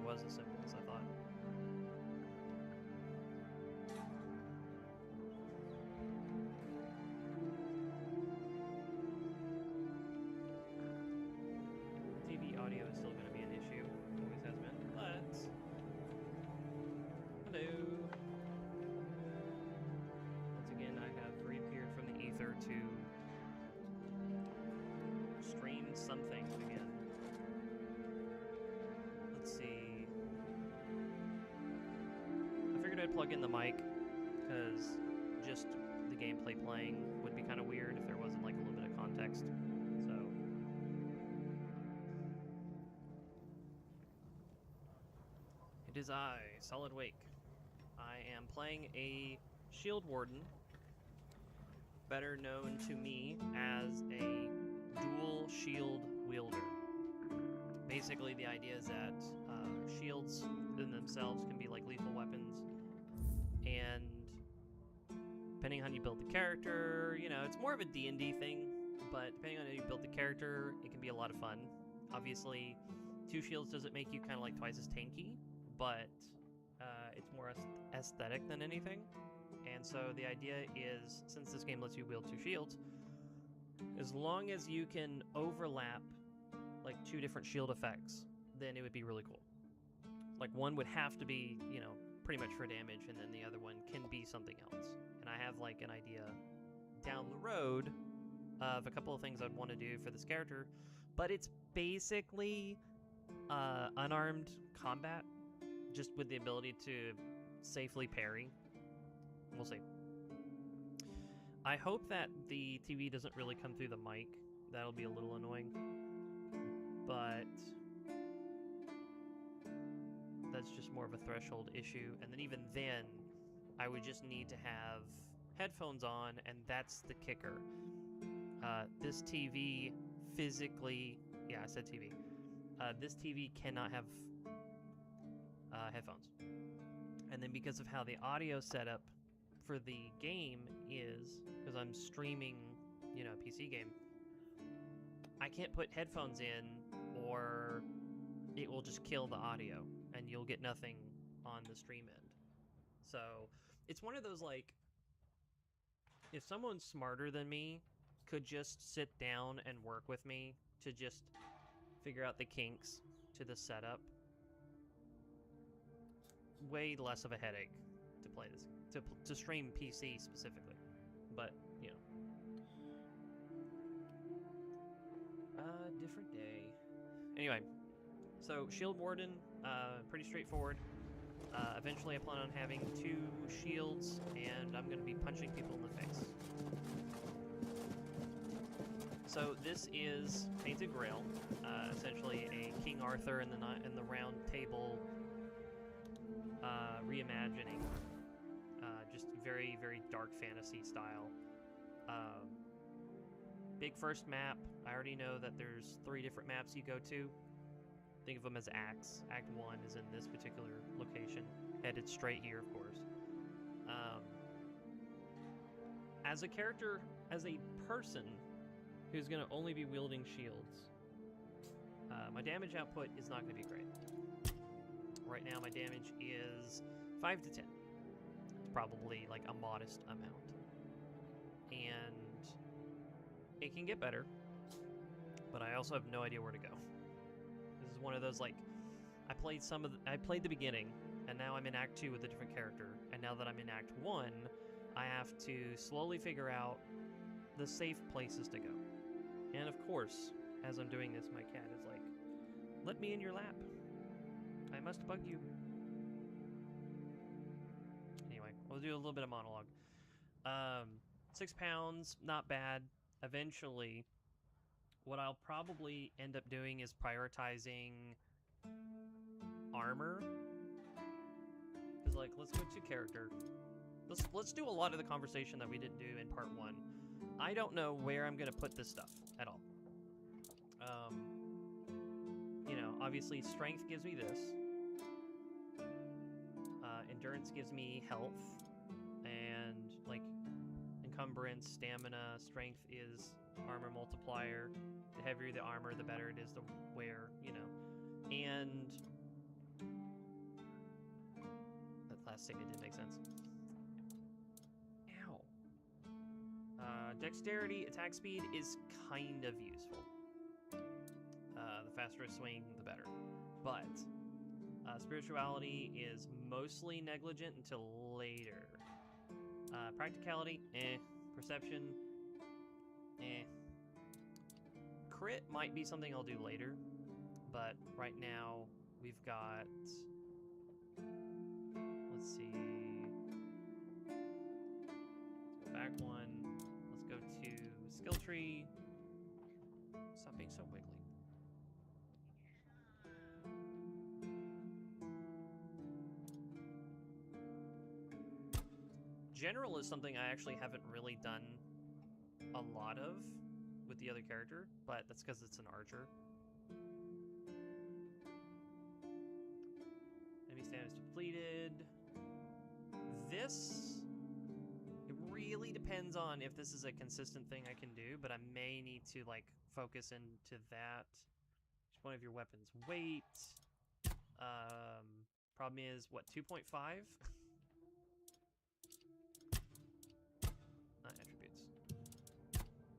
was as simple as I thought. TV audio is still going to be an issue. Always has been. But hello. Once again, I have reappeared from the ether to stream something again. Let's see. I figured I'd plug in the mic because just the gameplay playing would be kind of weird if there wasn't like a little bit of context. So it is I, Solid Wake. I am playing a Shield Warden, better known to me as a dual shield wielder. Basically, the idea is that shields in themselves can be like lethal weapons, and depending on how you build the character, you know, it's more of a D&D thing, but depending on how you build the character, it can be a lot of fun. Obviously, 2 shields doesn't make you kind of like twice as tanky, but it's more aesthetic than anything. And so the idea is, since this game lets you wield 2 shields, as long as you can overlap like 2 different shield effects, then it would be really cool. Like one would have to be, you know, pretty much for damage, and then the other one can be something else. And I have like an idea down the road of a couple of things I'd want to do for this character, but it's basically unarmed combat, just with the ability to safely parry. We'll see. I hope that the TV doesn't really come through the mic. That'll be a little annoying. But that's just more of a threshold issue. And then even then, I would just need to have headphones on, and that's the kicker. This TV physically... Yeah, I said TV. This TV cannot have headphones. And then because of how the audio setup for the game is, because I'm streaming, you know, a PC game, I can't put headphones in or it will just kill the audio and you'll get nothing on the stream end. So it's one of those, like, if someone smarter than me could just sit down and work with me to just figure out the kinks to the setup, way less of a headache to play this, to stream PC specifically. But, you know. Different day. Anyway, so Shield Warden, pretty straightforward. Eventually I plan on having 2 shields, and I'm going to be punching people in the face. So this is Tainted Grail, essentially a King Arthur in the Round Table reimagining, just very, very dark fantasy style. Big first map. I already know that there's 3 different maps you go to. Think of them as acts. Act 1 is in this particular location, headed straight here, of course. As a character, as a person who's going to only be wielding shields, my damage output is not going to be great. Right now, my damage is 5 to 10. It's probably like a modest amount. And it can get better, but I also have no idea where to go. This is one of those, like, I played the beginning, and now I'm in Act 2 with a different character, and now that I'm in Act 1, I have to slowly figure out the safe places to go. And of course, as I'm doing this, my cat is like, "Let me in your lap. I must bug you." Anyway, we'll do a little bit of monologue. 6 pounds, not bad. Eventually, what I'll probably end up doing is prioritizing armor. Because, like, let's switch to character. Let's do a lot of the conversation that we didn't do in part 1. I don't know where I'm going to put this stuff at all. You know, obviously, strength gives me this. Endurance gives me health. And, like, encumbrance, stamina, strength is armor multiplier. The heavier the armor, the better it is to wear, you know. And last statement didn't make sense. Ow. Dexterity, attack speed is kind of useful. The faster a swing, the better. But spirituality is mostly negligent until later. Practicality, eh. Perception, eh. Crit might be something I'll do later, but right now we've got, let's see, let's go back one, let's go to skill tree. Stop being so wiggly. General is something I actually haven't really done a lot of with the other character, but that's because it's an archer. Enemy status depleted. This, it really depends on if this is a consistent thing I can do, but I may need to like focus into that. Each one of your weapons weight. Problem is what, 2.5? Not attributes.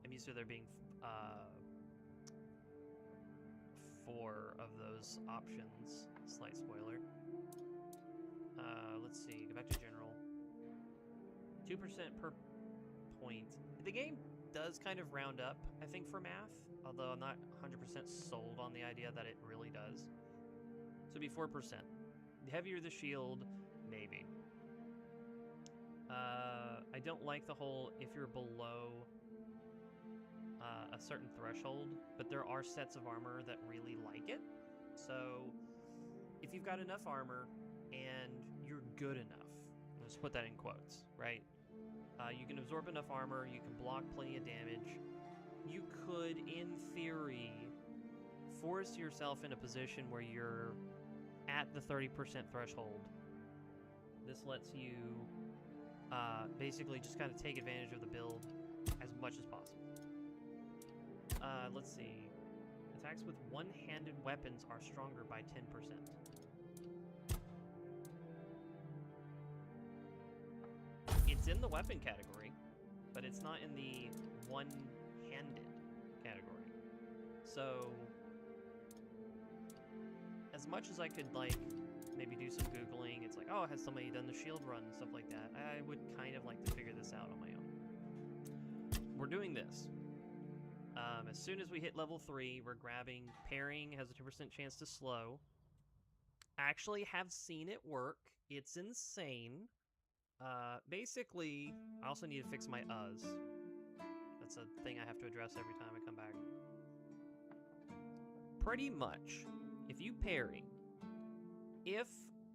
I'm used to there being 4 of those options. Slight spoiler. Let's see. Go back to general. 2% per point. The game does kind of round up, I think, for math, although I'm not 100% sold on the idea that it really does. So it'd be 4%. The heavier the shield, maybe. I don't like the whole if you're below a certain threshold, but there are sets of armor that really like it. So if you've got enough armor and you're good enough, let's put that in quotes, right? You can absorb enough armor, you can block plenty of damage. You could, in theory, force yourself in a position where you're at the 30% threshold. This lets you basically just kind of take advantage of the build as much as possible. Let's see. Attacks with one-handed weapons are stronger by 10%. It's in the weapon category, but it's not in the one-handed category. So, as much as I could, like, maybe do some Googling, it's like, oh, has somebody done the shield run and stuff like that? I would kind of like to figure this out on my own. We're doing this. As soon as we hit level 3, we're grabbing parrying, has a 2% chance to slow. Actually have seen it work. It's insane. Basically, I also need to fix my uhs. That's a thing I have to address every time I come back. Pretty much, if you parry, if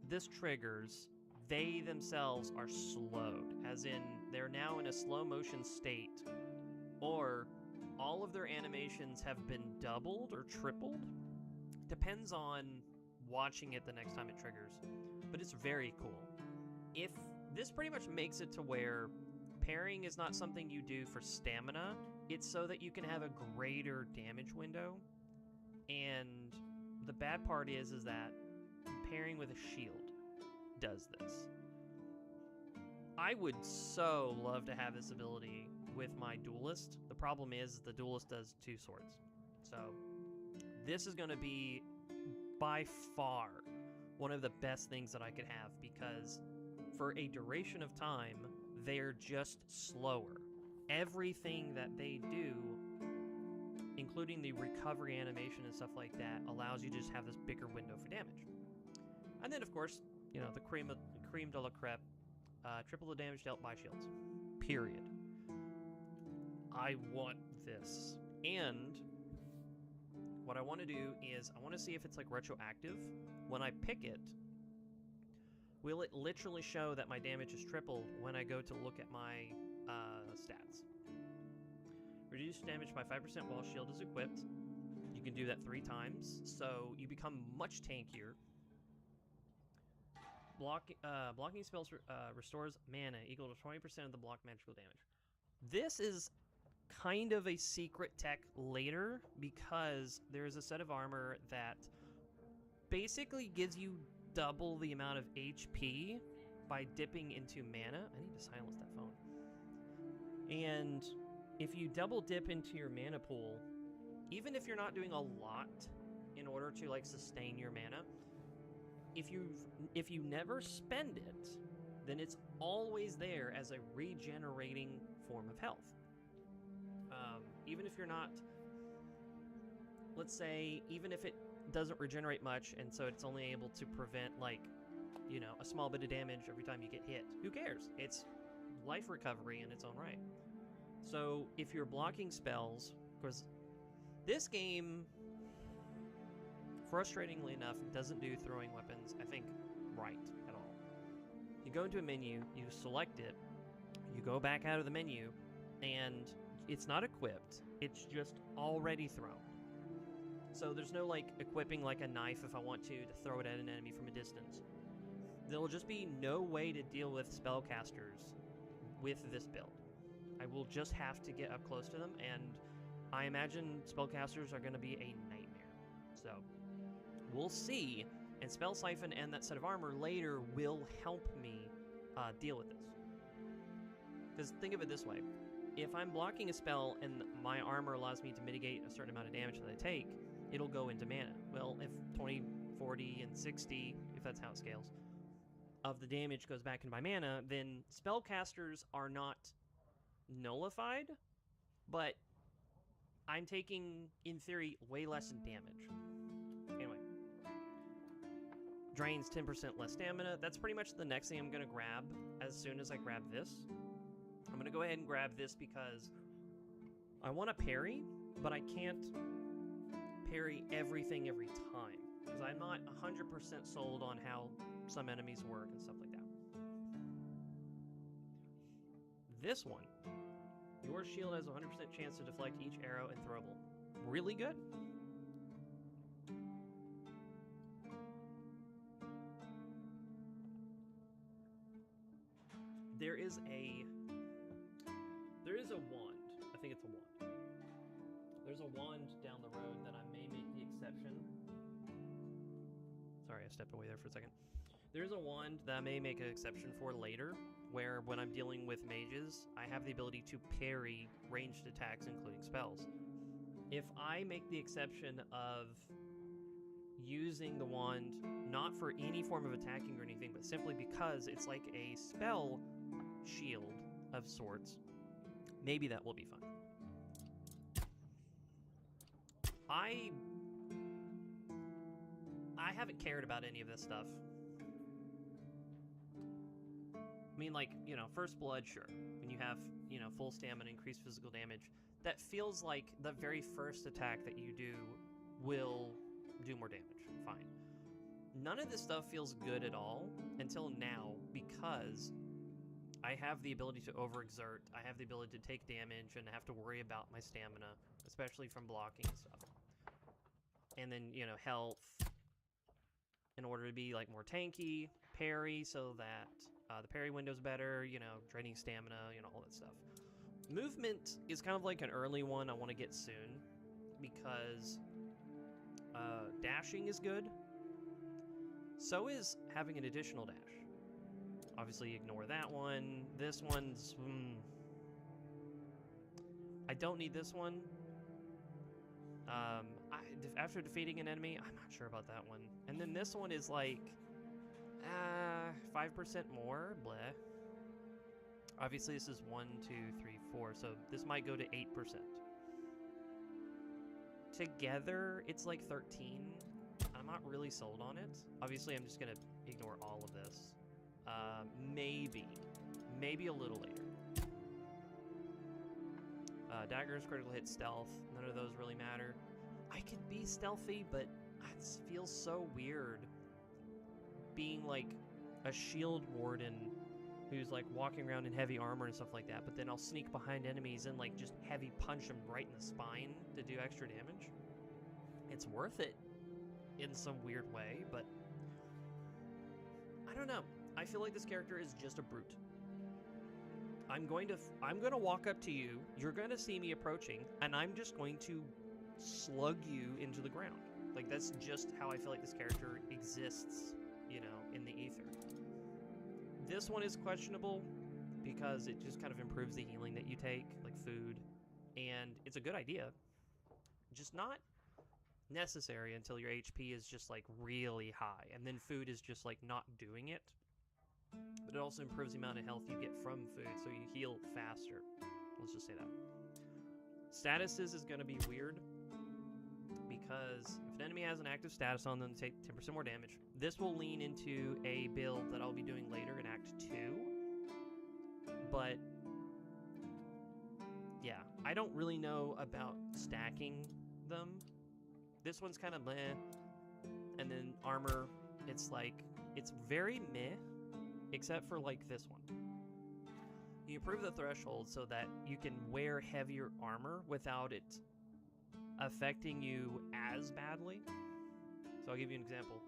this triggers, they themselves are slowed, as in they're now in a slow motion state, or all of their animations have been doubled or tripled. Depends on watching it the next time it triggers, but it's very cool. If this pretty much makes it to where parrying is not something you do for stamina, it's so that you can have a greater damage window. And the bad part is that parrying with a shield does this. I would so love to have this ability with my duelist. The problem is the duelist does 2 swords. So this is going to be by far one of the best things that I could have, because for a duration of time, they're just slower. Everything that they do, including the recovery animation and stuff like that, allows you to just have this bigger window for damage. And then, of course, you know, the cream de la creme, triple the damage dealt by shields. Period. I want this. And what I want to do is I want to see if it's like retroactive. When I pick it, will it literally show that my damage is tripled when I go to look at my stats? Reduce damage by 5% while shield is equipped. You can do that 3 times, so you become much tankier. Blocking spells restores mana equal to 20% of the block magical damage. This is kind of a secret tech later, because there is a set of armor that basically gives you double the amount of HP by dipping into mana. I need to silence that phone. And if you double dip into your mana pool, even if you're not doing a lot in order to like sustain your mana, if you never spend it, then it's always there as a regenerating form of health. Even if you're not, let's say, even if it doesn't regenerate much, and so it's only able to prevent, like, you know, a small bit of damage every time you get hit. Who cares? It's life recovery in its own right. So if you're blocking spells, because this game, frustratingly enough, doesn't do throwing weapons, I think, right at all. You go into a menu, you select it, you go back out of the menu, and it's not equipped, it's just already thrown. So there's no, like, equipping like a knife if I want to throw it at an enemy from a distance. There'll just be no way to deal with spellcasters with this build. I will just have to get up close to them, and I imagine spellcasters are going to be a nightmare. So we'll see, and Spell Siphon and that set of armor later will help me deal with this. Because think of it this way. If I'm blocking a spell and my armor allows me to mitigate a certain amount of damage that I take, it'll go into mana. Well, if 20, 40, and 60, if that's how it scales, of the damage goes back into my mana, then spellcasters are not nullified, but I'm taking, in theory, way less in damage. Anyway. Drains 10% less stamina. That's pretty much the next thing I'm going to grab as soon as I grab this. I'm going to go ahead and grab this because I want to parry, but I can't parry everything every time. Because I'm not 100% sold on how some enemies work and stuff like that. This one. Your shield has a 100% chance to deflect each arrow and throwable. Really good. There is a wand. I think it's a wand. There's a wand down the road that I may make the exception. Sorry, I stepped away there for a second. There's a wand that I may make an exception for later, where when I'm dealing with mages, I have the ability to parry ranged attacks, including spells. If I make the exception of using the wand not for any form of attacking or anything, but simply because it's like a spell shield of sorts, maybe that will be fun. I haven't cared about any of this stuff. I mean, like, you know, First Blood, sure. When you have, you know, full stamina, increased physical damage, that feels like the very first attack that you do will do more damage. Fine. None of this stuff feels good at all until now, because I have the ability to overexert, I have the ability to take damage, and I have to worry about my stamina, especially from blocking and stuff. And then, you know, health, in order to be, like, more tanky, parry, so that the parry window's better, you know, draining stamina, you know, all that stuff. Movement is kind of like an early one I want to get soon, because dashing is good. So is having an additional dash. Obviously, ignore that one. This one's... I don't need this one. After defeating an enemy, I'm not sure about that one. And then this one is like... 5% more, bleh. Obviously, this is 1, 2, 3, 4, so this might go to 8%. Together, it's like 13. I'm not really sold on it. Obviously, I'm just gonna ignore all of this. Maybe a little later. Daggers, critical hit, stealth. None of those really matter. I could be stealthy, but it feels so weird being like a shield warden who's like walking around in heavy armor and stuff like that, but then I'll sneak behind enemies and like just heavy punch them right in the spine to do extra damage. It's worth it in some weird way, but I don't know. I feel like this character is just a brute. I'm going to walk up to you, you're going to see me approaching, and I'm just going to slug you into the ground. Like, that's just how I feel like this character exists, you know, in the ether. This one is questionable because it just kind of improves the healing that you take, like food, and it's a good idea. Just not necessary until your HP is just like really high, and then food is just like not doing it. But it also improves the amount of health you get from food, so you heal faster. Let's just say that. Statuses is going to be weird because if an enemy has an active status on them, take 10% more damage. This will lean into a build that I'll be doing later in Act 2. But yeah, I don't really know about stacking them. This one's kind of meh. And then armor, it's like, it's very meh, except for like this one. You improve the threshold so that you can wear heavier armor without it affecting you as badly. So I'll give you an example.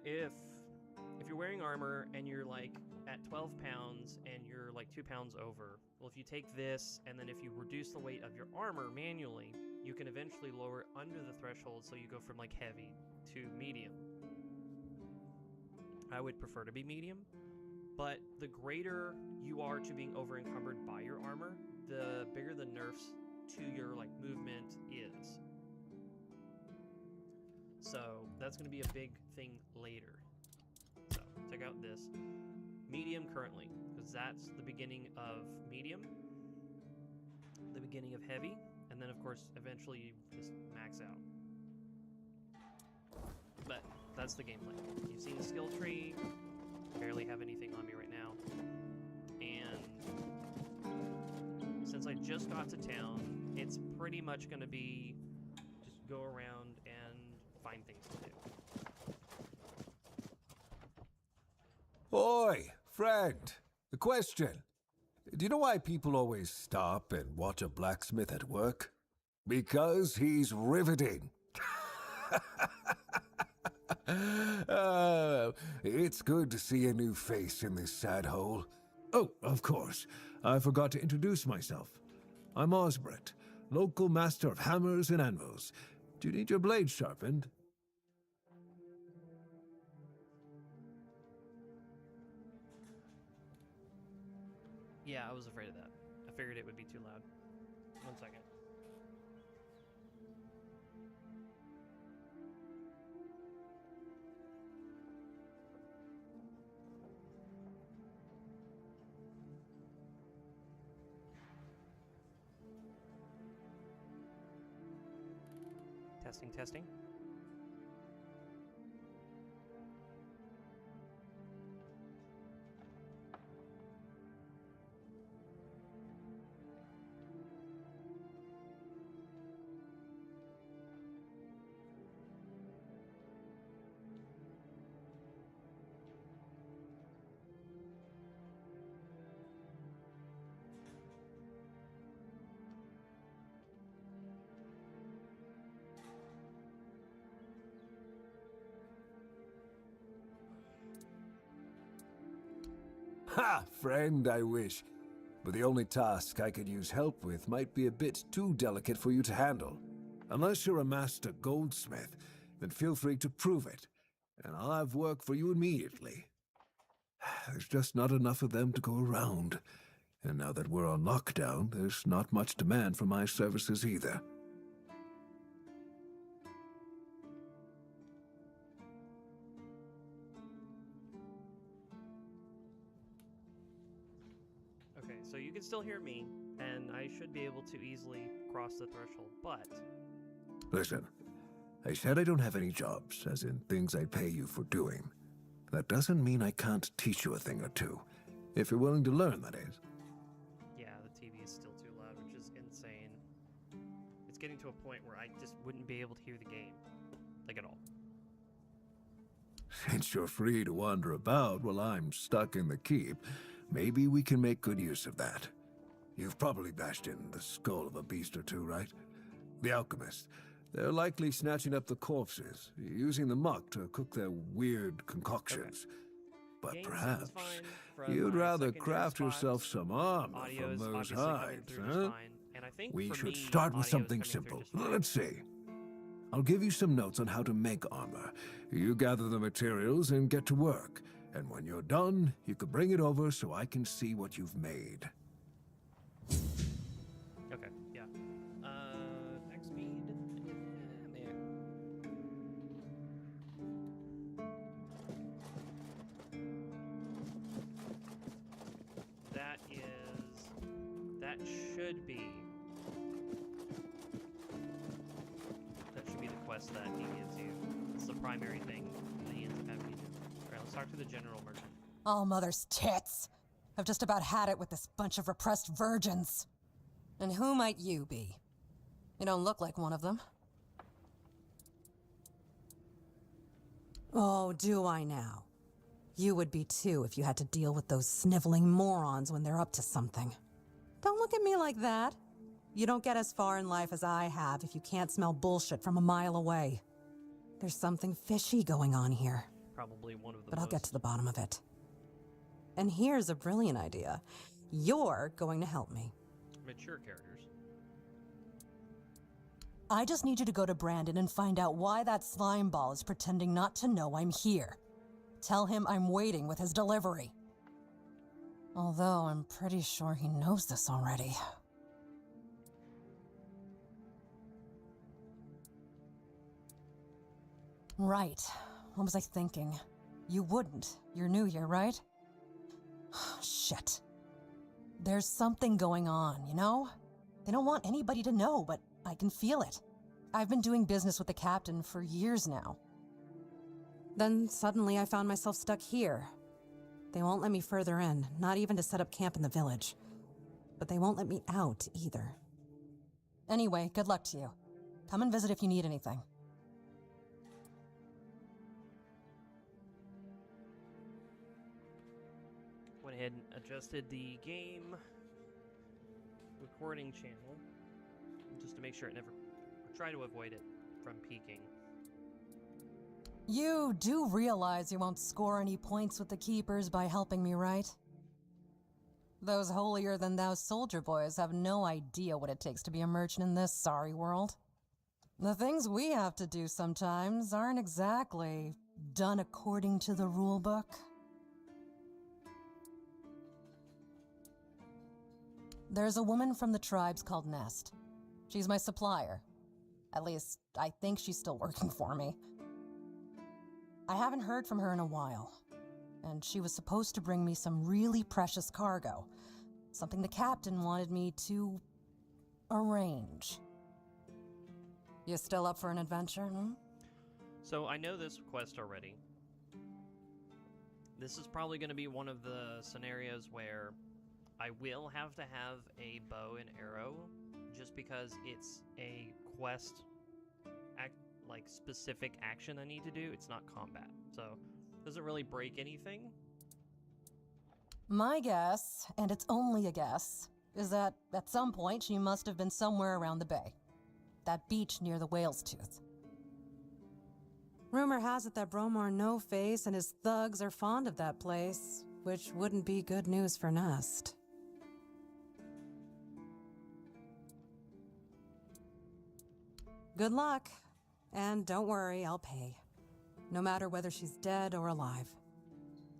If you're wearing armor and you're like at 12 pounds and you're like 2 pounds over, well, if you take this and then if you reduce the weight of your armor manually, you can eventually lower it under the threshold so you go from like heavy to medium. I would prefer to be medium, but the greater you are to being over encumbered by your armor, the bigger the nerfs to your like movement is. So that's going to be a big thing later. So check out this. Medium currently, because that's the beginning of medium, the beginning of heavy, and then of course eventually you just max out. But that's the gameplay. You've seen the skill tree. Barely have anything on me right now. And since I just got to town, it's pretty much going to be just go around and find things to do. Oi, friend. A question. Do you know why people always stop and watch a blacksmith at work? Because he's riveting. It's good to see a new face in this sad hole. Oh, of course. I forgot to introduce myself. I'm Osbert, local master of hammers and anvils. Do you need your blade sharpened? Yeah, I was afraid of that. I figured it would be too loud. 1 second. Testing, testing. Ha! Friend, I wish. But the only task I could use help with might be a bit too delicate for you to handle. Unless you're a master goldsmith, then feel free to prove it, and I'll have work for you immediately. There's just not enough of them to go around, and now that we're on lockdown, there's not much demand for my services either. Okay, so you can still hear me, and I should be able to easily cross the threshold, but... Listen, I said I don't have any jobs, as in things I pay you for doing. That doesn't mean I can't teach you a thing or two, if you're willing to learn, that is. Yeah, the TV is still too loud, which is insane. It's getting to a point where I just wouldn't be able to hear the game, like at all. Since you're free to wander about while I'm stuck in the keep, maybe we can make good use of that. You've probably bashed in the skull of a beast or two, right? The alchemist. They're likely snatching up the corpses, using the muck to cook their weird concoctions. Okay. But Game perhaps you'd rather craft yourself some armor from those hides, huh? We should start with something simple. Let's see. I'll give you some notes on how to make armor. You gather the materials and get to work. And when you're done, you could bring it over so I can see what you've made. Okay, yeah. Axe speed. There. That should be the quest that he gives you. It's the primary thing that he ends up having you do. Alright, let's talk to the general merchant. All mother's tits. I've just about had it with this bunch of repressed virgins. And who might you be? You don't look like one of them. Oh, do I now? You would be too if you had to deal with those sniveling morons when they're up to something. Don't look at me like that. You don't get as far in life as I have if you can't smell bullshit from a mile away. There's something fishy going on here. Probably one of the But I'll get to the bottom of it. And here's a brilliant idea. You're going to help me. mature characters. I just need you to go to Brandon and find out why that slime ball is pretending not to know I'm here. Tell him I'm waiting with his delivery. Although I'm pretty sure he knows this already. Right. What was I thinking? You wouldn't. You're new here, right? Shit. There's something going on, you know? They don't want anybody to know, but I can feel it. I've been doing business with the captain for years now. Then suddenly I found myself stuck here. They won't let me further in, not even to set up camp in the village. But they won't let me out either. Anyway, good luck to you. Come and visit if you need anything. Went ahead and adjusted the game recording channel just to make sure it never, try to avoid it from peaking. You do realize you won't score any points with the keepers by helping me, right? Those holier-than-thou soldier boys have no idea what it takes to be a merchant in this sorry world. The things we have to do sometimes aren't exactly done according to the rulebook. There's a woman from the tribes called Nest. She's my supplier. At least, I think she's still working for me. I haven't heard from her in a while, and she was supposed to bring me some really precious cargo. Something the captain wanted me to arrange. You still up for an adventure, So I know this quest already. This is probably going to be one of the scenarios where I will have to have a bow and arrow just because it's a quest like specific action I need to do. It's not combat, so it doesn't really break anything. My guess, and it's only a guess, is that at some point she must have been somewhere around the bay. That beach near the Whale's Tooth. Rumor has it that Bromar No-Face and his thugs are fond of that place, which wouldn't be good news for Nest. Good luck. And don't worry, I'll pay. No matter whether she's dead or alive.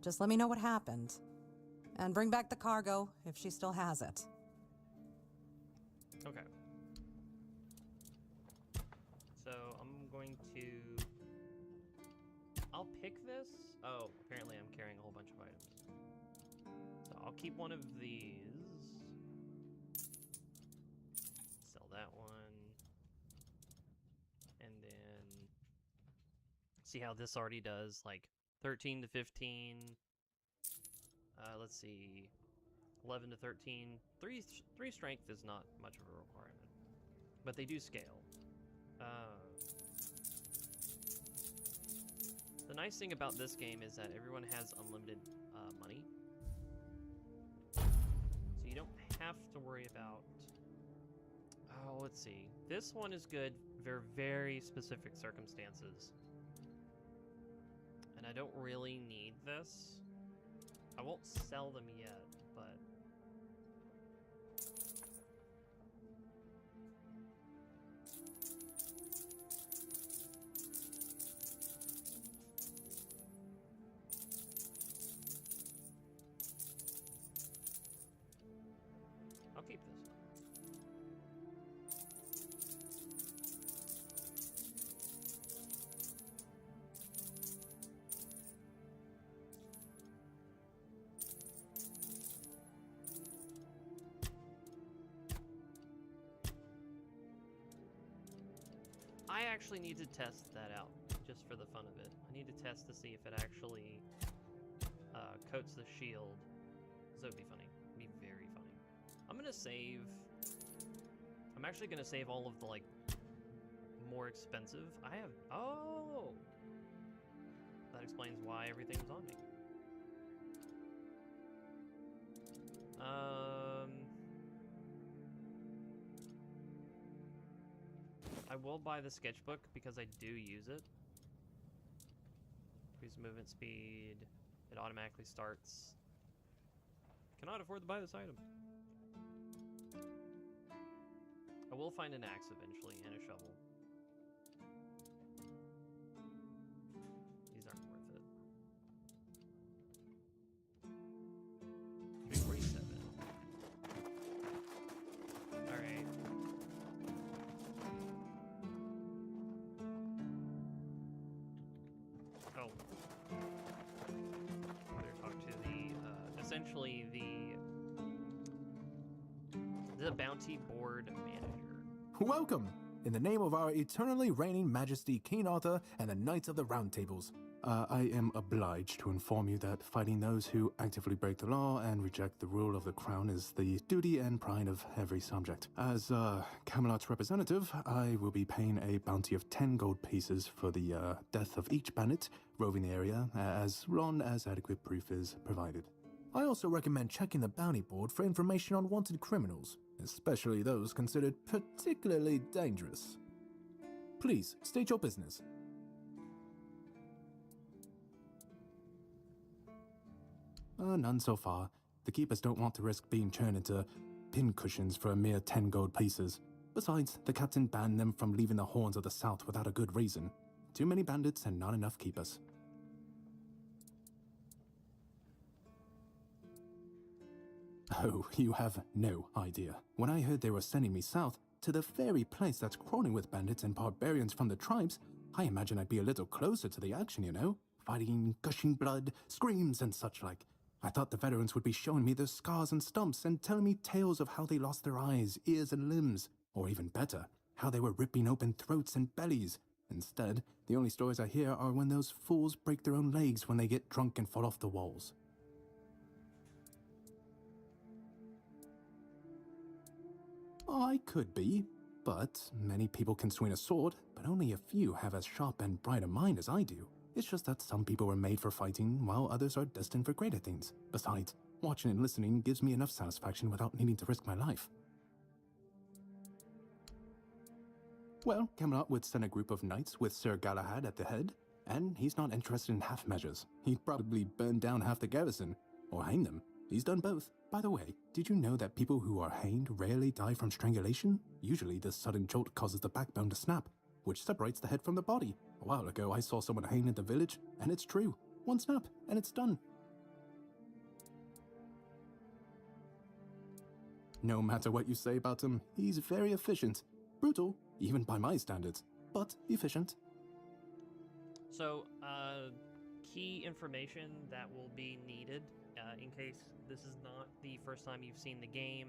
Just let me know what happened. And bring back the cargo, if she still has it. Okay. So, I'm going to... I'll pick this. Oh, apparently I'm carrying a whole bunch of items. So, I'll keep one of these. Sell that one. And then... see how this already does, like, 13 to 15... let's see, 11 to 13. 3 strength is not much of a requirement, but they do scale. The nice thing about this game is that everyone has unlimited money, so you don't have to worry about... oh, let's see. This one is good for very specific circumstances, and I don't really need this. I won't sell them yet, but... I actually need to test that out, just for the fun of it. I need to test to see if it actually coats the shield. So it'd be funny. It'd be very funny. I'm gonna save... I'm actually gonna save all of the, like, more expensive. I have... Oh! That explains why everything was on me. I will buy the sketchbook because I do use it. Increase movement speed. It automatically starts. Cannot afford to buy this item. I will find an axe eventually and a shovel. These aren't worth it. 347. Alright. Oh. Better talk to the, essentially the bounty board manager. Welcome! In the name of our eternally reigning majesty, King Arthur, and the Knights of the Round Tables, I am obliged to inform you that fighting those who actively break the law and reject the rule of the crown is the duty and pride of every subject. As Camelot's representative, I will be paying a bounty of 10 gold pieces for the death of each bandit roving the area, as long as adequate proof is provided. I also recommend checking the bounty board for information on wanted criminals, especially those considered particularly dangerous. Please, state your business. None so far. The keepers don't want to risk being turned into pincushions for a mere 10 gold pieces. Besides, the captain banned them from leaving the Horns of the South without a good reason. Too many bandits and not enough keepers. Oh, you have no idea. When I heard they were sending me south, to the very place that's crawling with bandits and barbarians from the tribes, I imagined I'd be a little closer to the action, you know? Fighting, gushing blood, screams and such like. I thought the veterans would be showing me their scars and stumps and telling me tales of how they lost their eyes, ears and limbs. Or even better, how they were ripping open throats and bellies. Instead, the only stories I hear are when those fools break their own legs when they get drunk and fall off the walls. I could be, but many people can swing a sword, but only a few have as sharp and bright a mind as I do. It's just that some people were made for fighting, while others are destined for greater things. Besides, watching and listening gives me enough satisfaction without needing to risk my life. Well, Camelot would send a group of knights with Sir Galahad at the head, and he's not interested in half measures. He'd probably burn down half the garrison, or hang them. He's done both. By the way, did you know that people who are hanged rarely die from strangulation? Usually the sudden jolt causes the backbone to snap, which separates the head from the body. A while ago I saw someone hanged in the village, and it's true. One snap, and it's done. No matter what you say about him, he's very efficient. Brutal, even by my standards, but efficient. So, key information that will be needed in case this is not the first time you've seen the game,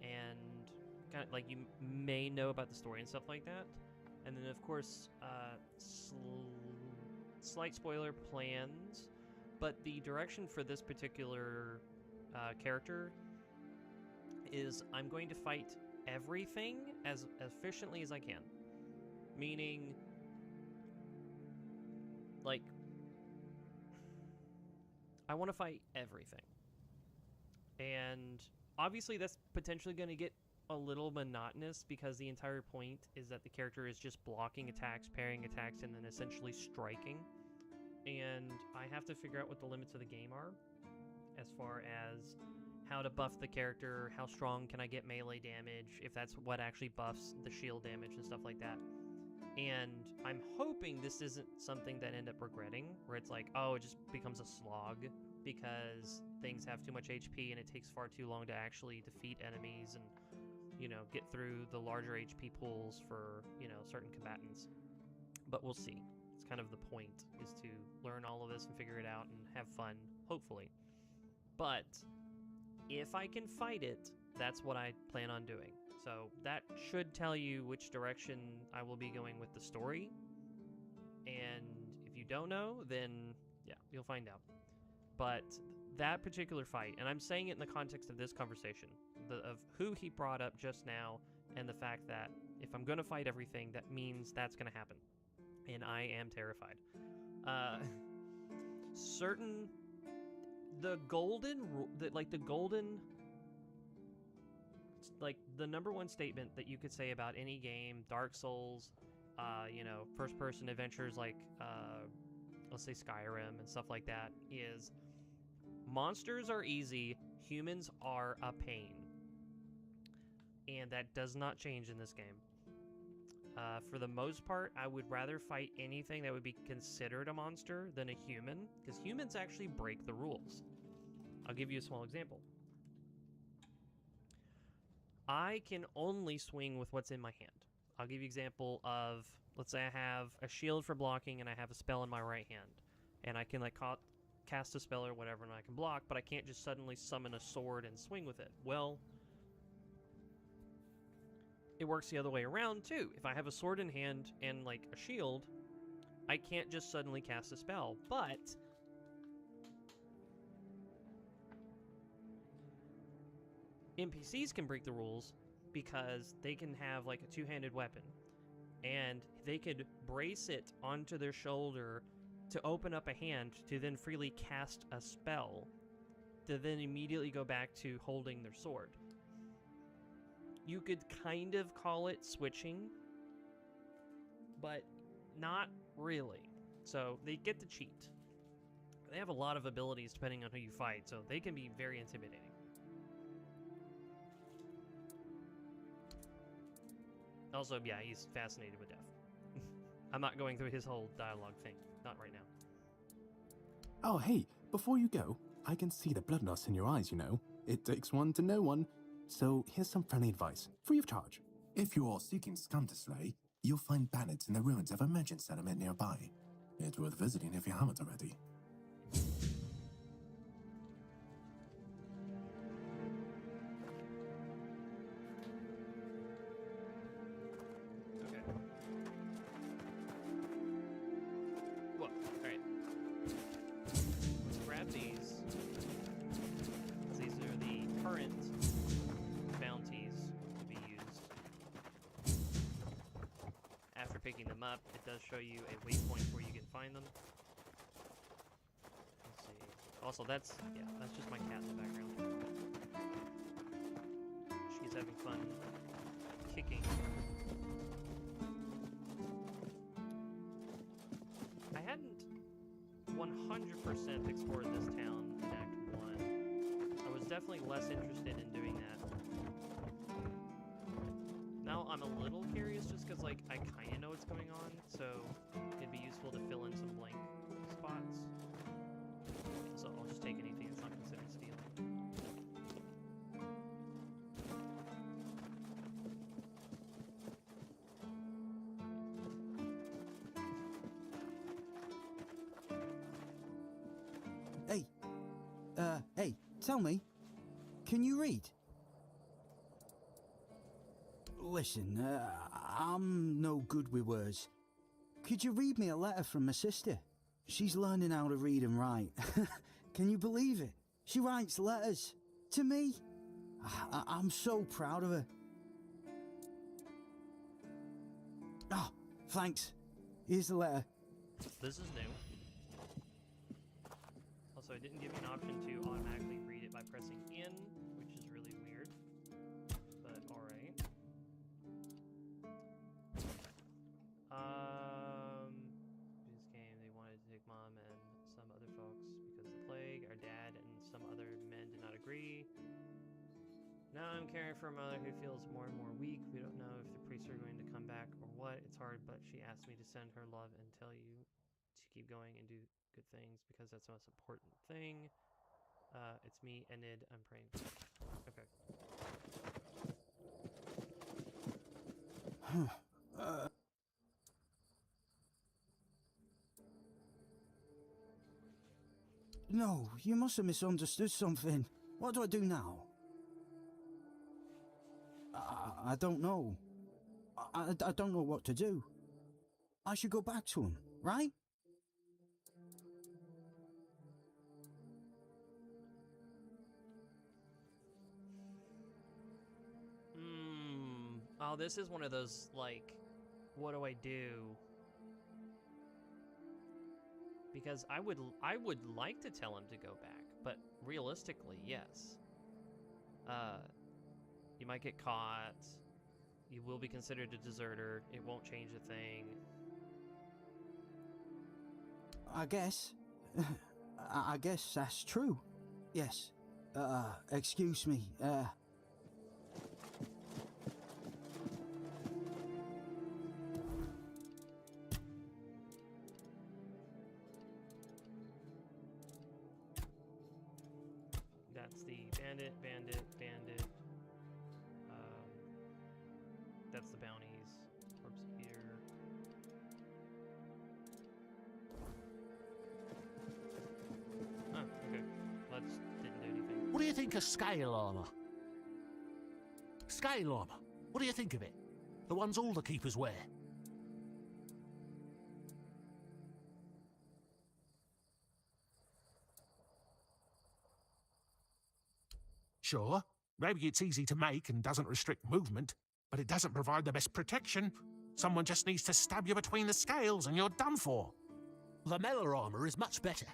and kind of like you may know about the story and stuff like that. And then, of course, slight spoiler plans, but the direction for this particular character is I'm going to fight everything as efficiently as I can. Meaning, like, I want to fight everything. And obviously that's potentially going to get a little monotonous because the entire point is that the character is just blocking attacks, parrying attacks, and then essentially striking. And I have to figure out what the limits of the game are as far as how to buff the character, how strong can I get melee damage, if that's what actually buffs the shield damage and stuff like that. And I'm hoping this isn't something that I end up regretting, where it's like, oh, it just becomes a slog because things have too much HP and it takes far too long to actually defeat enemies and, you know, get through the larger HP pools for, you know, certain combatants. But we'll see. It's kind of the point, is to learn all of this and figure it out and have fun, hopefully. But if I can fight it, that's what I plan on doing. So that should tell you which direction I will be going with the story. And if you don't know, then yeah, you'll find out. But that particular fight, and I'm saying it in the context of this conversation, of who he brought up just now, and the fact that if I'm going to fight everything, that means that's going to happen. And I am terrified. The number one statement that you could say about any game, Dark Souls, first-person adventures like, let's say Skyrim and stuff like that, is monsters are easy, humans are a pain. And that does not change in this game. For the most part, I would rather fight anything that would be considered a monster than a human, because humans actually break the rules. I'll give you a small example. I can only swing with what's in my hand. I'll give you an example of, let's say I have a shield for blocking and I have a spell in my right hand. And I can cast a spell or whatever and I can block, but I can't just suddenly summon a sword and swing with it. Well, it works the other way around too. If I have a sword in hand and a shield, I can't just suddenly cast a spell. But NPCs can break the rules because they can have a two-handed weapon and they could brace it onto their shoulder to open up a hand to then freely cast a spell to then immediately go back to holding their sword. You could kind of call it switching, but not really. So they get to cheat. They have a lot of abilities depending on who you fight, so they can be very intimidating. Also, yeah, he's fascinated with death. I'm not going through his whole dialogue thing. Not right now. Oh, hey, before you go, I can see the bloodlust in your eyes, you know. It takes one to know one. So here's some friendly advice, free of charge. If you're seeking scum to slay, you'll find bandits in the ruins of a merchant settlement nearby. It's worth visiting if you haven't already. Okay. Well, alright. Let's grab these. These are the current bounties to be used. After picking them up, it does show you a waypoint where you can find them. Let's see. Also, that's just my cat in the background. She's having fun kicking. I hadn't 100% explored this town in Act 1. I was definitely less interested in doing that. Now I'm a little curious just because, I kind of know what's going on, so it'd be useful to fill in some blank spots. So I'll just take anything that's not considered stealing. Hey, tell me, can you read? Listen, I'm no good with words. Could you read me a letter from my sister? She's learning how to read and write. Can you believe it? She writes letters to me. I'm so proud of her. Oh, thanks. Here's the letter. This is new. Also, it didn't give me an option to automatically read it by pressing in, which is really weird. But alright. This game, they wanted to take Mom and some other folks because of the plague. Our dad and some other men did not agree. Now I'm caring for a mother who feels more and more weak. We don't know if the priests are going to come back or what. It's hard, but she asked me to send her love and tell you to keep going and do good things because that's the most important thing. It's me, Enid. I'm praying. Okay. No, you must have misunderstood something. What do I do now? I don't know. I don't know what to do. I should go back to him, right? Oh, this is one of those, like, what do I do? Because I would like to tell him to go back, but realistically, yes. You might get caught. You will be considered a deserter. It won't change a thing. I guess. I guess that's true. Yes. Excuse me. That's the bandit. That's the bounties. Corpse here. Oh, okay. Let's didn't do anything. What do you think of scale armor? Scale armor. What do you think of it? The ones all the keepers wear. Sure, maybe it's easy to make and doesn't restrict movement, but it doesn't provide the best protection. Someone just needs to stab you between the scales and you're done for. The melee armor is much better.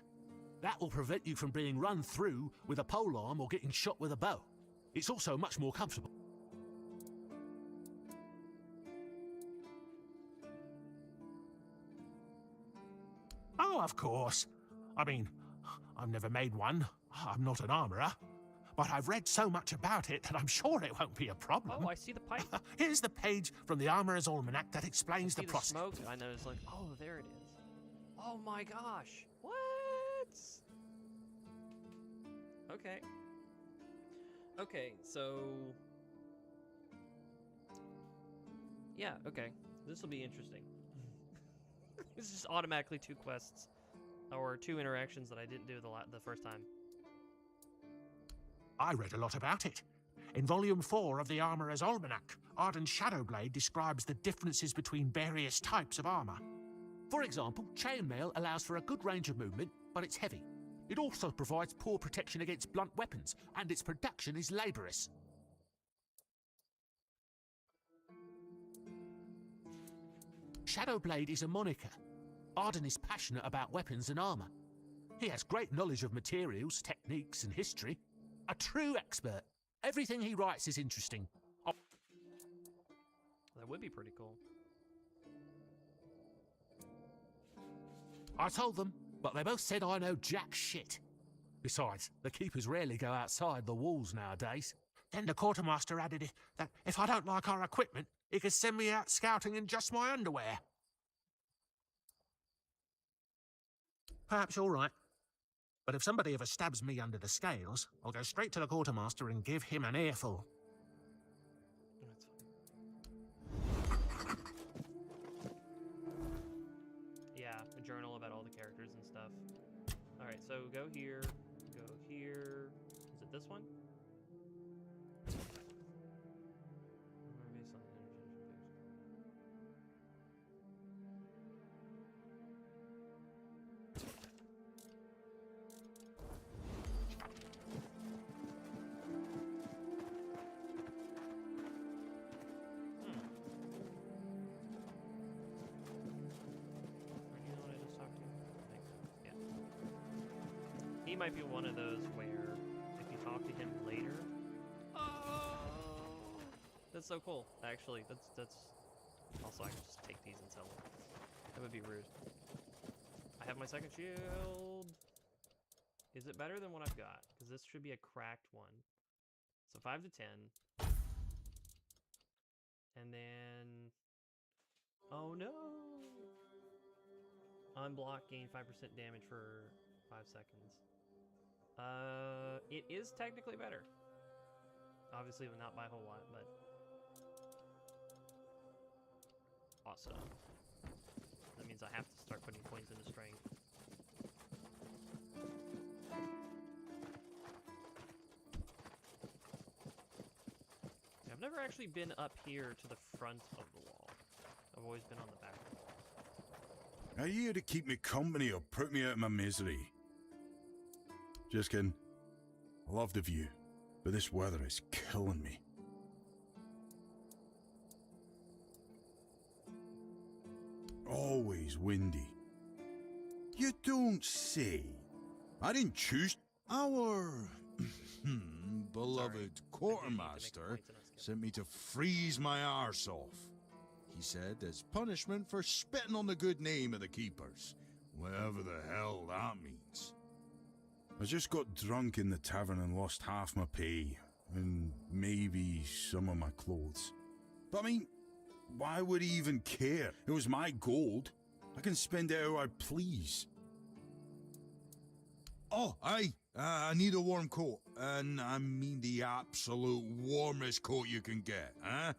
That will prevent you from being run through with a polearm or getting shot with a bow. It's also much more comfortable. Oh, of course. I mean, I've never made one. I'm not an armorer. But I've read so much about it that I'm sure it won't be a problem. Oh, I see the pipe. Here's the page from the Armorer's Almanac that explains the process. Smoke. I noticed, like, oh, there it is. Oh my gosh. What? Okay. Okay, so... yeah, okay. This will be interesting. This is automatically 2 quests. Or 2 interactions that I didn't do the first time. I read a lot about it. In Volume 4 of the Armorer's Almanac, Arden's Shadowblade describes the differences between various types of armor. For example, chainmail allows for a good range of movement, but it's heavy. It also provides poor protection against blunt weapons, and its production is laborious. Shadowblade is a moniker. Arden is passionate about weapons and armor. He has great knowledge of materials, techniques, and history. A true expert. Everything he writes is interesting. Oh. That would be pretty cool. I told them, but they both said I know jack shit. Besides, the keepers rarely go outside the walls nowadays. Then the quartermaster added that if I don't like our equipment, he could send me out scouting in just my underwear. Perhaps you're right. But if somebody ever stabs me under the scales, I'll go straight to the quartermaster and give him an earful. That's fine. Yeah, a journal about all the characters and stuff. Alright, so go here. Is it this one? He might be one of those where, if you talk to him later... Oh! That's so cool. Actually, that's... Also, I can just take these and sell them. That would be rude. I have my second shield. Is it better than what I've got? Because this should be a cracked one. So 5 to 10. And then... oh no! Unblock, gain 5% damage for 5 seconds. It is technically better. Obviously, not by a whole lot, but... awesome. That means I have to start putting points into strength. You have never actually been up here to the front of the wall. I've always been on the back of the wall. Are you here to keep me company or put me out of my misery? Just kidding. I love the view, but this weather is killing me. Always windy. You don't say. I didn't choose. Our beloved quartermaster sent me to freeze my arse off. He said as punishment for spitting on the good name of the keepers, whatever the hell that means. I just got drunk in the tavern and lost half my pay, and maybe some of my clothes. But I mean, why would he even care? It was my gold. I can spend it how I please. Oh, aye. I need a warm coat. And I mean the absolute warmest coat you can get, huh?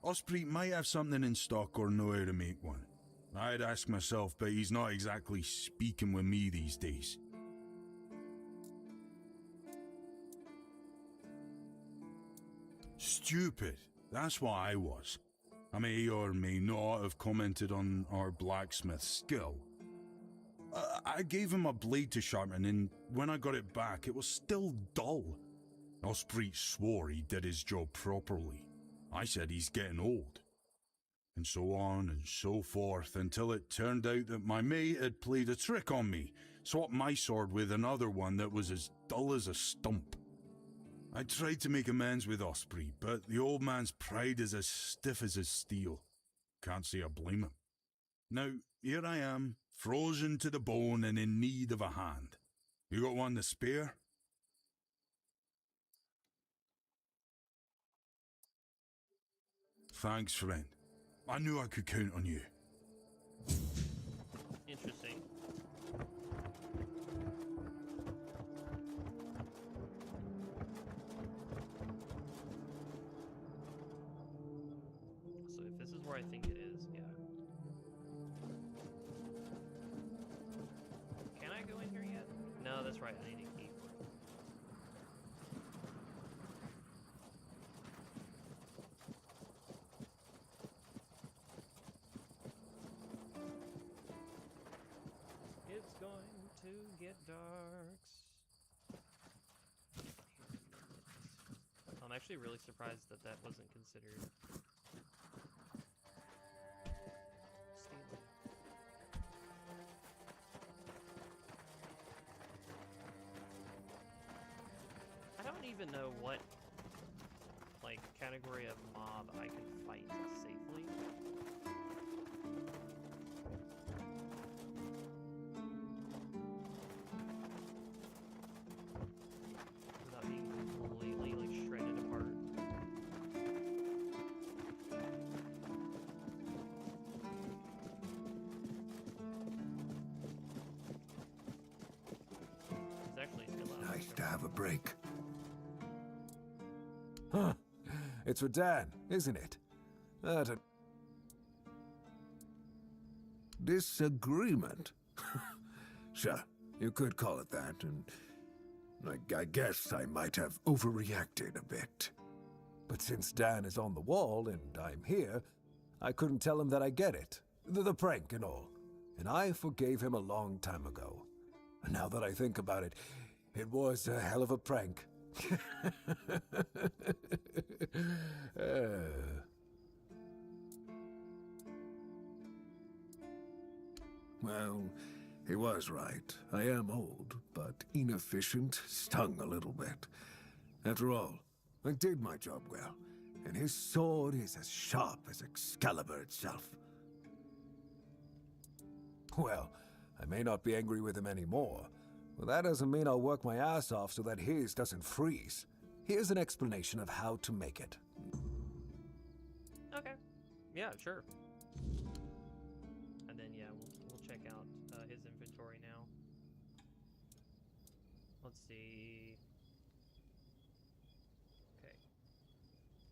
Osprey might have something in stock or know how to make one. I'd ask myself, but he's not exactly speaking with me these days. Stupid. That's what I was. I may or may not have commented on our blacksmith's skill. I gave him a blade to sharpen, and when I got it back, it was still dull. Osprey swore he did his job properly. I said he's getting old. And so on and so forth, until it turned out that my mate had played a trick on me, swapped my sword with another one that was as dull as a stump. I tried to make amends with Osprey, but the old man's pride is as stiff as his steel. Can't say I blame him. Now, here I am, frozen to the bone and in need of a hand. You got one to spare? Thanks, friend. I knew I could count on you. Interesting. So if this is where I think it is, yeah. Can I go in here yet? No, that's right. I need a key. It's going to get darks. I'm actually really surprised that that wasn't considered stealing. I don't even know what, like, category of mob I can fight safely. Without being completely, like, shredded apart. It's actually still out. Nice to have a break. Huh. It's for Dan, isn't it? Disagreement? Sure, you could call it that, and I guess I might have overreacted a bit. But since Dan is on the wall and I'm here, I couldn't tell him that I get it. The prank and all. And I forgave him a long time ago. And now that I think about it, it was a hell of a prank. Well, he was right. I am old, but inefficient, stung a little bit. After all, I did my job well, and his sword is as sharp as Excalibur itself. Well, I may not be angry with him anymore, but that doesn't mean I'll work my ass off so that his doesn't freeze. Here's an explanation of how to make it. Okay. Yeah, sure. And then, yeah, we'll check out his inventory now. Let's see. Okay.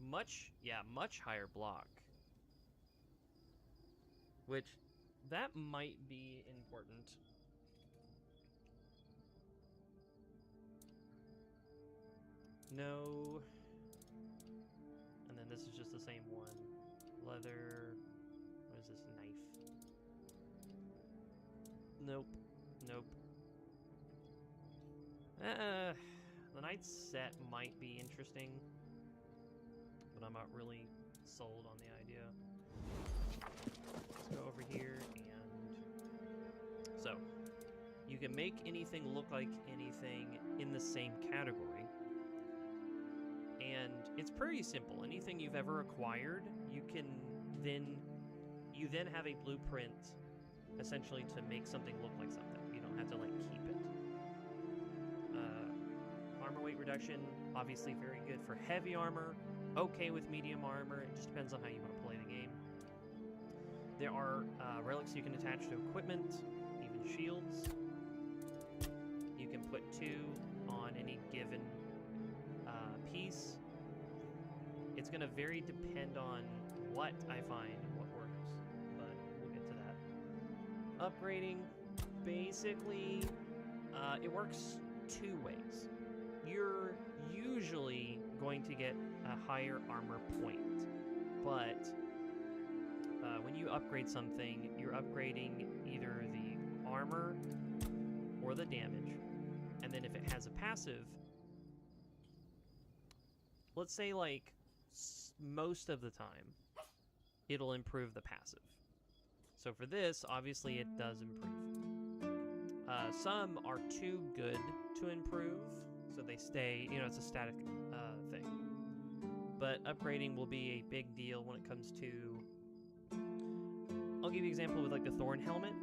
Much higher block. Which, that might be important. No. this is just the same one. Leather. What is this? Knife. Nope. Nope. The Knight's set might be interesting, but I'm not really sold on the idea. Let's go over here and... So, you can make anything look like anything in the same category. And it's pretty simple. Anything you've ever acquired, you then have a blueprint essentially to make something look like something. You don't have to like keep it. Armor weight reduction, obviously very good for heavy armor. Okay with medium armor. It just depends on how you want to play the game. There are relics you can attach to equipment, even shields. You can put 2 on any given piece. It's going to very depend on what I find and what works, but we'll get to that. Upgrading, basically, it works 2 ways. You're usually going to get a higher armor point, but when you upgrade something, you're upgrading either the armor or the damage, and then if it has a passive, let's say like most of the time, it'll improve the passive. So for this, obviously it does improve. Some are too good to improve, so they stay, you know, it's a static thing. But upgrading will be a big deal when it comes to... I'll give you an example with like the Thorn Helmet.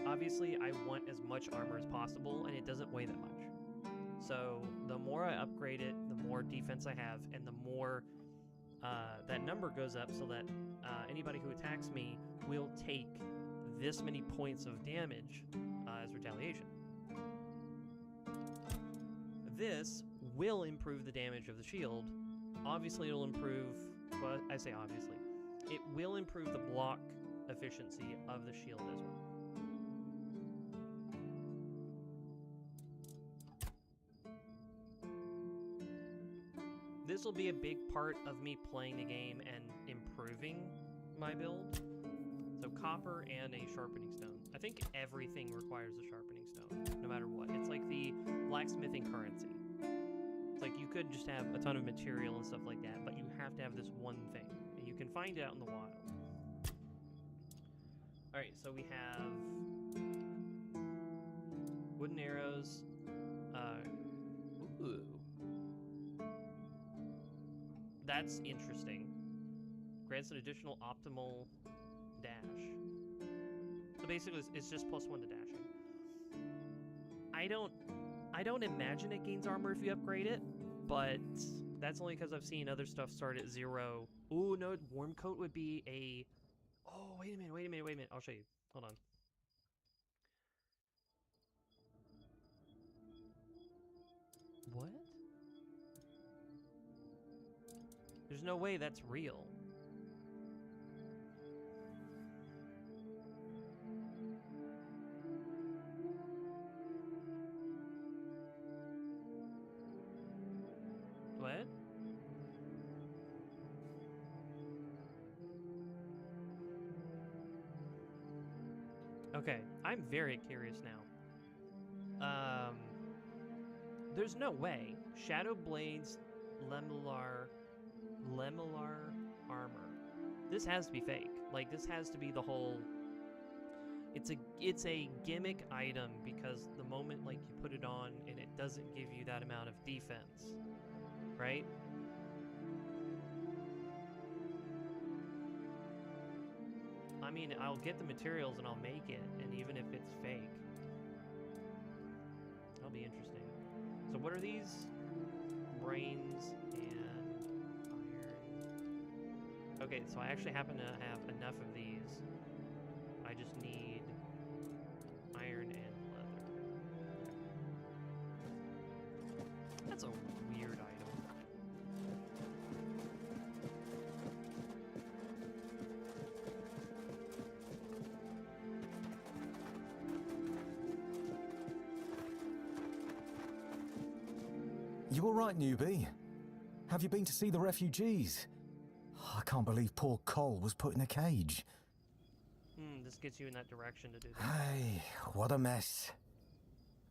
Obviously, I want as much armor as possible, and it doesn't weigh that much. So the more I upgrade it, the more defense I have, and the more that number goes up so that anybody who attacks me will take this many points of damage as retaliation. This will improve the damage of the shield. Obviously, it'll improve... Well, I say obviously. It will improve the block efficiency of the shield as well. This will be a big part of me playing the game and improving my build. So copper and a sharpening stone. I think everything requires a sharpening stone, no matter what. It's like the blacksmithing currency. It's like you could just have a ton of material and stuff like that, but you have to have this one thing. And you can find it out in the wild. Alright, so we have wooden arrows. Ooh. That's interesting. Grants an additional optimal dash. So basically, it's just +1 to dashing. I don't imagine it gains armor if you upgrade it, but that's only because I've seen other stuff start at 0. Ooh, no, warm coat would be a... Oh, wait a minute. I'll show you. Hold on. What? There's no way that's real. What? Okay, I'm very curious now. There's no way. Shadow Blade's Lemular armor. This has to be fake. Like, this has to be the whole... It's a gimmick item because the moment, like, you put it on and it doesn't give you that amount of defense. Right? I mean, I'll get the materials and I'll make it, and even if it's fake, that'll be interesting. So what are these? Brains and iron. Okay, so I actually happen to have enough of these. I just need iron and leather. That's a weird item. You all right, newbie? Have you been to see the refugees? I can't believe poor Cole was put in a cage. This gets you in that direction to do this. Hey, what a mess.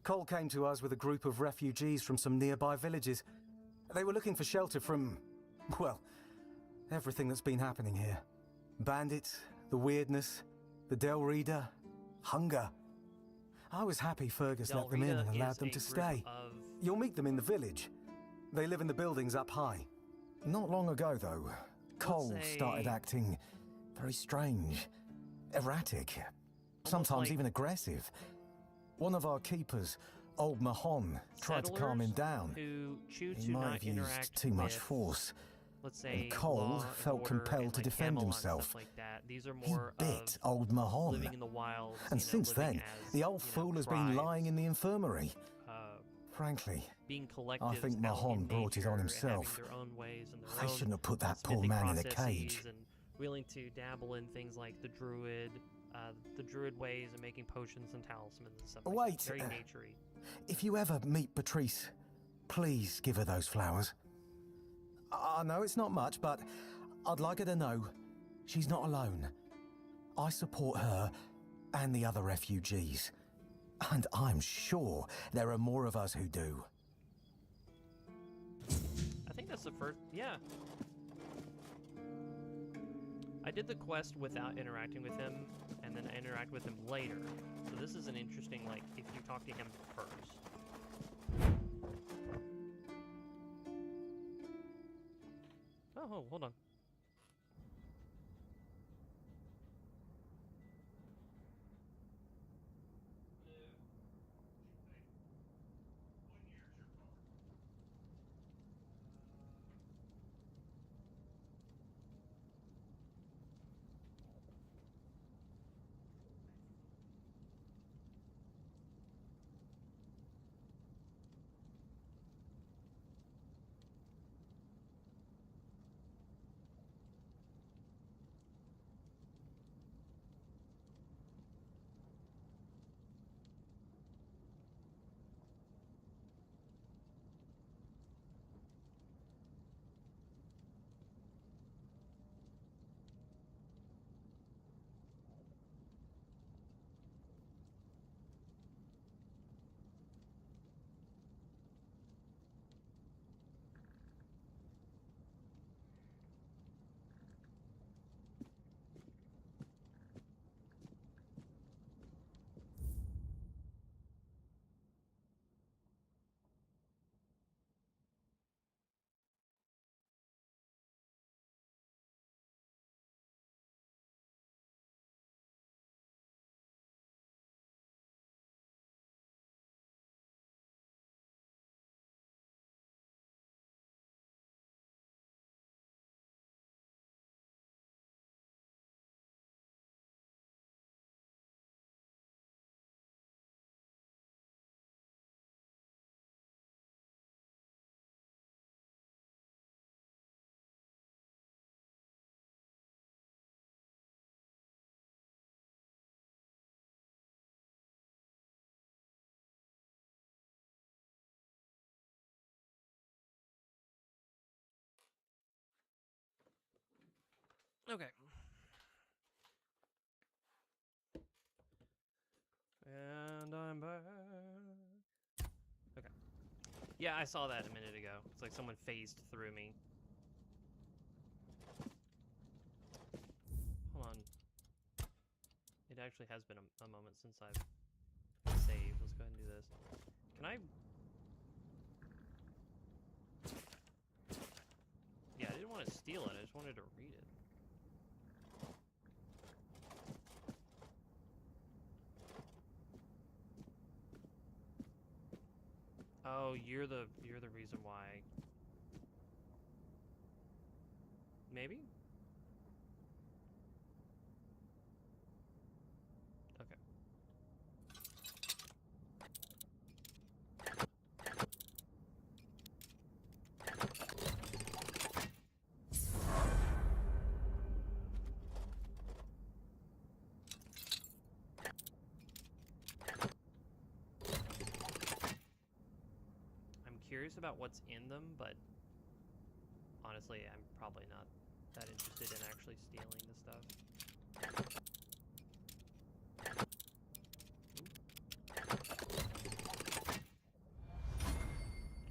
Cole came to us with a group of refugees from some nearby villages. They were looking for shelter from, well, everything that's been happening here. Bandits, the weirdness, the Del Reader, hunger. I was happy Fergus let them in and allowed them to stay. You'll meet them in the village. They live in the buildings up high. Not long ago, though, Cole started acting very strange, erratic, sometimes even aggressive. One of our keepers, old Mahon, tried to calm him down. He might have used too much force. Let's say and Cole felt compelled to defend himself. Like that. These are He more bit old Mahon. living in the wilds, And since then, the old fool has been lying in the infirmary. Frankly, being I think Mahon brought it on himself. They shouldn't have put that poor man in a cage. And willing to dabble in things like the druid ways and making potions and talismans and stuff. Like that. Very naturey. If you ever meet Patrice, please give her those flowers. I know it's not much, but I'd like her to know she's not alone. I support her and the other refugees. And I'm sure there are more of us who do. I think that's the first... Yeah. I did the quest without interacting with him, and then I interact with him later. So this is an interesting, like, if you talk to him first. Oh, hold on. Okay. And I'm back. Okay. Yeah, I saw that a minute ago. It's like someone phased through me. Hold on. It actually has been a moment since I've saved. Let's go ahead and do this. Can I... Yeah, I didn't want to steal it. I just wanted to read it. Oh, you're the reason why. Maybe? Okay. Curious about what's in them, but honestly, I'm probably not that interested in actually stealing the stuff.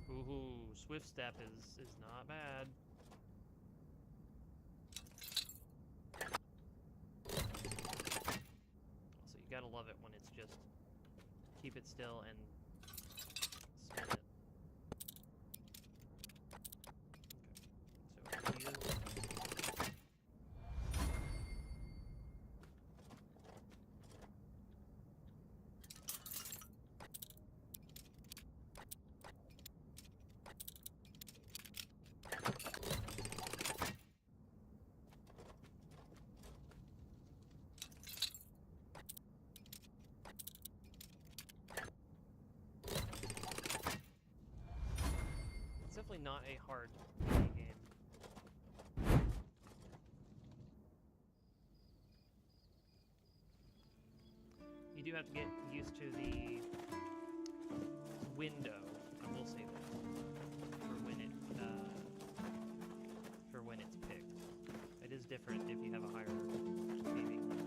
Ooh, swift step is not bad. So you gotta love it when it's just keep it still and spin it. Okay. So here. It's definitely not a hard game. You do have to get used to the window. I will say that for when it's picked. It is different if you have a higher gaming level.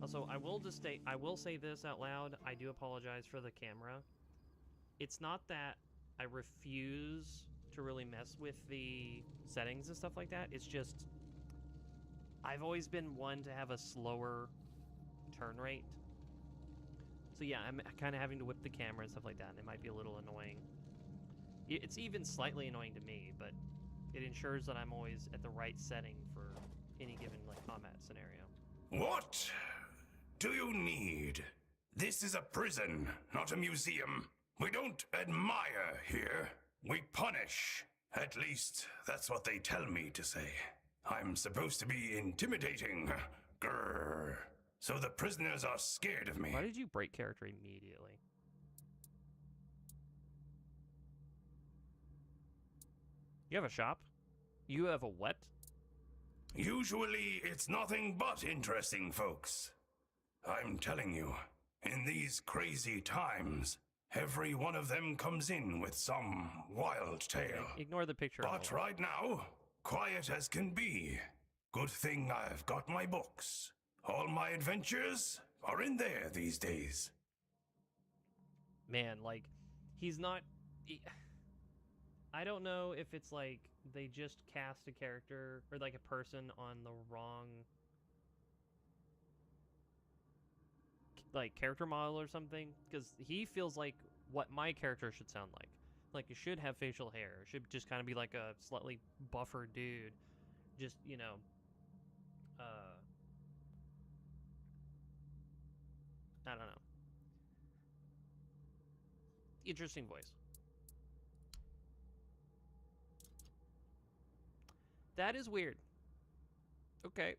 Also, I will say this out loud. I do apologize for the camera. It's not that I refuse to really mess with the settings and stuff like that. It's just I've always been one to have a slower turn rate. So yeah, I'm kind of having to whip the camera and stuff like that, and it might be a little annoying. It's even slightly annoying to me, but it ensures that I'm always at the right setting for any given like combat scenario. What do you need? This is a prison, not a museum. We don't admire here. We punish. At least, that's what they tell me to say. I'm supposed to be intimidating. Grrr. So the prisoners are scared of me. Why did you break character immediately? You have a shop? You have a what? Usually, it's nothing but interesting folks. I'm telling you, in these crazy times, every one of them comes in with some wild tale. Ignore the picture. But right now, quiet as can be. Good thing I've got my books. All my adventures are in there these days. Man, like, he's not... I don't know if it's like they just cast a character or like a person on the wrong like character model or something, because he feels like what my character should sound like. Like, it should have facial hair. It should just kind of be like a slightly buffer dude. Just, you know, I don't know. Interesting voice. That is weird. Okay.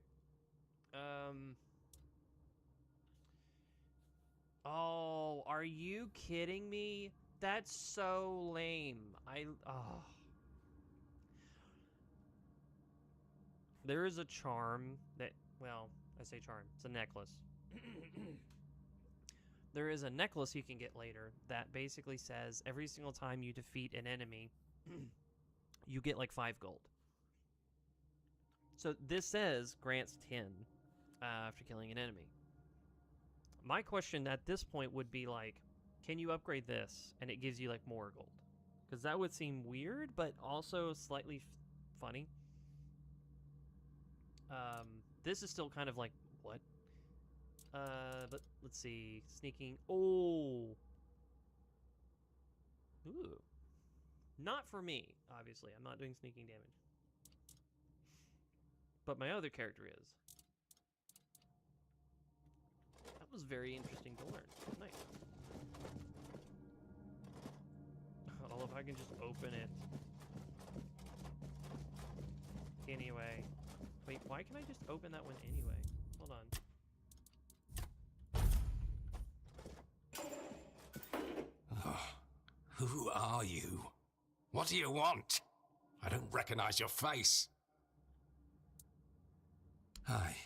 Oh, are you kidding me? That's so lame. Oh. There is a charm that, well, I say charm. It's a necklace. There is a necklace you can get later that basically says every single time you defeat an enemy, you get like 5 gold. So this says grants 10 after killing an enemy. My question at this point would be like, can you upgrade this and it gives you like more gold? Because that would seem weird, but also slightly funny. This is still kind of like, what? But let's see, sneaking. Oh, ooh, not for me. Obviously, I'm not doing sneaking damage. But my other character is. That was very interesting to learn. Nice. I love how I can just open it. Anyway. Wait, why can I just open that one anyway? Hold on. Who are you? What do you want? I don't recognize your face. I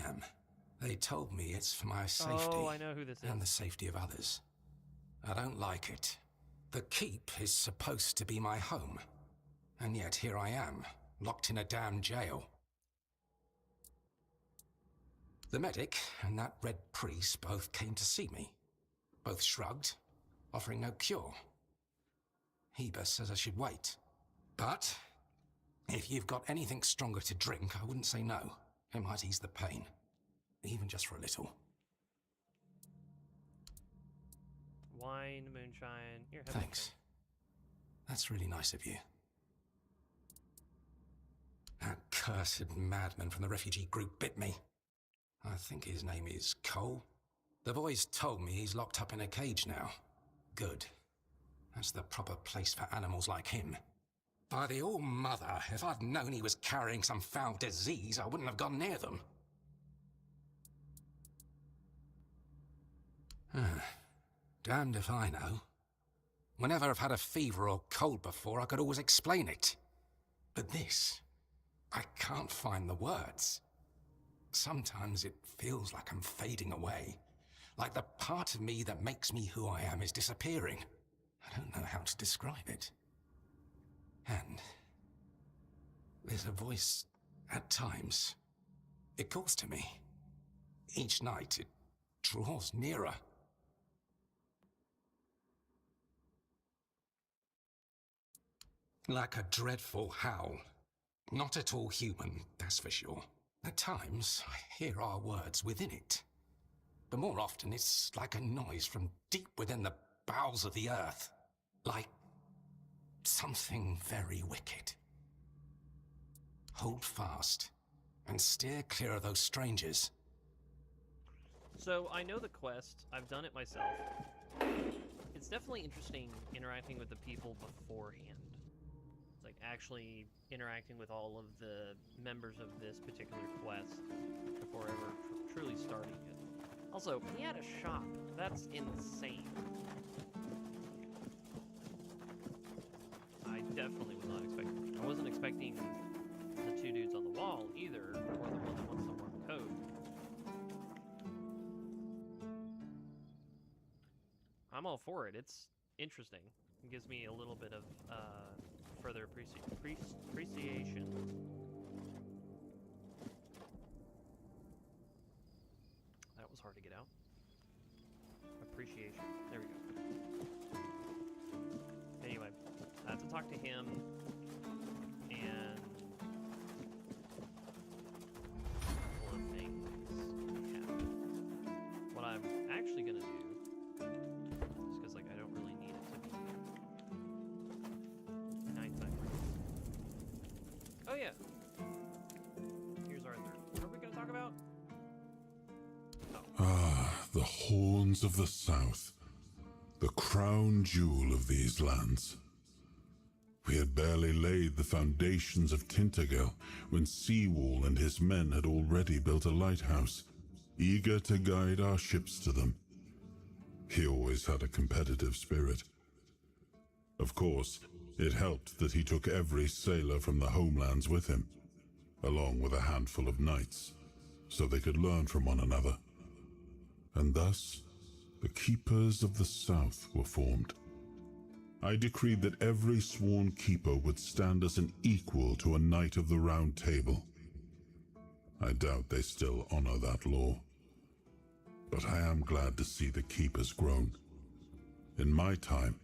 am. They told me it's for my safety. Oh, I know who this is. And the safety of others. I don't like it. The keep is supposed to be my home. And yet here I am, locked in a damn jail. The medic and that red priest both came to see me. Both shrugged, offering no cure. Heber says I should wait. But if you've got anything stronger to drink, I wouldn't say no. It might ease the pain. Even just for a little. Wine, moonshine. Here, have Thanks. That's really nice of you. That cursed madman from the refugee group bit me. I think his name is Cole. The boys told me he's locked up in a cage now. Good. That's the proper place for animals like him. By the All-Mother, if I'd known he was carrying some foul disease, I wouldn't have gone near them. Damned if I know. Whenever I've had a fever or cold before, I could always explain it. But this, I can't find the words. Sometimes it feels like I'm fading away. Like the part of me that makes me who I am is disappearing. I don't know how to describe it. And there's a voice at times. It calls to me. Each night it draws nearer. Like a dreadful howl. Not at all human, that's for sure. At times, I hear our words within it. But more often, it's like a noise from deep within the bowels of the earth. Like something very wicked. Hold fast and steer clear of those strangers. So I know the quest. I've done it myself. It's definitely interesting interacting with the people beforehand. It's like actually interacting with all of the members of this particular quest before ever truly starting it. Also, he had a shop. That's insane. I definitely was not expecting. I wasn't expecting the two dudes on the wall either, or the one that wants to learn code. I'm all for it. It's interesting. It gives me a little bit of further appreciation. That was hard to get out. Appreciation. There we go. Anyway, I have to talk to him, and a couple of things happen. What I'm actually gonna do, just because like I don't really need it to be nighttime. Oh yeah. Here's Arthur. What are we gonna talk about? The horns of the south, the crown jewel of these lands. We had barely laid the foundations of Tintagel when Seawall and his men had already built a lighthouse, eager to guide our ships to them. He always had a competitive spirit. Of course, it helped that he took every sailor from the homelands with him, along with a handful of knights, so they could learn from one another. And thus, the Keepers of the South were formed. I decreed that every sworn keeper would stand as an equal to a Knight of the Round Table. I doubt they still honor that law. But I am glad to see the keepers grown. In my time,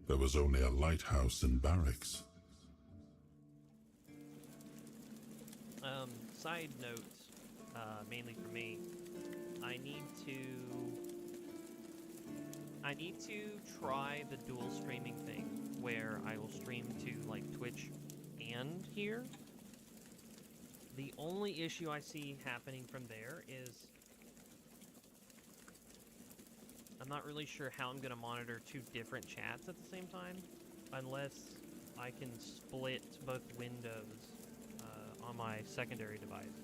there was only a lighthouse and barracks. Side note, mainly for me, I need to try the dual streaming thing, where I will stream to like Twitch and here. The only issue I see happening from there is I'm not really sure how I'm going to monitor two different chats at the same time, unless I can split both windows on my secondary device.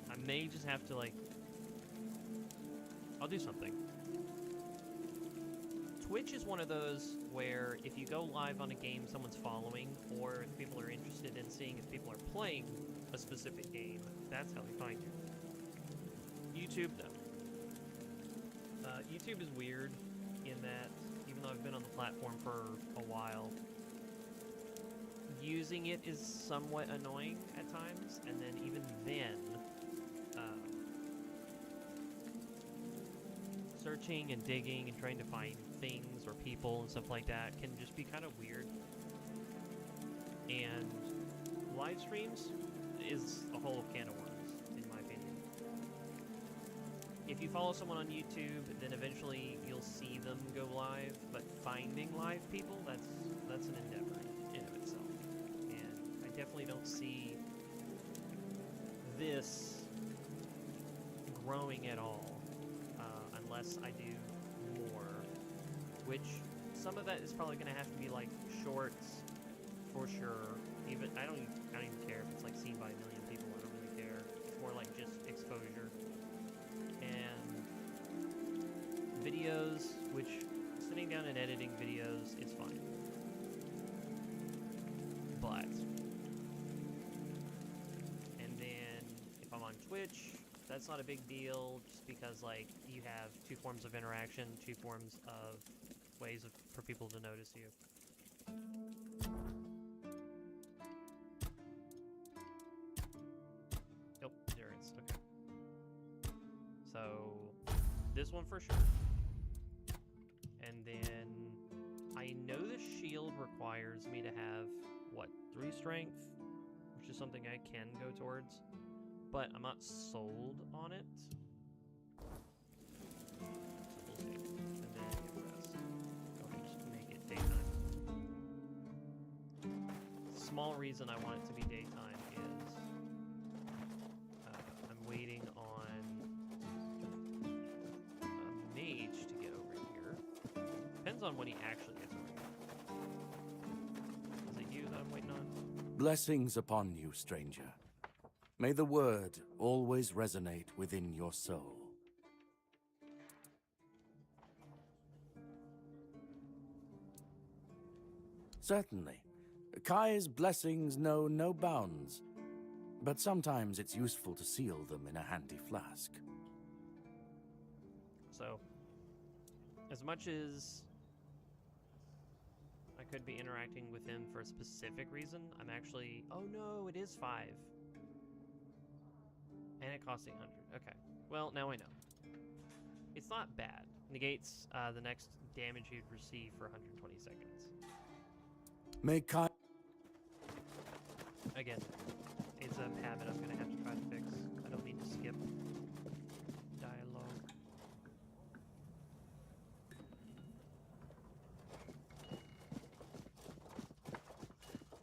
I may just have to like, I'll do something. Twitch is one of those where if you go live on a game someone's following, or if people are interested in seeing if people are playing a specific game, that's how they find you. YouTube, though. YouTube is weird in that, even though I've been on the platform for a while, using it is somewhat annoying at times, and then even then, searching and digging and trying to find things or people and stuff like that can just be kind of weird. And live streams is a whole can of worms, in my opinion. If you follow someone on YouTube, then eventually you'll see them go live, but finding live people, that's an endeavor in of itself. And I definitely don't see this growing at all, unless I do more, which some of that is probably going to have to be like shorts for sure. Even I don't even care if it's like seen by a million people. I don't really care. It's more like just exposure. And videos, which sitting down and editing videos is fine. But and then if I'm on Twitch, that's not a big deal, just because like you have two forms of interaction, two forms of ways for people to notice you. Nope, endurance. Okay. So this one for sure. And then I know the shield requires me to have what, 3 strength, which is something I can go towards. But I'm not sold on it. So we'll see. And then rest. Go ahead and just make it daytime. Small reason I want it to be daytime is I'm waiting on a mage to get over here. Depends on when he actually gets over here. Is it you that I'm waiting on? Blessings upon you, stranger. May the word always resonate within your soul. Certainly. Kai's blessings know no bounds, but sometimes it's useful to seal them in a handy flask. So, as much as I could be interacting with him for a specific reason, I'm actually... Oh no, it is 5. And it costs 800. Okay. Well, now I know. It's not bad. Negates the next damage you'd receive for 120 seconds. May Kai... Again, it's a habit I'm going to have to try to fix. I don't mean to skip dialogue.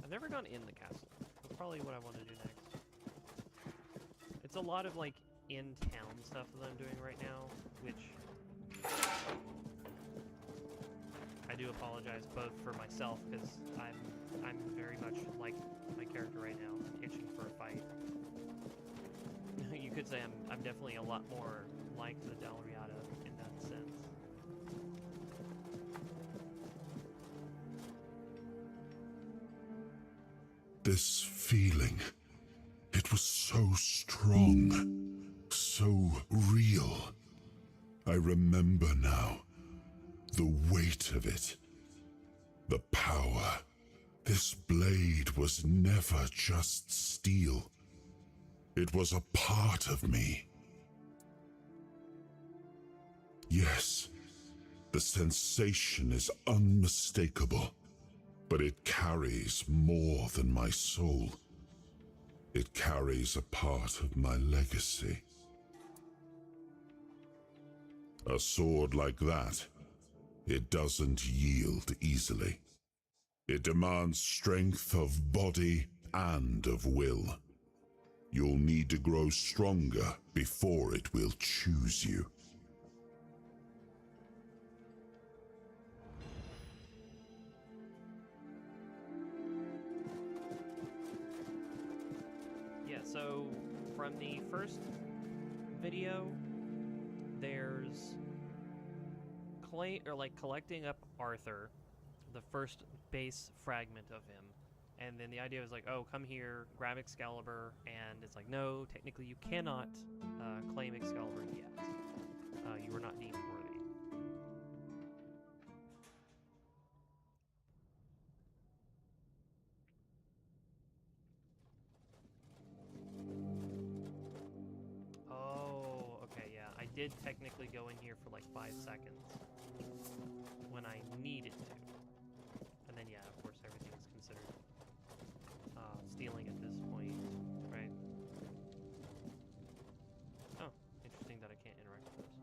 I've never gone in the castle. That's probably what I want to do next. It's a lot of, like, in-town stuff that I'm doing right now, which I do apologize both for myself, because I'm very much like my character right now. I'm itching for a fight. You could say I'm definitely a lot more like the Dalriata in that sense. This feeling, it was so strong, so real. I remember now, the weight of it, the power. This blade was never just steel. It was a part of me. Yes, the sensation is unmistakable, but it carries more than my soul. It carries a part of my legacy. A sword like that, it doesn't yield easily. It demands strength of body and of will. You'll need to grow stronger before it will choose you. Yeah, so from the first video, there's collecting up Arthur, the first base fragment of him, and then the idea was like, oh, come here, grab Excalibur, and it's like, no, technically you cannot claim Excalibur yet. You are not deemed worthy. did technically go in here for like 5 seconds when I needed to. And then, yeah, of course, everything is considered stealing at this point, right? Oh, interesting that I can't interact with this.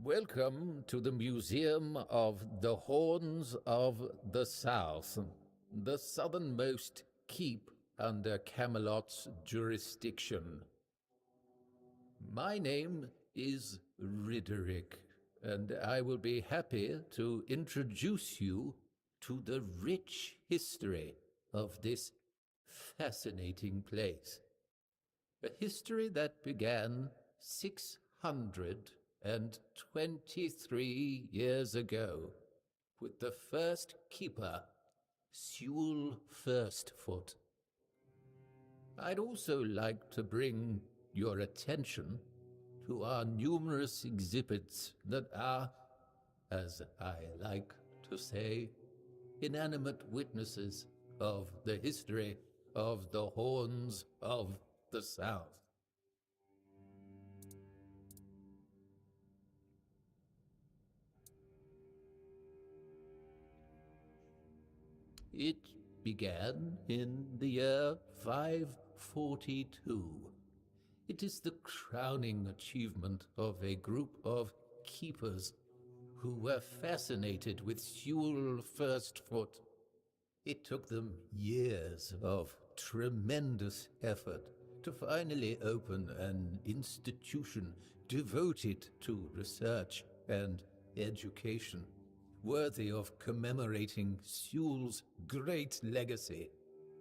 Welcome to the Museum of the Horns of the South, the southernmost keep under Camelot's jurisdiction. My name is Ridderick, and I will be happy to introduce you to the rich history of this fascinating place. A history that began 623 years ago with the first keeper, Sewell Firstfoot. I'd also like to bring your attention to our numerous exhibits that are, as I like to say, inanimate witnesses of the history of the Horns of the South. It began in the year 542. It is the crowning achievement of a group of keepers who were fascinated with Sewell Firstfoot. It took them years of tremendous effort to finally open an institution devoted to research and education, worthy of commemorating Sewell's great legacy.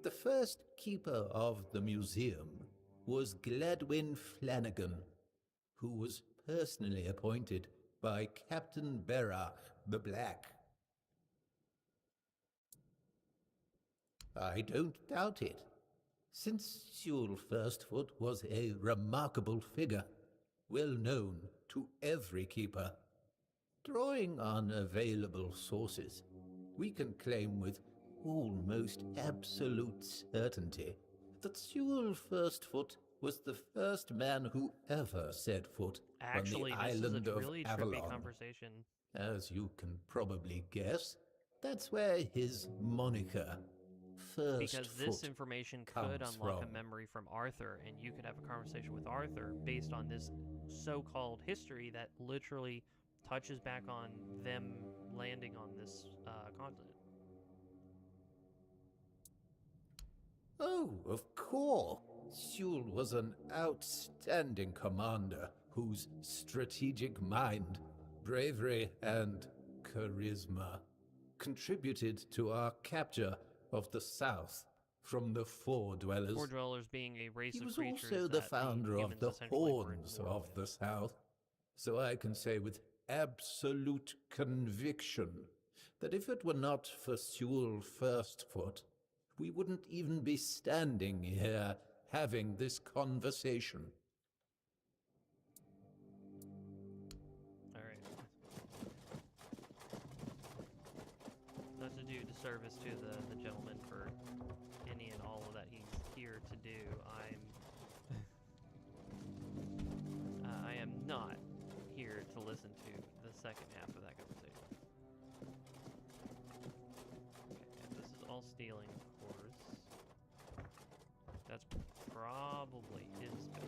The first keeper of the museum was Gladwin Flanagan, who was personally appointed by Captain Berra the Black. I don't doubt it, since Sewell Firstfoot was a remarkable figure, well known to every keeper. Drawing on available sources, we can claim with almost absolute certainty that Sewell Firstfoot was the first man who ever set foot Actually, on the this island is a of really trippy Avalon. conversation. As you can probably guess, that's where his moniker, Because this Firstfoot, information could comes unlock from. a memory from Arthur, and you could have a conversation with Arthur based on this so-called history that literally touches back on them landing on this continent. Oh, of course. Sewell was an outstanding commander whose strategic mind, bravery, and charisma contributed to our capture of the South from the Four Dwellers. Four Dwellers being a race He of was creatures also the that founder of humans the essentially were in Horns war of with. the South, so I can say with absolute conviction that if it were not for Sewell Firstfoot, we wouldn't even be standing here having this conversation. Alright. Not to do disservice to the gentleman for any and all of that he's here to do, I am not here to listen to the second half of that conversation. Okay, and this is all stealing, of course. That's probably his bad.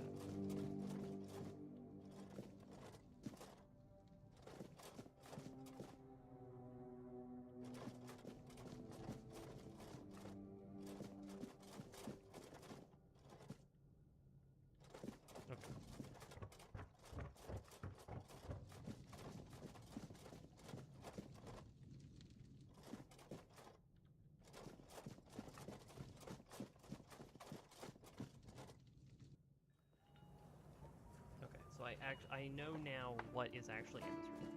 Okay. Okay, so I know now what is actually in this room.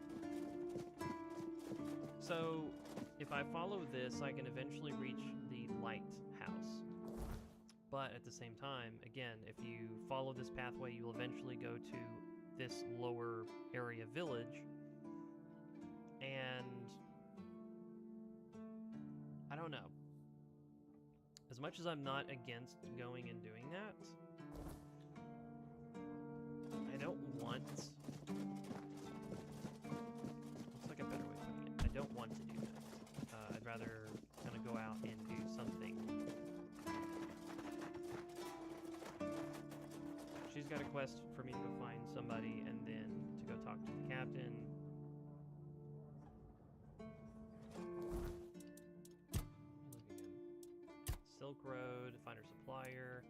So, if I follow this, I can eventually reach the lighthouse. But at the same time, again, if you follow this pathway, you will eventually go to this lower area village. And I don't know. As much as I'm not against going and doing that, want... Looks like a better way of putting it. I don't want to do that. I'd rather kind of go out and do something. She's got a quest for me to go find somebody and then to go talk to the captain. Silk Road, find her supplier.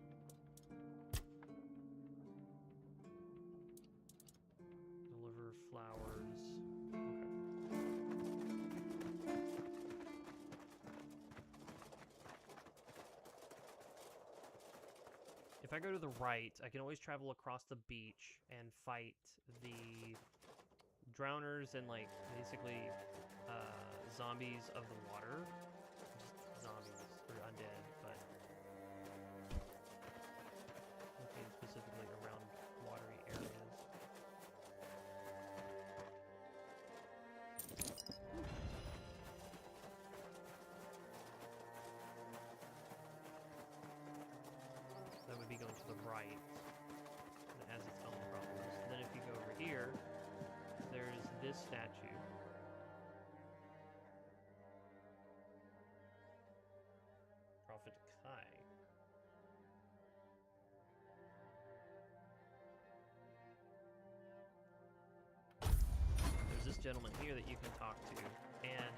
Deliver flowers. Okay. If I go to the right, I can always travel across the beach and fight the drowners and, like, basically zombies of the water. Just zombies, or undead, but looking specifically around watery areas. That would be going to the right. It has its own problems. And then if you go over here, there's this statue. Prophet Kai. There's this gentleman here that you can talk to, and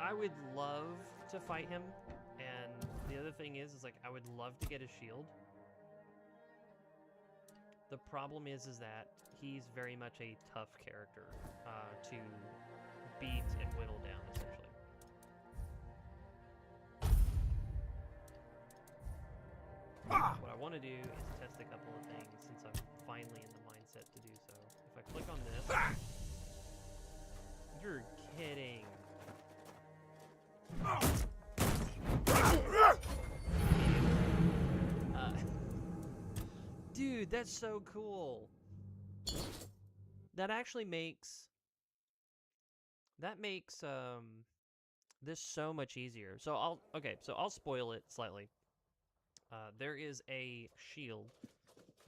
I would love to fight him, and the other thing is like I would love to get his shield. The problem is that he's very much a tough character to beat and whittle down, essentially. What I want to do is test a couple of things since I'm finally in the mindset to do so. If I click on this... You're kidding. Dude, that's so cool. That actually makes... That makes this so much easier. So I'll spoil it slightly. There is a shield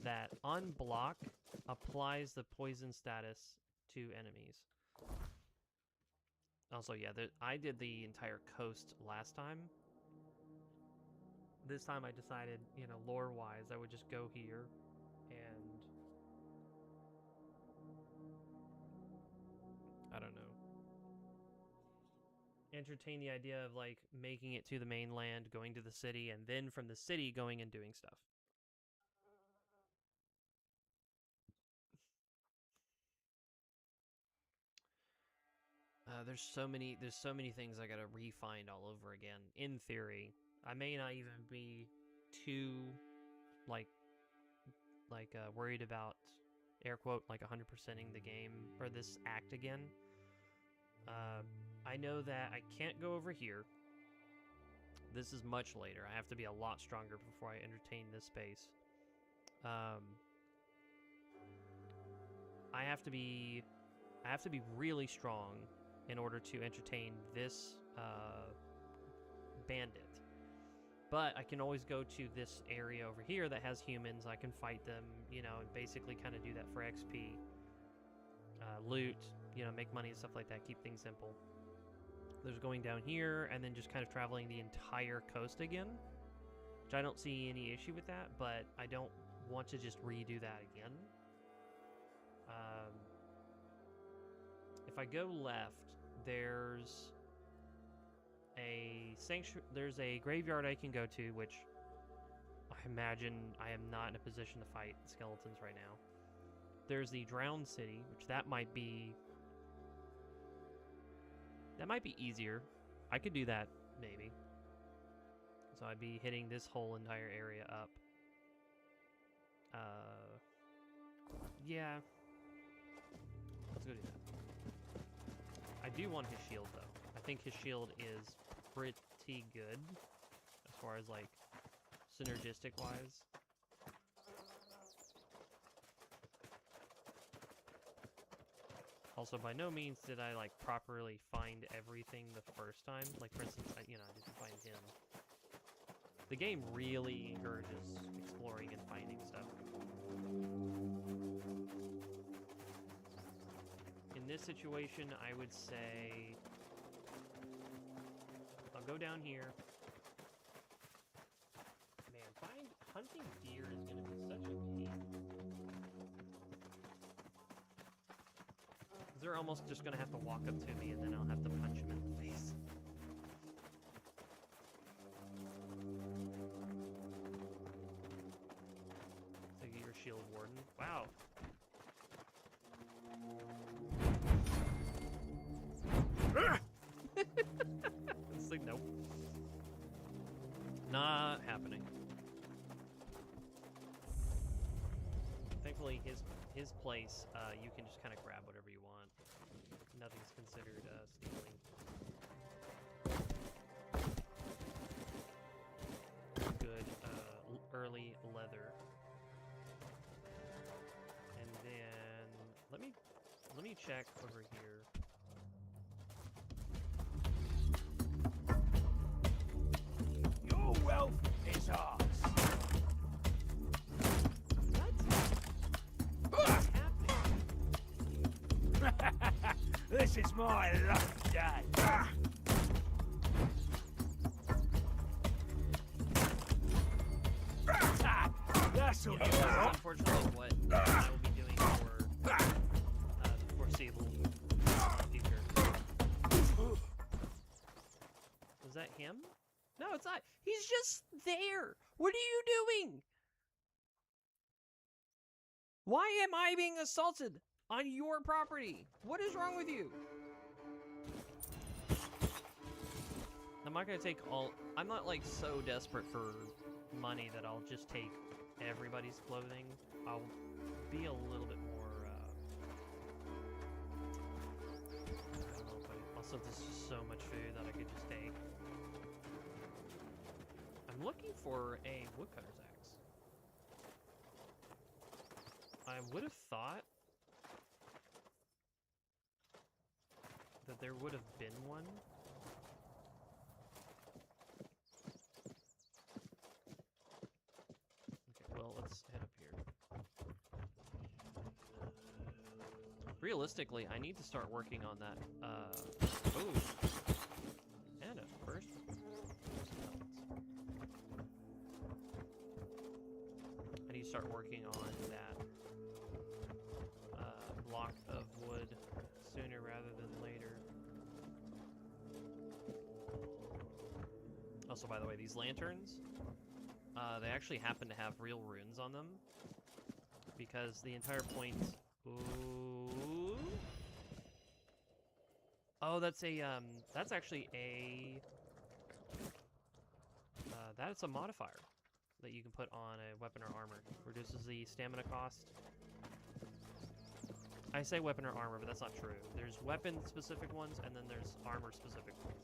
that on block applies the poison status to enemies. Also, yeah, I did the entire coast last time. This time I decided, you know, lore-wise, I would just go here and... I don't know. Entertain the idea of, like, making it to the mainland, going to the city, and then from the city going and doing stuff. There's so many things I gotta re-find all over again. In theory, I may not even be too worried about, air quote, like 100%ing the game or this act again. I know that I can't go over here. This is much later. I have to be a lot stronger before I entertain this space. I have to be really strong in order to entertain this bandit. But I can always go to this area over here that has humans. I can fight them, you know, and basically kind of do that for XP. Loot, you know, make money and stuff like that, keep things simple. There's going down here, and then just kind of traveling the entire coast again, which I don't see any issue with that, but I don't want to just redo that again. If I go left, there's a graveyard I can go to, which I imagine I am not in a position to fight skeletons right now. There's the Drowned City, which that might be easier. I could do that, maybe. So I'd be hitting this whole entire area up. Yeah. Let's go do that. I do want his shield, though. I think his shield is pretty good as far as, like, synergistic-wise. Also, by no means did I, like, properly find everything the first time. Like, for instance, I didn't find him. The game really encourages exploring and finding stuff. In this situation, I would say I'll go down here. Man, hunting deer is going to be such a pain. They're almost just going to have to walk up to me, and then I'll have to punch them in the face. So get your shield, Warden. Wow. It's like, nope. Not happening. Thankfully, his place, you can just kind of grab whatever you want. Nothing's considered stealing. Good early leather. And then let me check over here. Your wealth is ours. What's happening? This is my lucky day. That's all you got. Unfortunately, what I will be doing for the foreseeable future. Was that him? No, it's not. He's just there. What are you doing? Why am I being assaulted on your property? What is wrong with you? I'm not gonna take all... I'm not like so desperate for money that I'll just take everybody's clothing. I'll be a little bit more, I don't know, but also there's just so much food that I could just take. I'm looking for a woodcutter's axe. I would have thought that there would have been one. Okay, well, let's head up here. Realistically, I need to start working on that, oh. And at first, I need to start working on that block of wood sooner rather than later. Also, by the way, these lanterns, they actually happen to have real runes on them, because the entire point... Ooh. Oh, that's a, that's actually a... that's a modifier that you can put on a weapon or armor. Reduces the stamina cost. I say weapon or armor, but that's not true. There's weapon-specific ones, and then there's armor-specific ones.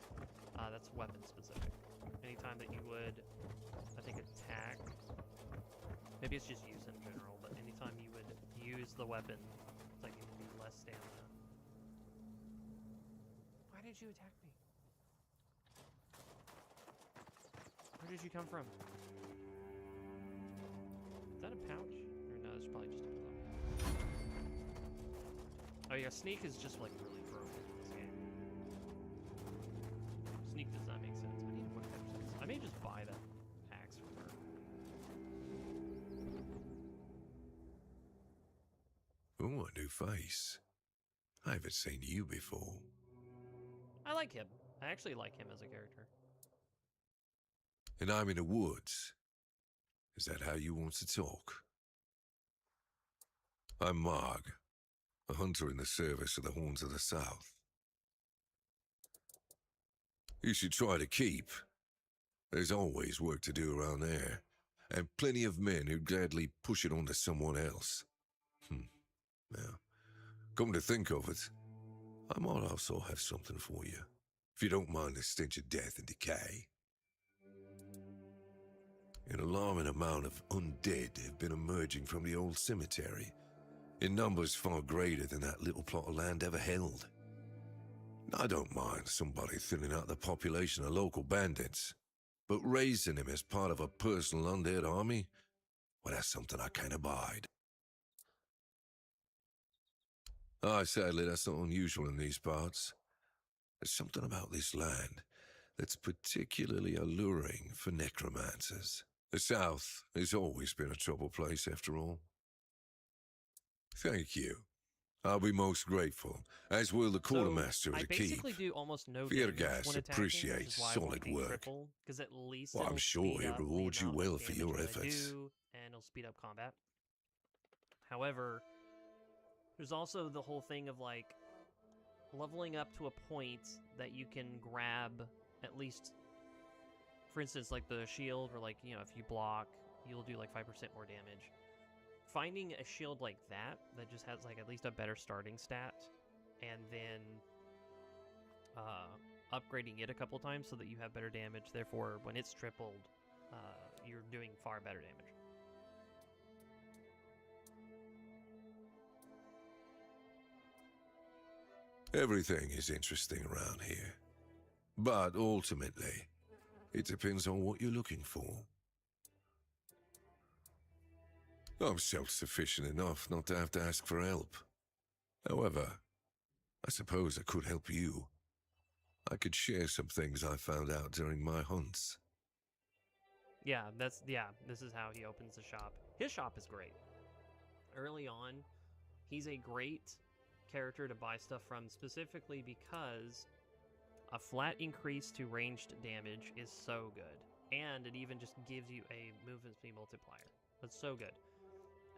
That's weapon-specific. Anytime that you would, I think, attack... Maybe it's just use in general, but anytime you would use the weapon, it's like it would be less stamina. Why did you attack me? Where did you come from? Is that a pouch? Or no, it's probably just a pillow. Oh yeah, sneak is just like really broken in this game. Sneak does not make sense. I need a woodcutter's axe. I may just buy that axe from her. Oh, a new face. I haven't seen you before. I like him. I actually like him as a character. And I'm in the woods. Is that how you want to talk? I'm Marg, a hunter in the service of the Horns of the South. You should try to keep. There's always work to do around there, and plenty of men who'd gladly push it on to someone else. Now, come to think of it, I might also have something for you, if you don't mind the stench of death and decay. An alarming amount of undead have been emerging from the old cemetery, in numbers far greater than that little plot of land ever held. I don't mind somebody thinning out the population of local bandits, But raising him as part of a personal undead army, well, that's something I can't abide. Sadly, that's not unusual in these parts. There's something about this land that's particularly alluring for necromancers. The South has always been a trouble place, after all. Thank you. I'll be most grateful, as will the quartermaster of I the keep. basically do almost no damage Virgas when attacking, which appreciates is why I want solid to be work. triple, because at least Well, I'm it'll sure speed he'll up the reward you amount well of for damage your that I efforts. do, and it'll speed up combat. However, there's also the whole thing of like leveling up to a point that you can grab at least, for instance, like the shield, or like, you know, if you block, you'll do like 5% more damage. Finding a shield like that just has like at least a better starting stat, and then upgrading it a couple times so that you have better damage. Therefore, when it's tripled, you're doing far better damage. Everything is interesting around here. But ultimately, it depends on what you're looking for. I'm self-sufficient enough not to have to ask for help. However, I suppose I could help you. I could share some things I found out during my hunts. Yeah, this is how he opens the shop. His shop is great. Early on, he's a great character to buy stuff from, specifically because a flat increase to ranged damage is so good. And it even just gives you a movement speed multiplier. That's so good.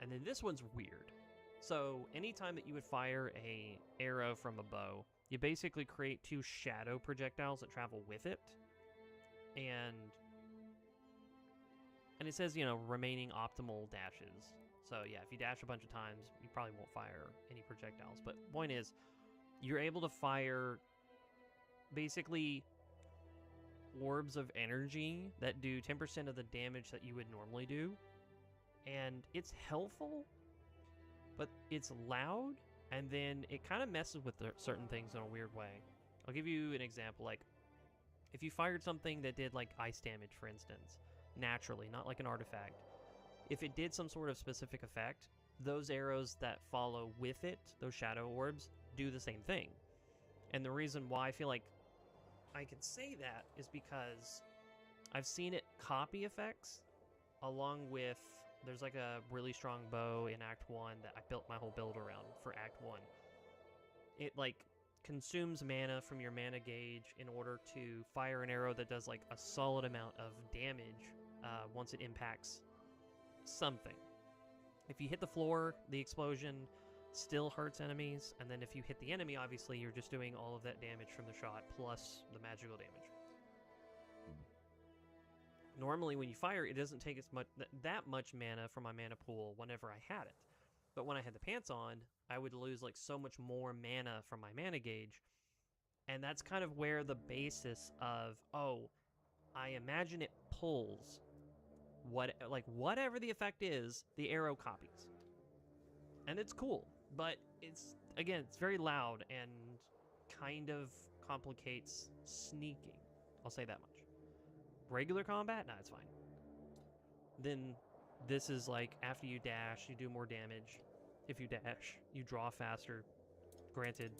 And then this one's weird. So anytime that you would fire a arrow from a bow, you basically create 2 shadow projectiles that travel with it. And it says, you know, remaining optimal dashes. So yeah, if you dash a bunch of times, you probably won't fire any projectiles. But point is, you're able to fire basically orbs of energy that do 10% of the damage that you would normally do. And it's helpful, but it's loud, and then it kind of messes with certain things in a weird way. I'll give you an example. Like, if you fired something that did like ice damage, for instance, naturally, not like an artifact, if it did some sort of specific effect, those arrows that follow with it, those shadow orbs, do the same thing. And the reason why I feel like I can say that is because I've seen it copy effects along with, there's like a really strong bow in Act 1 that I built my whole build around for Act 1. It like consumes mana from your mana gauge in order to fire an arrow that does like a solid amount of damage once it impacts something. If you hit the floor, the explosion still hurts enemies, and then if you hit the enemy, obviously you're just doing all of that damage from the shot plus the magical damage. Normally when you fire, it doesn't take as much that much mana from my mana pool whenever I had it. But when I had the pants on, I would lose like so much more mana from my mana gauge. And that's kind of where the basis of, oh, I imagine it pulls whatever the effect is, the arrow copies. And it's cool, but it's very loud and kind of complicates sneaking. I'll say that much. Regular combat? Nah, it's fine. Then this is like, after you dash, you do more damage. If you dash, you draw faster. Granted,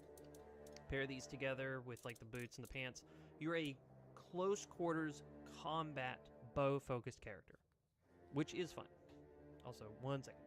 pair these together with like the boots and the pants, you're a close quarters combat bow focused character, which is fun. Also, one second.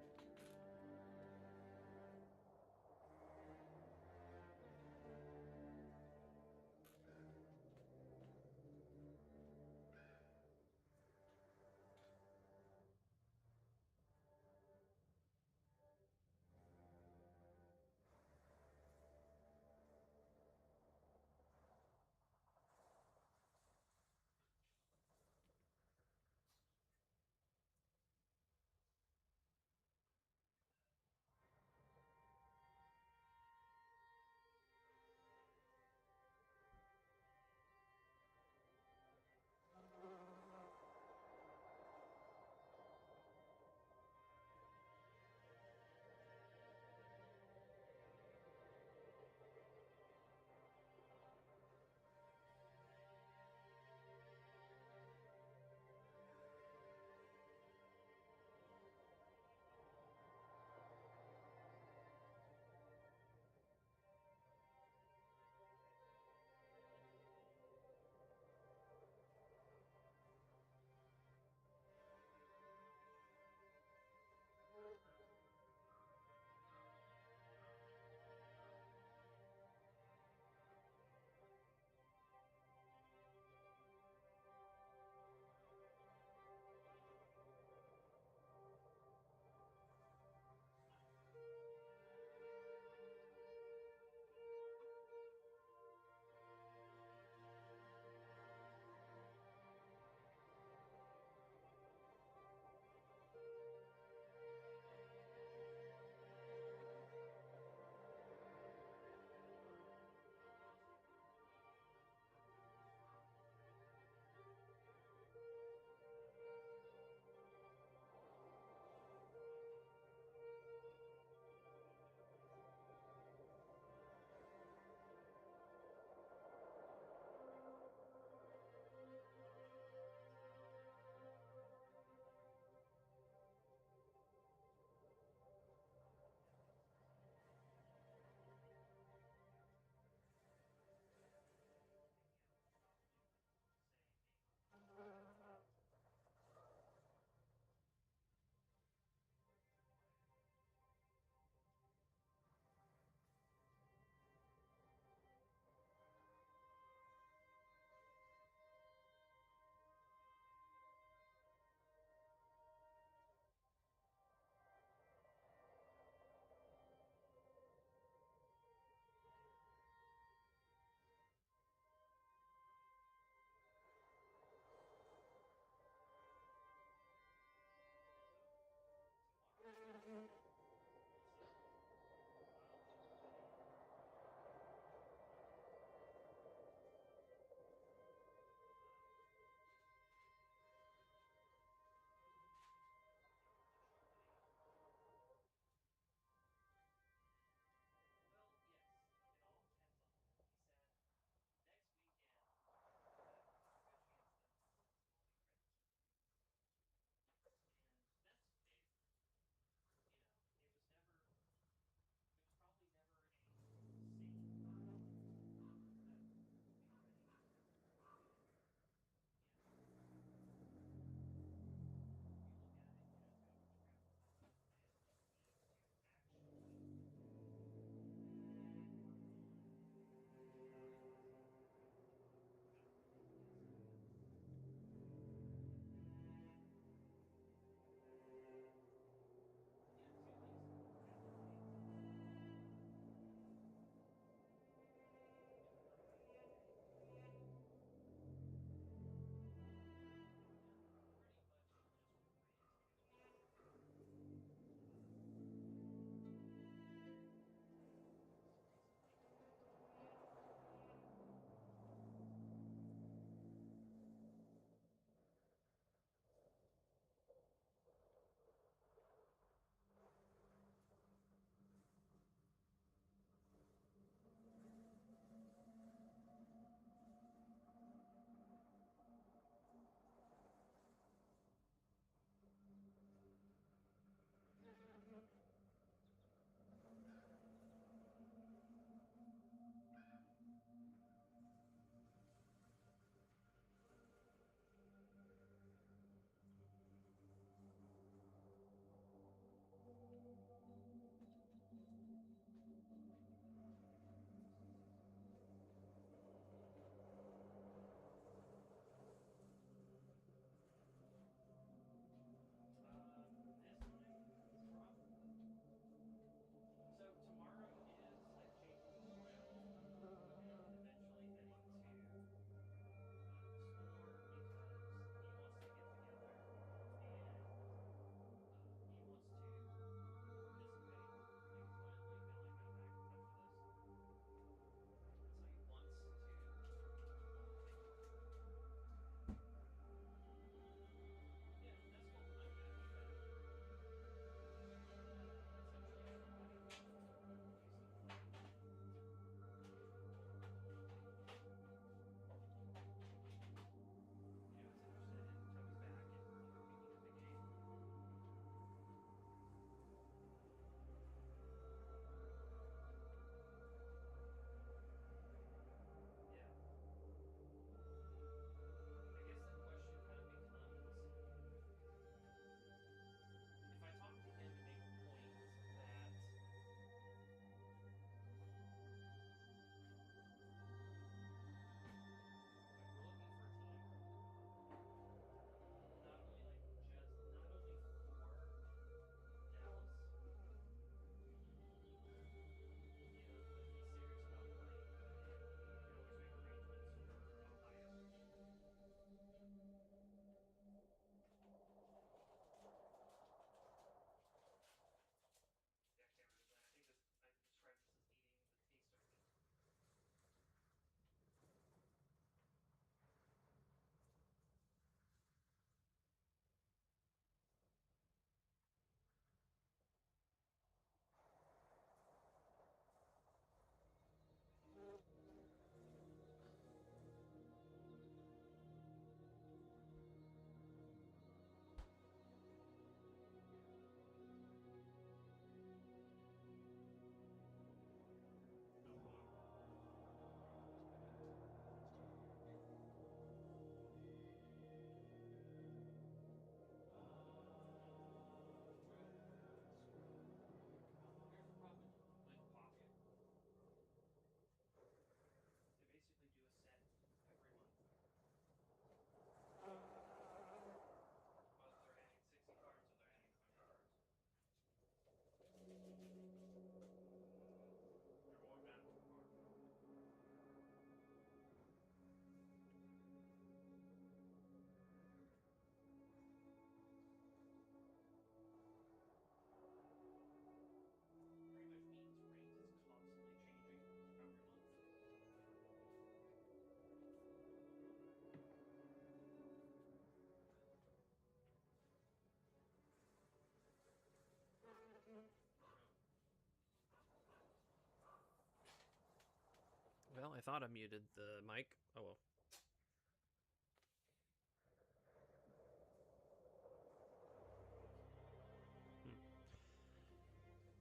thought I muted the mic. Oh well.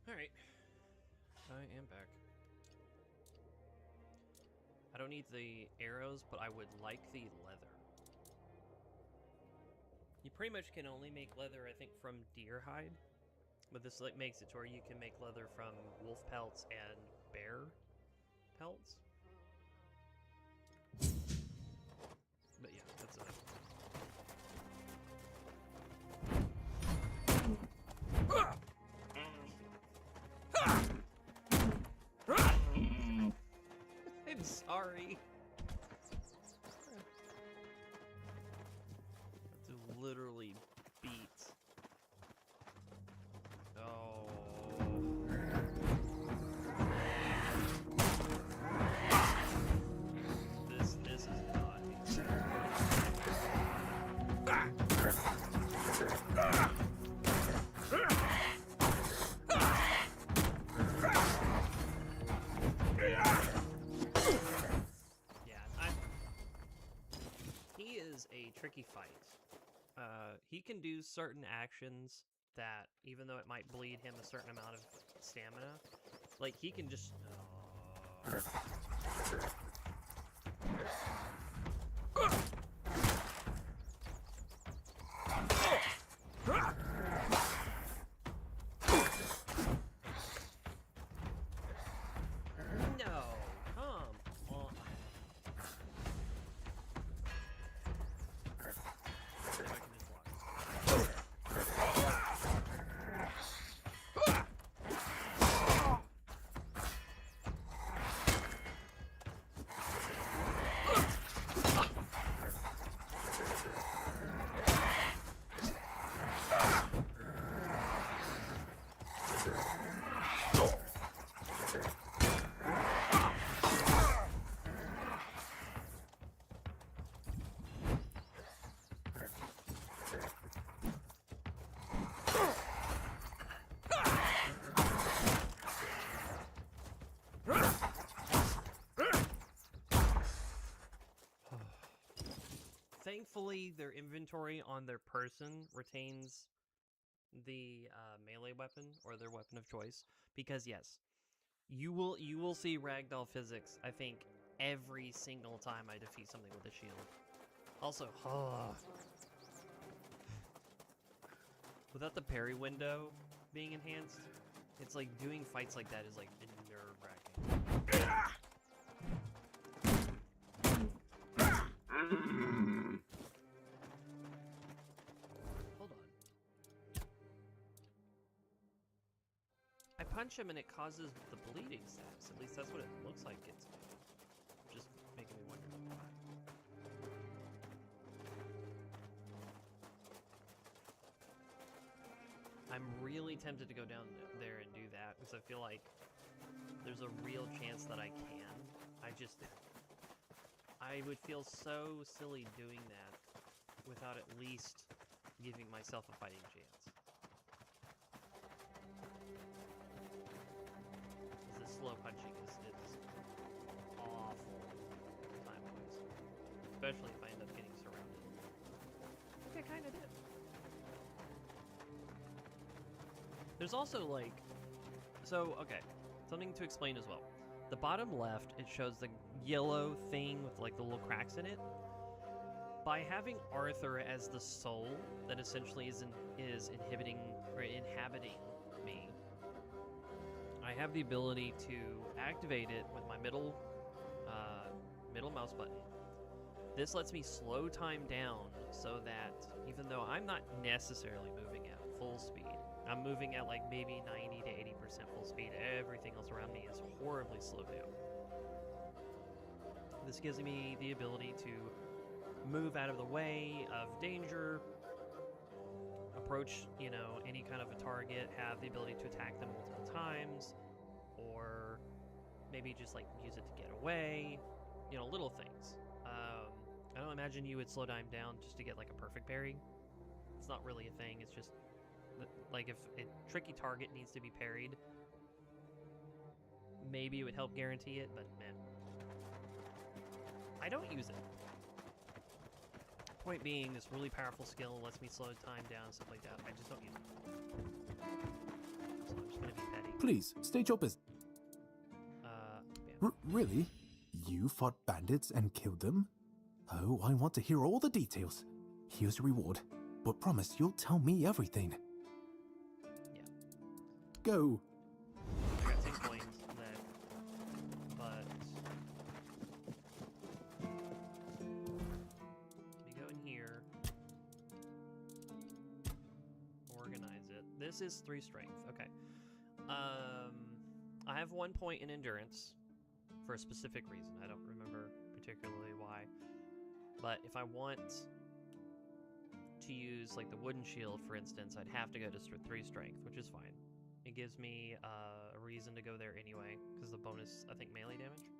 Alright. I am back. I don't need the arrows, but I would like the leather. You pretty much can only make leather, I think, from deer hide. But this like makes it to where you can make leather from wolf pelts and bear pelts. But yeah, that's it. I'm sorry. That's literally beats. Oh. This is not easy. He is a tricky fight. He can do certain actions that, even though it might bleed him a certain amount of stamina, like he can just... No, come on. See if I can just block. Thankfully, their inventory on their person retains the melee weapon or their weapon of choice, because yes, you will see ragdoll physics, I think, every single time I defeat something with a shield. Also, without the parry window being enhanced, it's like doing fights like that is like nerve-wracking. Hold on. I punch him and it causes the bleeding stats. At least that's what it looks like it's doing. Just making me wonder why. I'm really tempted to go down there and do that because I feel like there's a real chance that I can. I would feel so silly doing that without at least giving myself a fighting chance. This slow punching is awful time-wise. Especially if I end up getting surrounded. Like I kinda did. There's also like... So, okay. Something to explain as well. The bottom left, it shows the yellow thing with like the little cracks in it. By having Arthur as the soul that essentially is inhabiting me, I have the ability to activate it with my middle mouse button. This lets me slow time down so that even though I'm not necessarily moving at full speed, I'm moving at like maybe 90 to 80% full speed. Everything else around me is horribly slowed down. This gives me the ability to move out of the way of danger, approach, any kind of a target, have the ability to attack them multiple times, or maybe just like use it to get away, little things. I don't imagine you would slow time down just to get like a perfect parry. It's not really a thing, it's just like if a tricky target needs to be parried, maybe it would help guarantee it, but man. I don't use it. Point being, this really powerful skill lets me slow time down and stuff like that. I just don't use it. So I'm just gonna be petty. Please, state your business. Yeah. Really? You fought bandits and killed them? Oh, I want to hear all the details. Here's your reward, but promise you'll tell me everything. Yeah. Go. I got 10 coins left, but let me go in here, organize it. This is 3 strength. Okay. I have 1 point in endurance for a specific reason. I don't remember particularly why, but if I want to use like the wooden shield, for instance, I'd have to go to 3 strength, which is fine. It gives me a reason to go there anyway, because the bonus, I think, melee damage.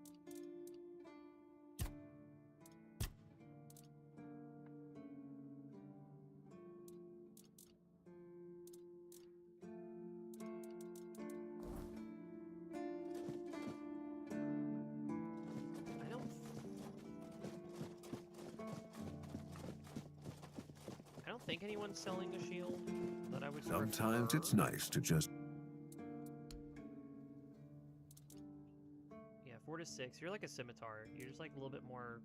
I don't think anyone's selling a shield that I would Sometimes prefer. it's nice to just... Yeah, 4 to 6. You're like a scimitar. You're just like a little bit more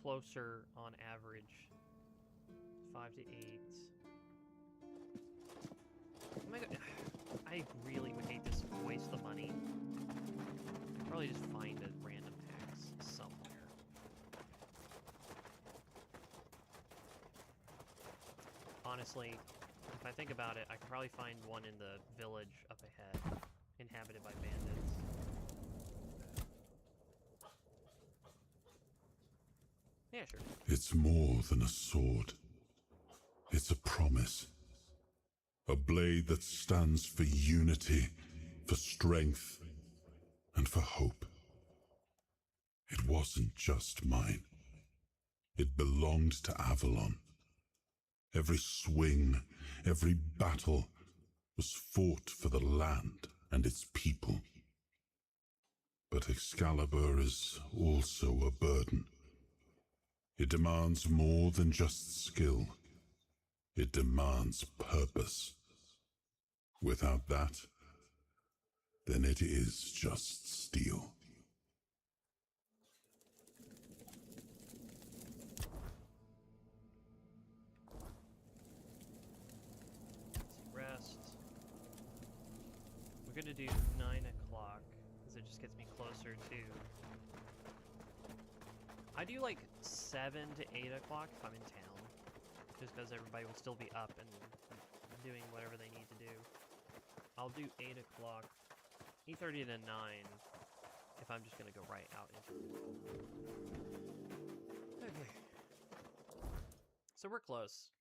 closer on average. 5 to 8. Oh my god. I really would hate this waste the money. I'd probably just find a random axe somewhere. Honestly, if I think about it, I could probably find one in the village up ahead, inhabited by bandits. Yeah, sure. It's more than a sword. It's a promise. A blade that stands for unity, for strength, and for hope. It wasn't just mine. It belonged to Avalon. Every swing, every battle was fought for the land and its people. But Excalibur is also a burden. It demands more than just skill. It demands purpose. Without that, then it is just steel. Rest. We're gonna do 9 o'clock, because it just gets me closer to... I do like 7 to 8 o'clock if I'm in town, just because everybody will still be up and doing whatever they need to do. I'll do 8 o'clock, 8:30 to 9, if I'm just gonna go right out into it. Okay. So we're close.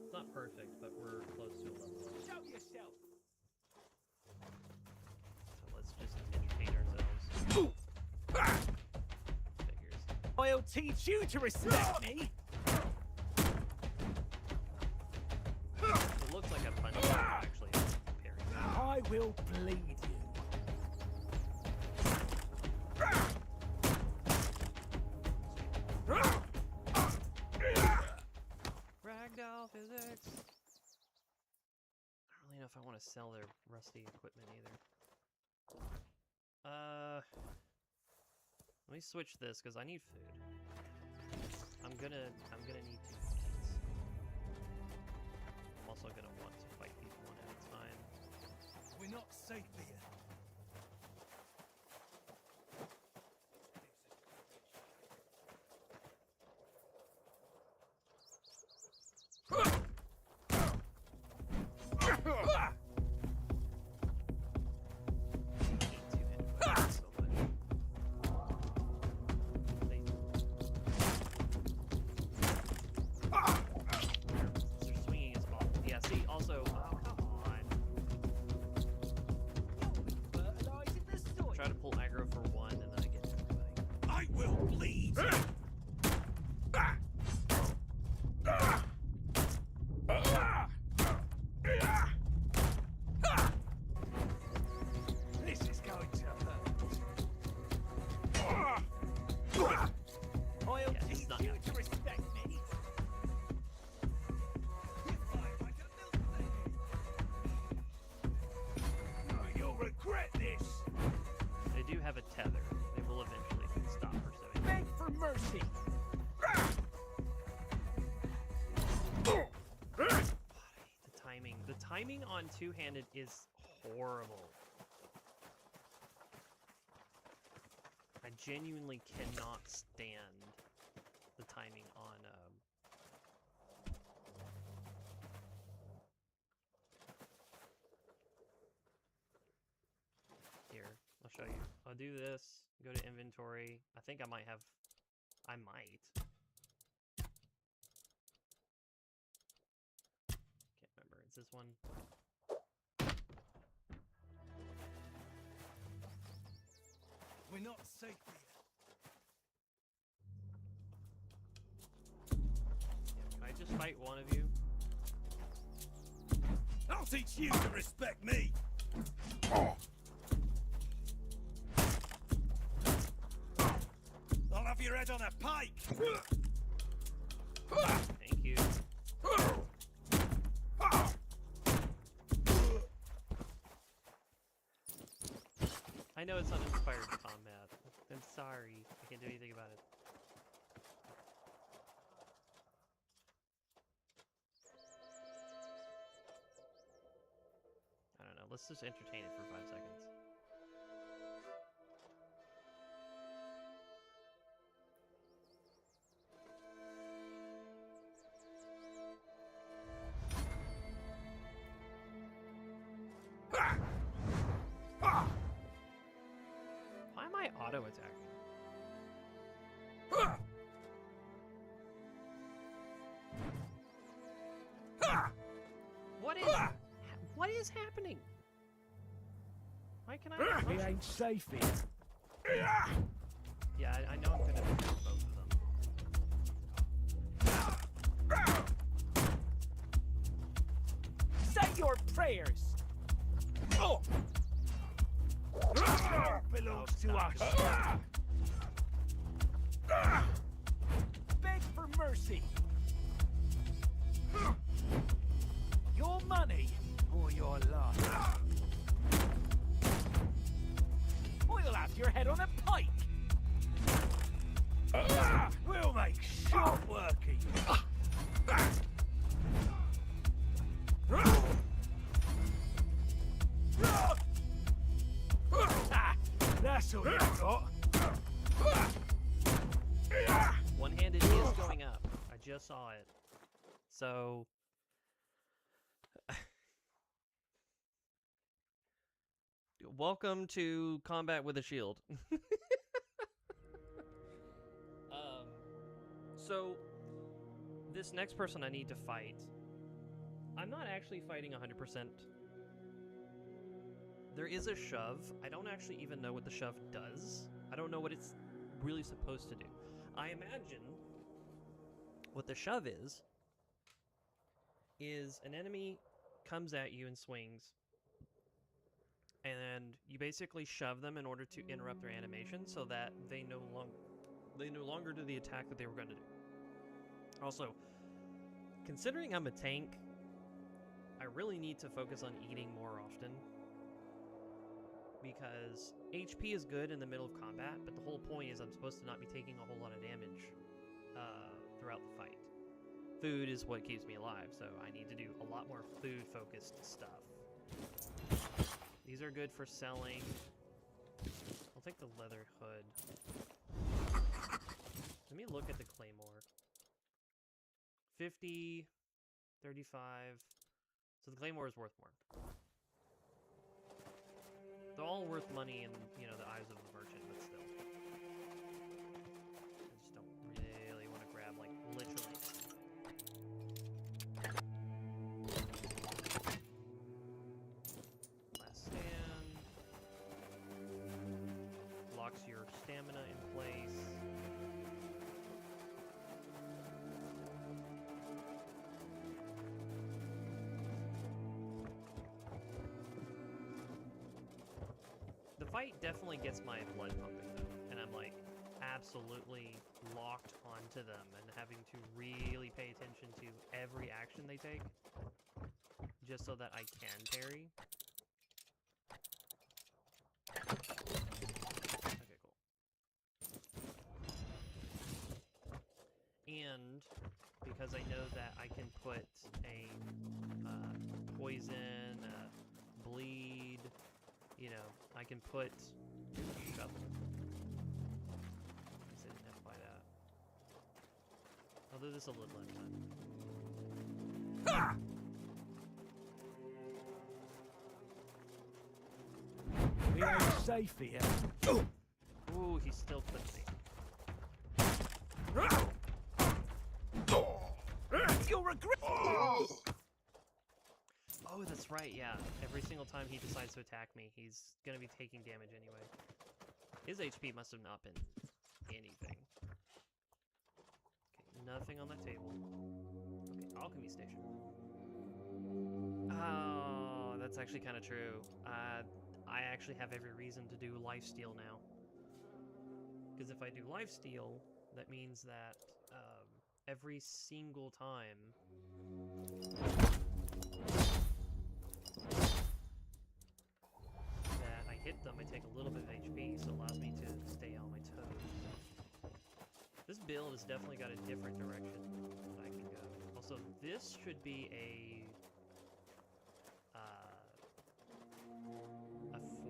It's not perfect, but we're close to a level. Show yourself. So let's just entertain ourselves. Figures. I'll teach you to respect me. It looks like a punch, actually. Parry. I will bleed you. Ragdoll physics. I don't really know if I want to sell their rusty equipment either. Let me switch this because I need food. I'm gonna need to eat. I'm also gonna want to fight these one at a time. We're not safe here. timing on two-handed is horrible. I genuinely cannot stand the timing on here, I'll show you. I'll do this, go to inventory. I think I might. Can't remember, it's this one. We're not safe here. Can I just fight one of you? I'll teach you to respect me. Oh. I'll have your head on a pike. Thank you. I know it's uninspired combat. I'm sorry. I can't do anything about it. I don't know. Let's just entertain it for 5 seconds. Why am I auto-attacking? What is happening? Why can I? We ain't safe here. Yeah, I know I'm gonna do both of them. Say your prayers. Oh. Belongs to us. Beg for mercy. Your money or your life. We'll have your head on a pike. We'll make short work of you. That's all you got. One-handed is going up. I just saw it. So welcome to combat with a shield. So this next person I need to fight, I'm not actually fighting 100%. There is a shove. I don't actually even know what the shove does. I don't know what it's really supposed to do. I imagine what the shove is an enemy comes at you and swings, and you basically shove them in order to interrupt their animation so that they no longer do the attack that they were going to do. Also, considering I'm a tank, I really need to focus on eating more often, because HP is good in the middle of combat, but the whole point is I'm supposed to not be taking a whole lot of damage throughout the fight. Food is what keeps me alive, so I need to do a lot more food-focused stuff. These are good for selling. I'll take the leather hood. Let me look at the claymore. 50, 35. So the claymore is worth more. They're all worth money in, the eyes of the merchant, but still. I just don't really want to grab, literally. Last stand. Locks your stamina in place. The fight definitely gets my blood pumping though, and I'm absolutely locked onto them and having to really pay attention to every action they take just so that I can parry. Okay, cool. And because I know that I can put a poison, bleed, you know, I can put shovel. I guess I didn't have to buy that. Although this will live lifetime. We ain't safe here. Ooh, he still clipped me. You'll regret. Oh, that's right, yeah. Every single time he decides to attack me, he's gonna be taking damage anyway. His HP must have not been anything. Okay, nothing on that table. Okay, alchemy station. Oh, that's actually kind of true. I actually have every reason to do lifesteal now. Because if I do lifesteal, that means that every single time that I hit them, I take a little bit of HP, so it allows me to stay on my toes. This build has definitely got a different direction that I can go. Also, this should be a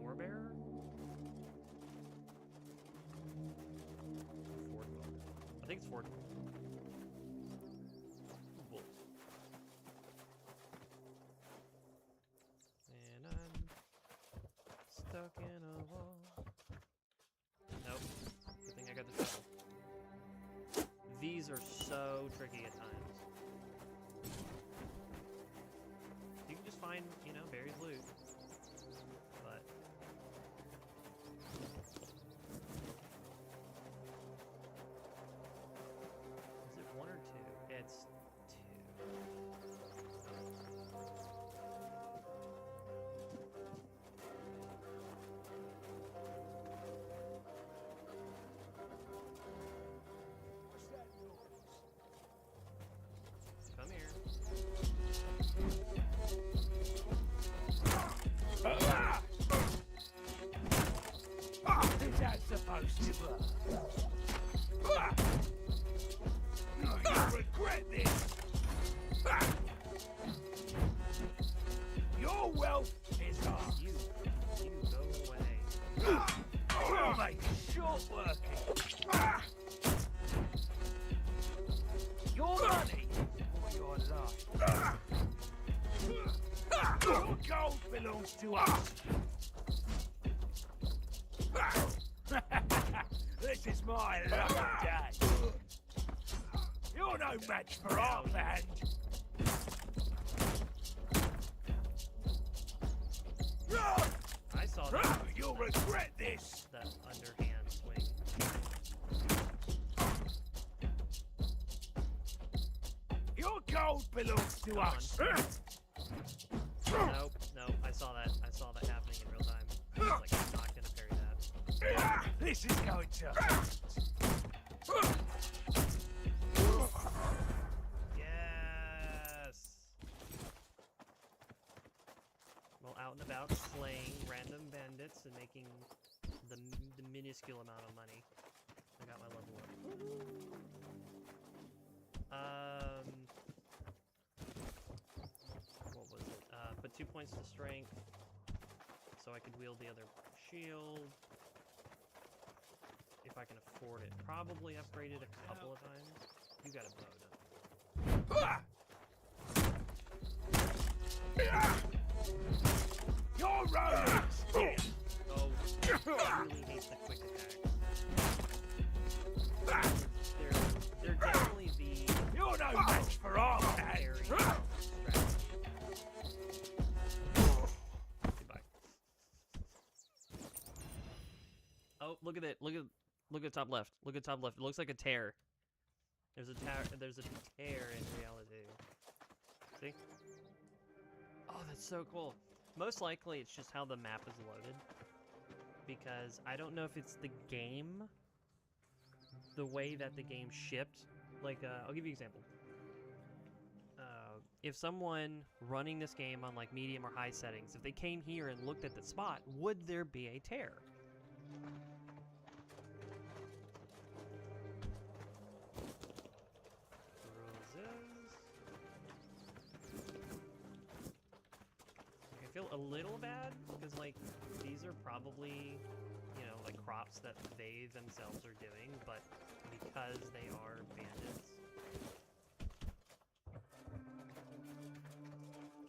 forebearer? Ford bow. I think it's Ford. Wolf. And I'm stuck in a wall. Nope. Good thing I got the shovel. These are so tricky at times. You can just find, you know, buried loot. But is it one or two? It's two. Come here. Is that supposed to work? You'll regret this. Your wealth is ours. You go away. We'll make short working. Your money or your life. Your gold belongs to us. This is my lucky day. You're no match for our band. I saw that. You'll regret this. That underhand swing. Your gold belongs to us. Nope, nope. I saw that. I saw that happening in real time. I was like, I'm not gonna parry that. This is going to. Yes. Well, out and about, slaying random bandits and making the minuscule amount of money. I got my level up. What was it? Put 2 points to strength, so I could wield the other shield. If I can afford it. Probably upgraded a couple of times. You got a bow, don't you? Your road is dead. Oh, I really hate the quick attacks. They're definitely the... You're no match for our band. Goodbye. Oh, look at it. Look at top left. Look at top left. It looks like a tear. There's a tear in reality. See? Oh, that's so cool. Most likely it's just how the map is loaded. Because I don't know if it's the game, the way that the game shipped. Like, I'll give you an example. If someone running this game on like medium or high settings, if they came here and looked at the spot, would there be a tear? little bad, because, like, these are probably, you know, like, crops that they themselves are doing, but because they are bandits,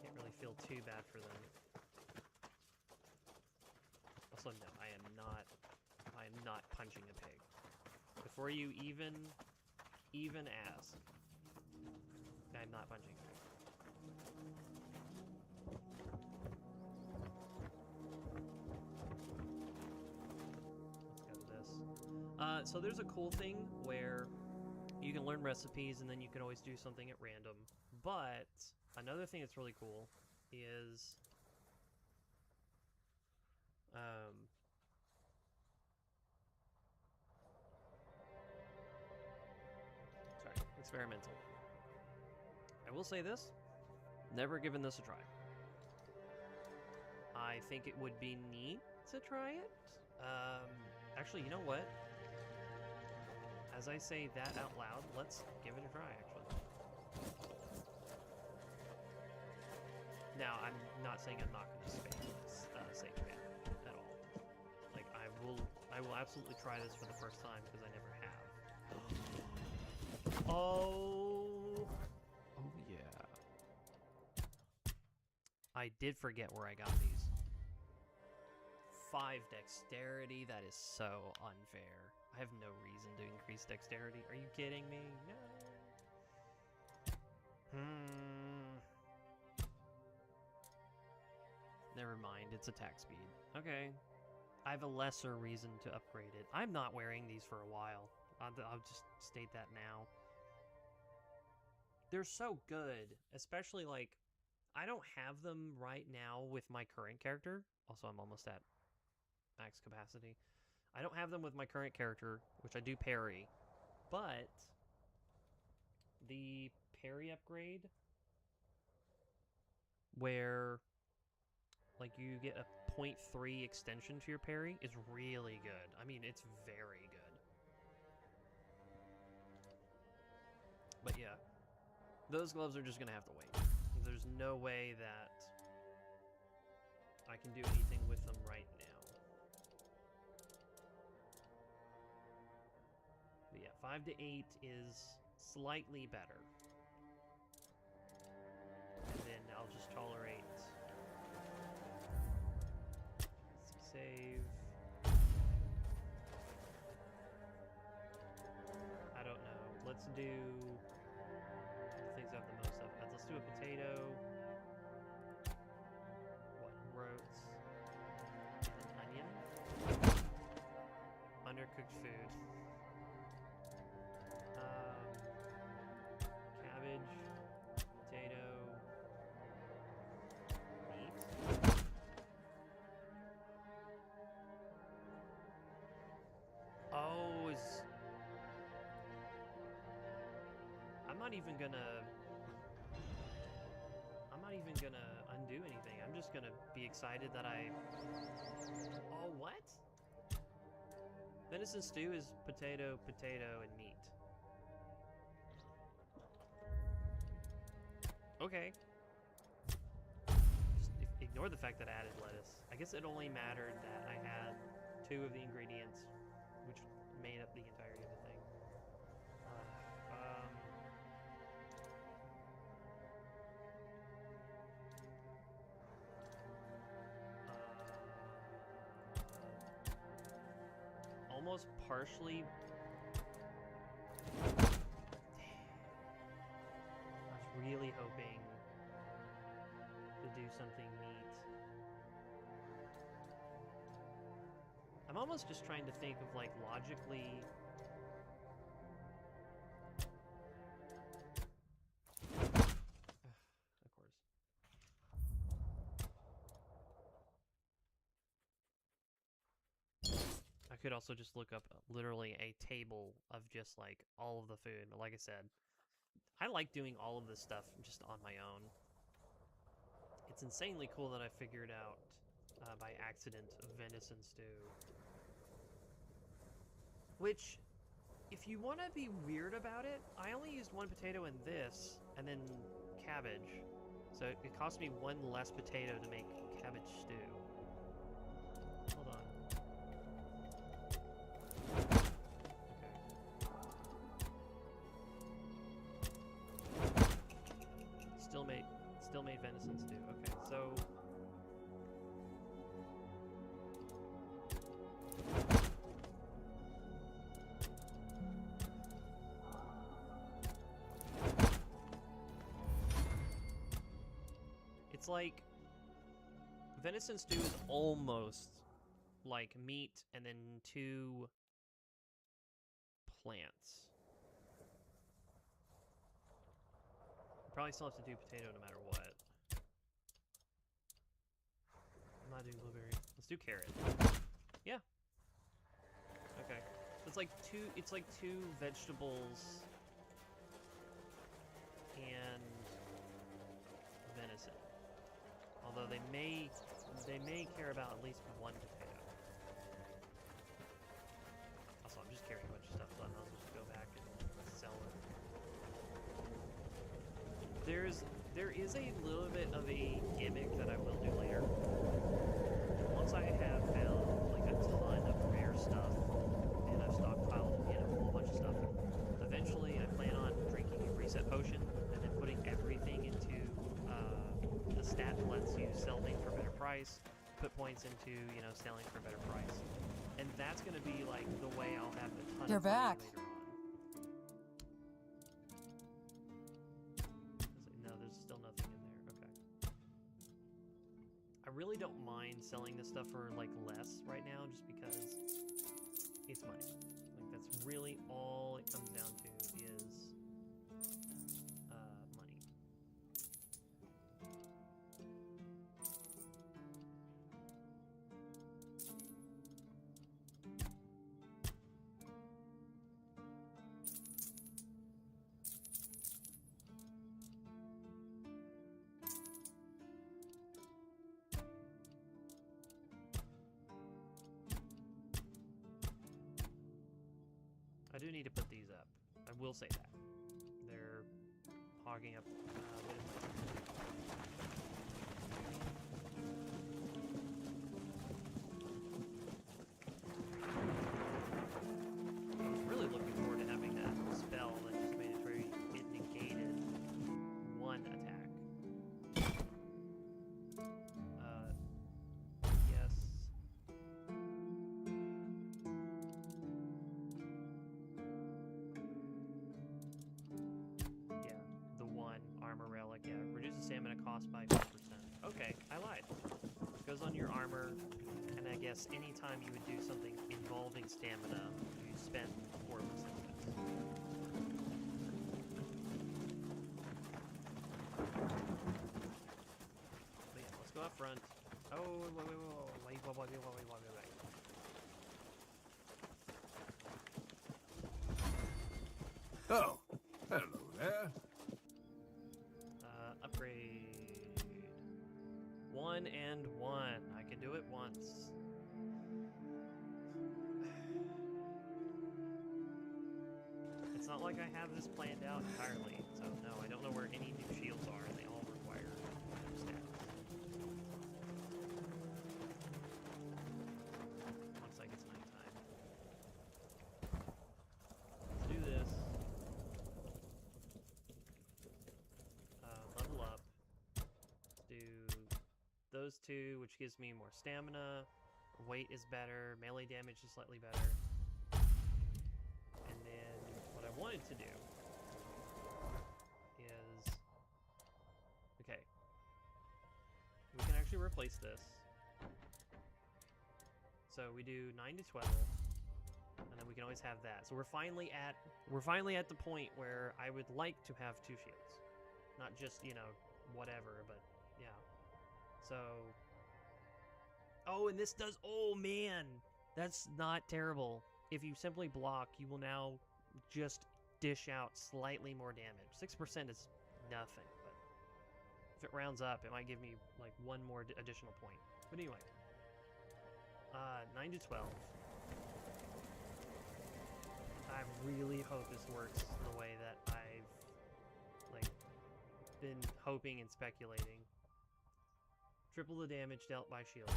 can't really feel too bad for them. Also, no, I am not punching a pig. Before you even ask, I'm not punching a pig. Let's go to this. So there's a cool thing where you can learn recipes and then you can always do something at random. But another thing that's really cool is sorry, experimental. I will say this, never given this a try. I think it would be neat to try it. Actually, you know what? As I say that out loud, let's give it a try, actually. Now, I'm not saying I'm not going to say spam at all. Like, I will absolutely try this for the first time because I never have. Oh yeah. I did forget where I got these. 5 dexterity, that is so unfair. I have no reason to increase dexterity. Are you kidding me? No. Never mind, it's attack speed. Okay. I have a lesser reason to upgrade it. I'm not wearing these for a while. I'll just state that now. They're so good, especially, like, I don't have them right now with my current character. Also, I'm almost at max capacity. I don't have them with my current character, which I do parry, but the parry upgrade where, like, you get a 0.3 extension to your parry is really good. I mean, it's very good. But yeah, those gloves are just gonna have to wait. There's no way that I can do anything with them right now. But yeah, 5 to 8 is slightly better. And then I'll just tolerate. Let's save. I don't know. Let's do the things I have the most of. Let's do a potato. What? Roats. An onion. Undercooked food. Cabbage. Potato. Meat. Oh, I'm not even gonna undo anything. I'm just gonna be excited that Oh, what? Venison stew is potato, and meat. Okay. Just ignore the fact that I added lettuce. I guess it only mattered that I had 2 of the ingredients, which made up the entirety of the thing. Almost partially. I was really hoping to do something neat. I'm almost just trying to think of, like, logically. Of course. I could also just look up literally a table of just, like, all of the food. But like I said, I like doing all of this stuff just on my own. It's insanely cool that I figured out by accident venison stew. Which, if you want to be weird about it, I only used 1 potato in this, and then cabbage. So it cost me 1 less potato to make Cabbage stew. Hold on. Okay. Still made venison stew. Okay, so it's like venison stew is almost like meat and then 2 plants. Probably still have to do potato no matter what. I'm not doing blueberry. Let's do carrot. Yeah. Okay. It's like two vegetables and venison. Although they may care about at least 1 potato. Also, I'm just carrying a bunch of stuff, so I'll just go back and sell it. There is a little bit of a gimmick that I will do later. Once I have found like a ton of rare stuff and I've stockpiled, a whole bunch of stuff, eventually I plan on drinking a reset potion and then putting everything into the stat that lets you sell things for a better price, put points into, selling for a better price. And that's going to be like the way I'll have a ton You're of money back. later on. No, there's still nothing in there. Okay. I really don't mind selling this stuff for like less right now just because it's money. Like that's really all it comes down to is money. I do need to put these up. I will say that. They're hogging up a bit of my I was really looking forward to having that spell that just made it very... It negated 1 attack. Yes. Relic, yeah. Reduces stamina cost by 4%. Okay, I lied. Goes on your armor, and I guess anytime you would do something involving stamina, you spend 4% of it. But yeah, let's go up front. Oh, wait. Oh, hello there. Upgrade 1 and 1. I can do it once. It's not like I have this planned out entirely, so no, I don't know where any new shields are, and they all require stats. Looks like it's nighttime. Let's do this. Level up. Let's do those 2, which gives me more stamina. Weight is better. Melee damage is slightly better. And then what I wanted to do is... Okay. We can actually replace this. So we do 9 to 12. And then we can always have that. So we're finally at the point where I would like to have 2 shields. Not just, whatever, but yeah. So... Oh, and this does... Oh, man! That's not terrible. If you simply block, you will now just dish out slightly more damage. 6% is nothing, but if it rounds up, it might give me, like, 1 more additional point. But anyway. 9 to 12. I really hope this works the way that I've, like, been hoping and speculating. Triple the damage dealt by shields.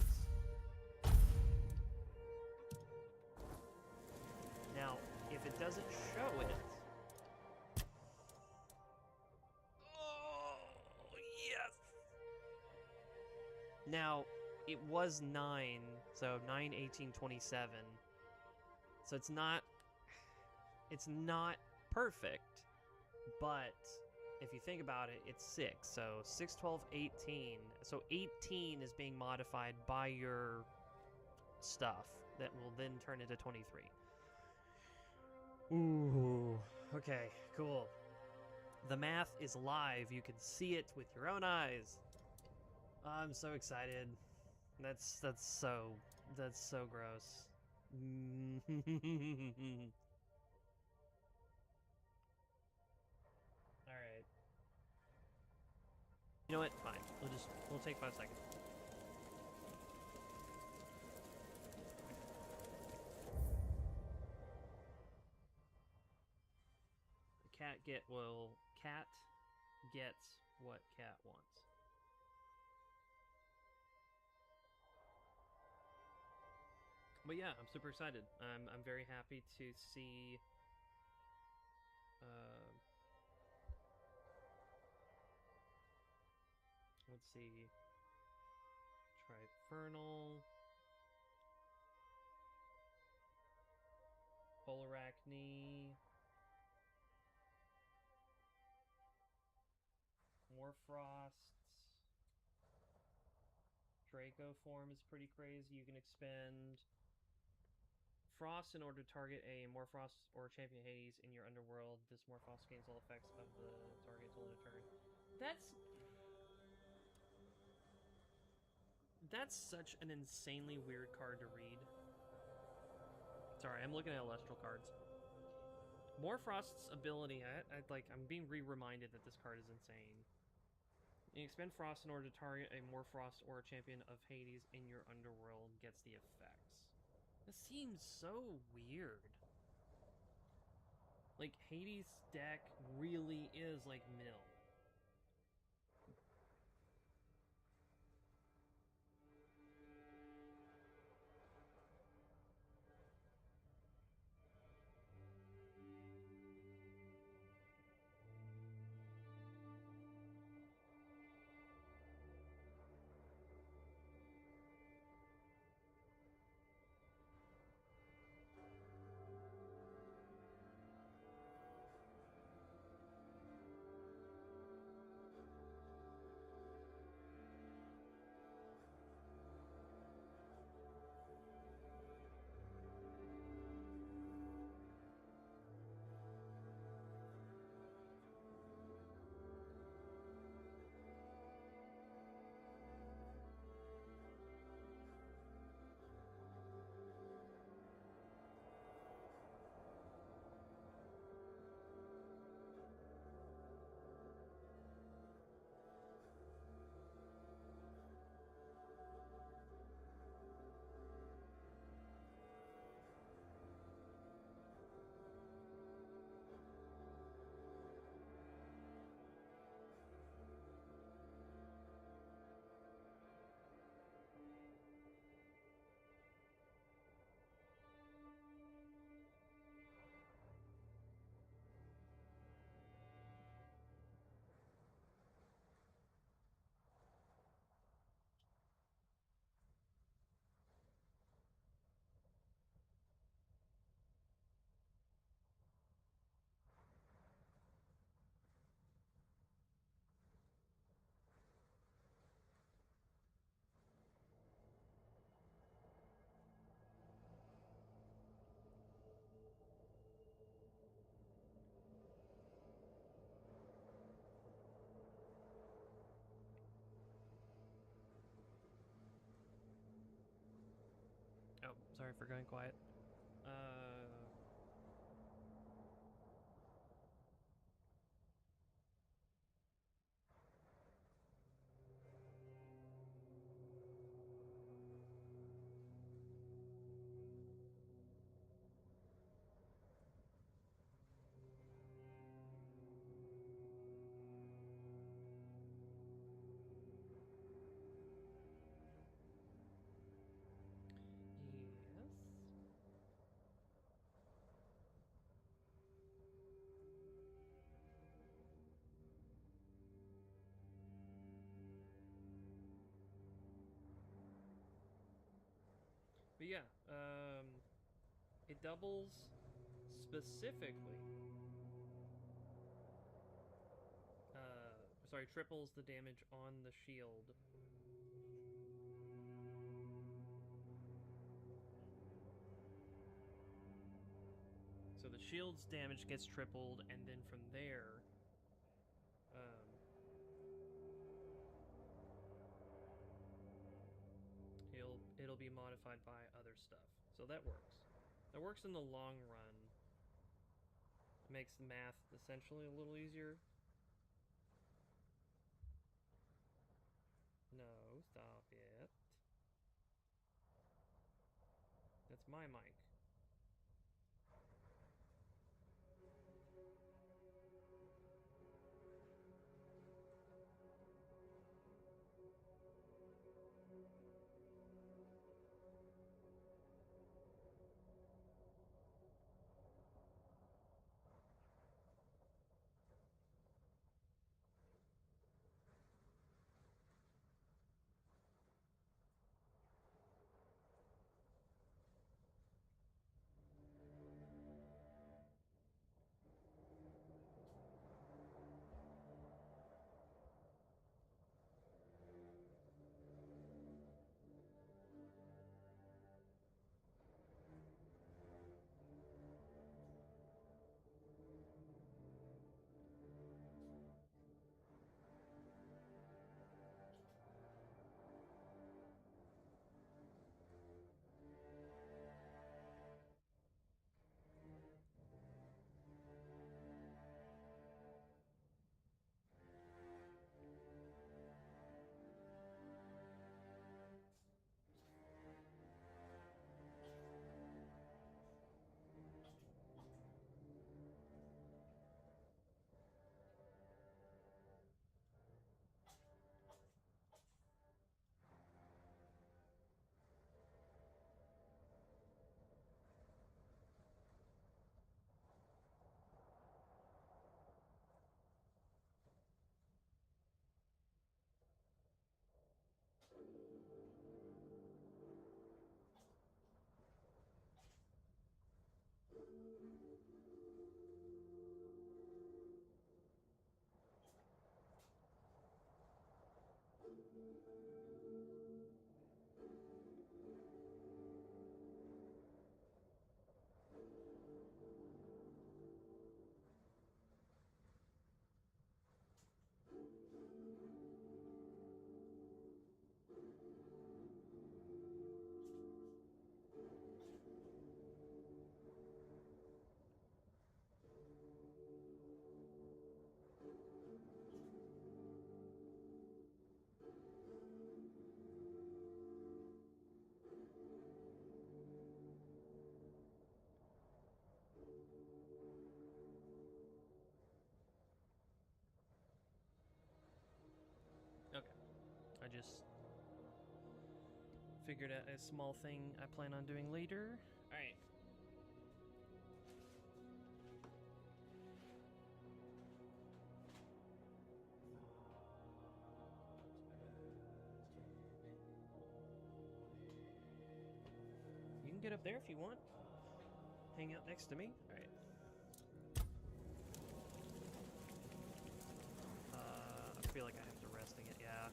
Now, if it doesn't show it... Oh, yes! Now, it was 9, so 9, 18, 27. So it's not perfect, but if you think about it, it's 6. So 6, 12, 18. So 18 is being modified by your stuff that will then turn into 23. Ooh, okay, cool. The math is live. You can see it with your own eyes. I'm so excited. That's so gross. All right. You know what? Fine. We'll take 5 seconds. Cat gets what cat wants. But yeah, I'm super excited. I'm very happy to see let's see. Trifernal, Polarachne, Morfrosts, Draco form is pretty crazy. You can expend Frost in order to target a Morfrost or Champion Hades in your underworld. This Morfrost gains all effects of the target till end of turn. That's such an insanely weird card to read. Sorry, I'm looking at Celestial cards. Morfrost's ability, I'm being reminded that this card is insane. You expend Frost in order to target a Morfrost or a Champion of Hades in your underworld, gets the effects. This seems so weird. Like, Hades' deck really is like mill. Oh, sorry for going quiet. But yeah, it doubles specifically. Sorry, triples the damage on the shield. So the shield's damage gets tripled, and then from there, it'll be modified by other stuff. So that works. That works in the long run. It makes the math essentially a little easier. No, stop it. That's my mic. I just figured out a small thing I plan on doing later. Alright. You can get up there if you want. Hang out next to me. Alright. I feel like I have to resting it, yeah.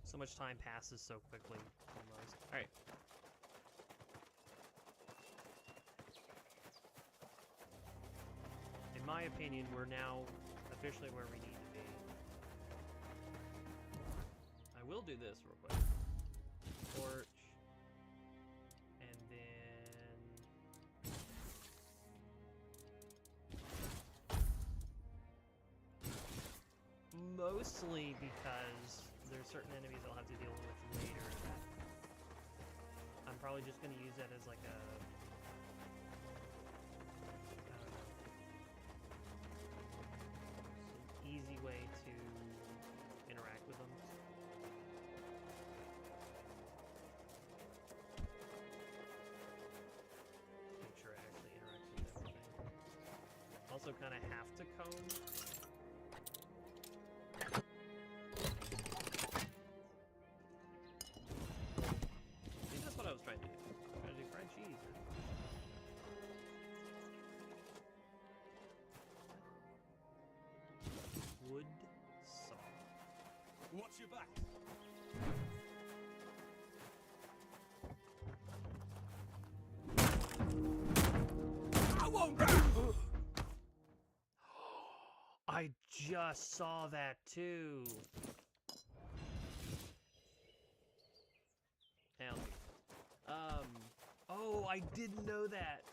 So much time passes so quickly, almost. Alright. In my opinion, we're now officially where we need to be. I will do this real quick. Torch. And then... mostly because there's certain enemies I'll have to deal with later that I'm probably just going to use that as like a, I don't know, some easy way to interact with them. Make sure I actually interact with everything. Also kind of have to comb. Watch your back. I won't. I just saw that too. Hell. Oh, I didn't know that.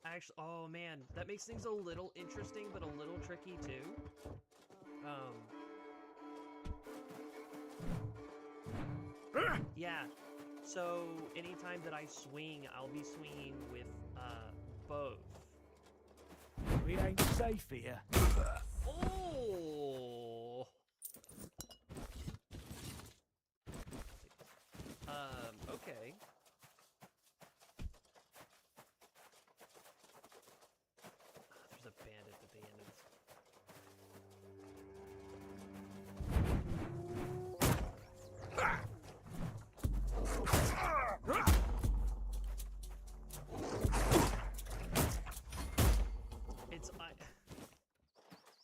Actually, oh man, that makes things a little interesting, but a little tricky too. Yeah. So anytime that I swing, I'll be swinging with both. We ain't safe here. Oh. Okay. There's a bandit at the end of this.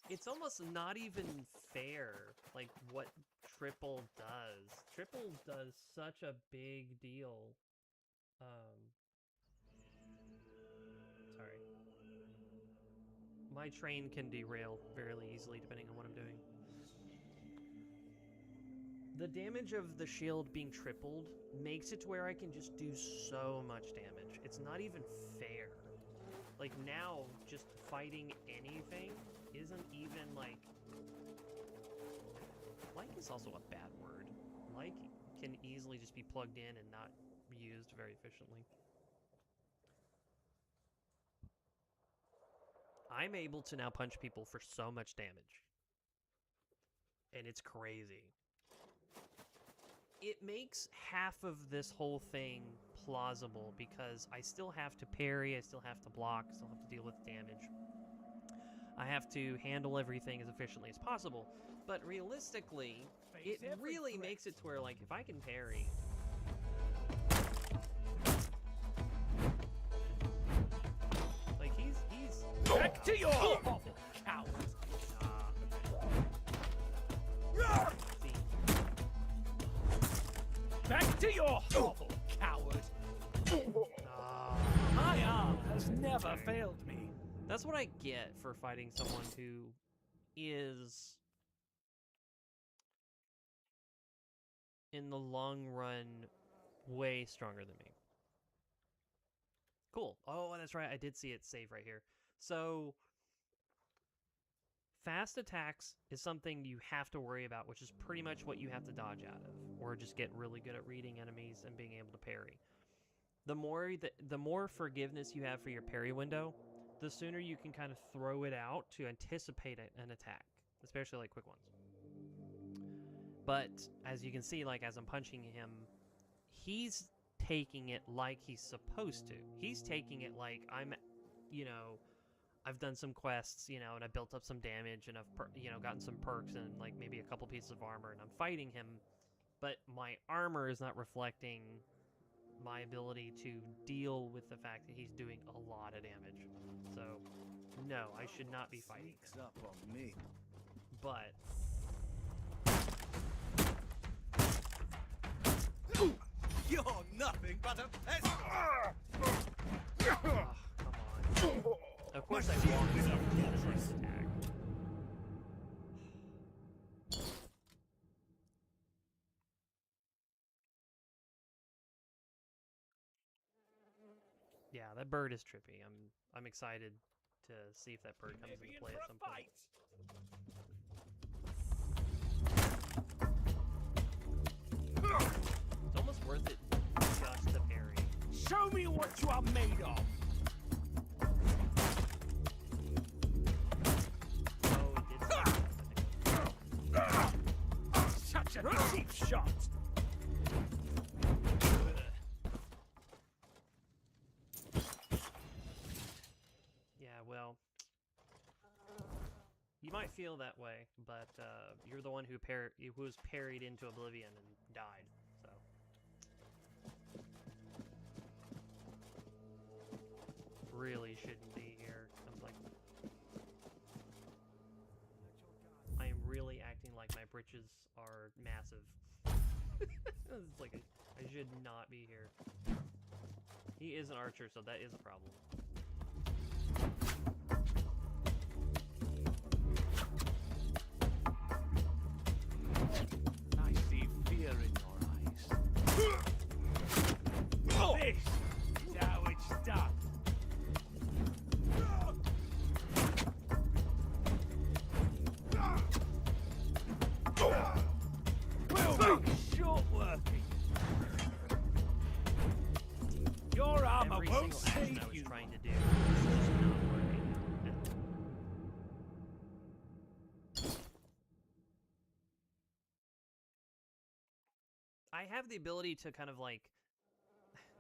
It's almost not even fair, like, what triple does. Triple does such a big deal. Sorry. My train can derail fairly easily depending on what I'm doing. The damage of the shield being tripled makes it to where I can just do so much damage. It's not even fair. Like, now, just fighting anything isn't even, like... Like is also a bad word. Like can easily just be plugged in and not used very efficiently. I'm able to now punch people for so much damage. And it's crazy. It makes half of this whole thing plausible because I still have to parry, I still have to block, I still have to deal with damage. I have to handle everything as efficiently as possible. But realistically, it really makes it to where, like, if I can parry... Like, he's... Back to your awful coward! Back to your awful coward! My arm has never failed me. That's what I get for fighting someone who is, in the long run, way stronger than me. Cool. Oh, that's right. I did see it save right here. So, fast attacks is something you have to worry about, which is pretty much what you have to dodge out of, or just get really good at reading enemies and being able to parry. The more forgiveness you have for your parry window, the sooner you can kind of throw it out to anticipate an attack, especially like quick ones. But as you can see, like as I'm punching him, he's taking it like he's supposed to. He's taking it like I'm, I've done some quests, and I built up some damage and I've, gotten some perks and like maybe a couple pieces of armor and I'm fighting him, but my armor is not reflecting my ability to deal with the fact that he's doing a lot of damage. So, no, I should not be fighting him. Up on me. But you're nothing but a peasant. come on. Of course I want to do this attack. Yeah, that bird is trippy. I'm excited to see if that bird comes into play at some point. It's almost worth it just to parry. Show me what you are made of. Oh, it did. Such a cheap shot. Well, you might feel that way, but you're the one who was parried into oblivion and died, so. Really shouldn't be here. I am really acting like my britches are massive. It's like I should not be here. He is an archer, so that is a problem. I see fear in your eyes. This is how it's done. We'll make short working. Your armor Every won't single action save I was you. trying to do is just not working. I have the ability to kind of like,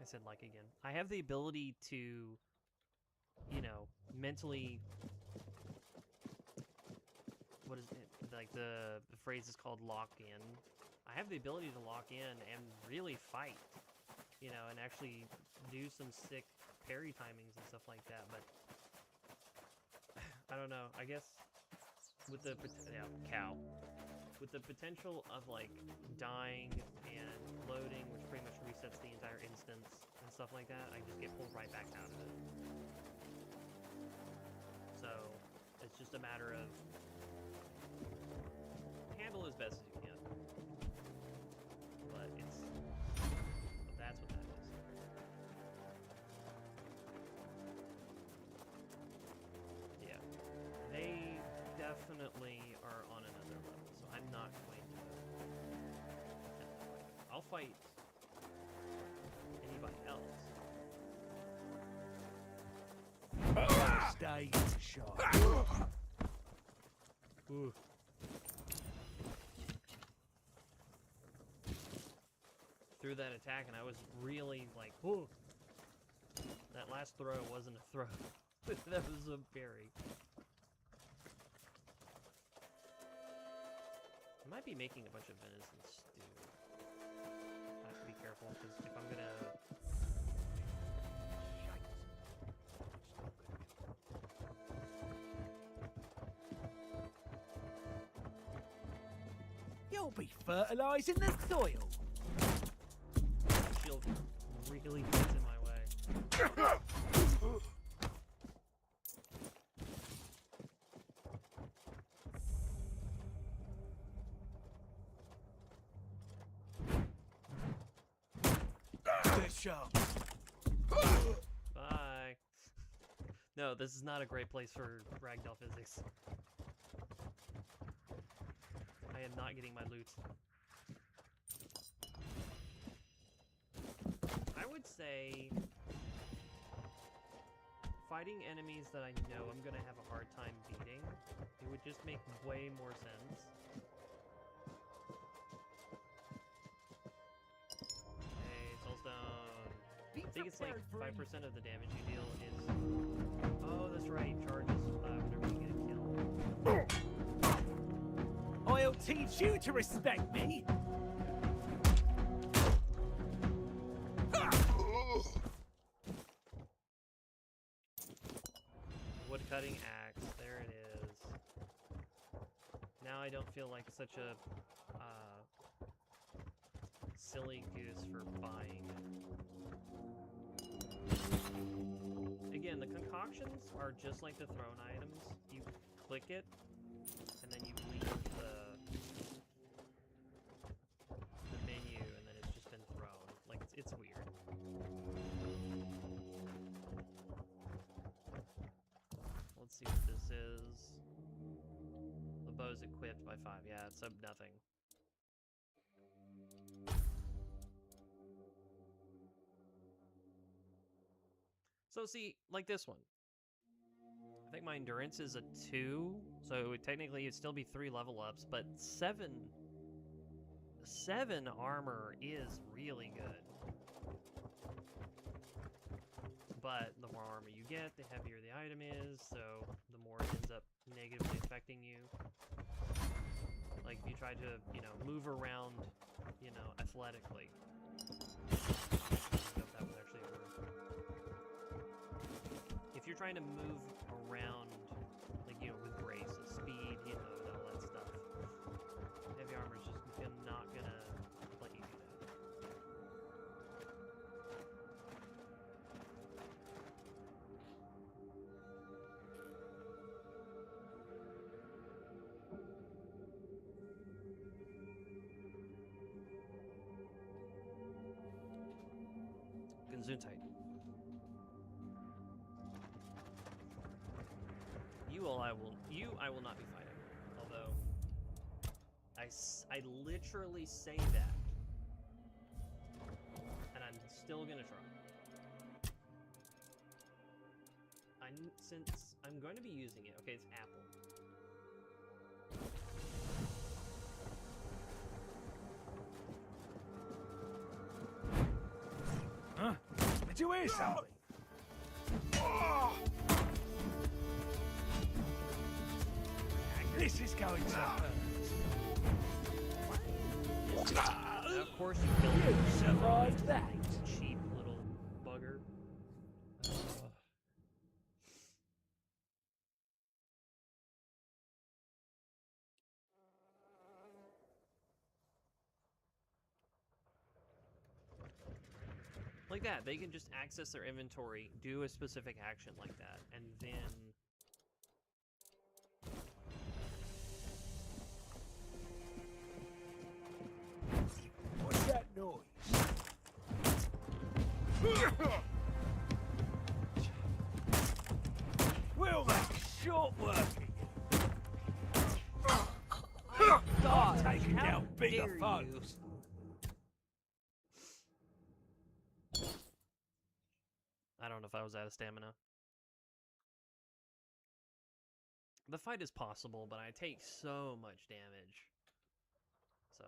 I said like again. I have the ability to, you know, mentally, what is it? Like the phrase is called lock in. I have the ability to lock in and really fight, you know, and actually do some sick parry timings and stuff like that, but I don't know. I guess with the with the potential of like dying and loading, which pretty much resets the entire instance and stuff like that, I just get pulled right back out of it. So it's just a matter of handle as best as you can. But that's what that is. Yeah. They definitely are on another level, so I'm not going to attempt to fight them. I'll fight anybody else. Stay sharp. Ooh. Threw that attack and I was really like, whoa. That last throw wasn't a throw. That was a parry. I might be making a bunch of venison stew. I have to be careful because if I'm gonna... You'll be fertilizing the soil. Shield really gets in my way. Stay sharp. Bye. No, this is not a great place for ragdoll physics. I am not getting my loot. I would say fighting enemies that I know I'm gonna have a hard time beating, it would just make way more sense. Hey, Soulstone. I think it's like 5% of the damage you deal is... Oh, that's right, charges whenever you get a kill. I'll teach you to respect me. Woodcutting axe, there it is. Now I don't feel like such a silly goose for buying it. Again, the concoctions are just like the thrown items. You click it, and then you leave the menu, and then it's just been thrown. Like, it's weird. Let's see what this is. The bow's equipped by 5. Yeah, it's up nothing. So see, like this one. I think my endurance is a 2, so technically it'd still be 3 level ups, but 7 armor is really good. But the more armor you get, the heavier the item is, so the more it ends up negatively affecting you. Like if you try to, you know, move around, you know, athletically. I don't know if that was actually a word. If you're trying to move around, like, you know, with grace and speed, you know, and all that stuff, I will not be fighting. Although, I literally say that. And I'm still gonna try. Since I'm going to be using it, okay, it's apple. Huh? Did you hear something? Oh! This is going to hurt. Now, of course you killed You him. survived that. Cheap little bugger. Like that, they can just access their inventory, do a specific action like that, and then... What's that noise? We'll make short working. Start taking How down bigger dare foes. I don't know if I was out of stamina. The fight is possible, but I take so much damage. So,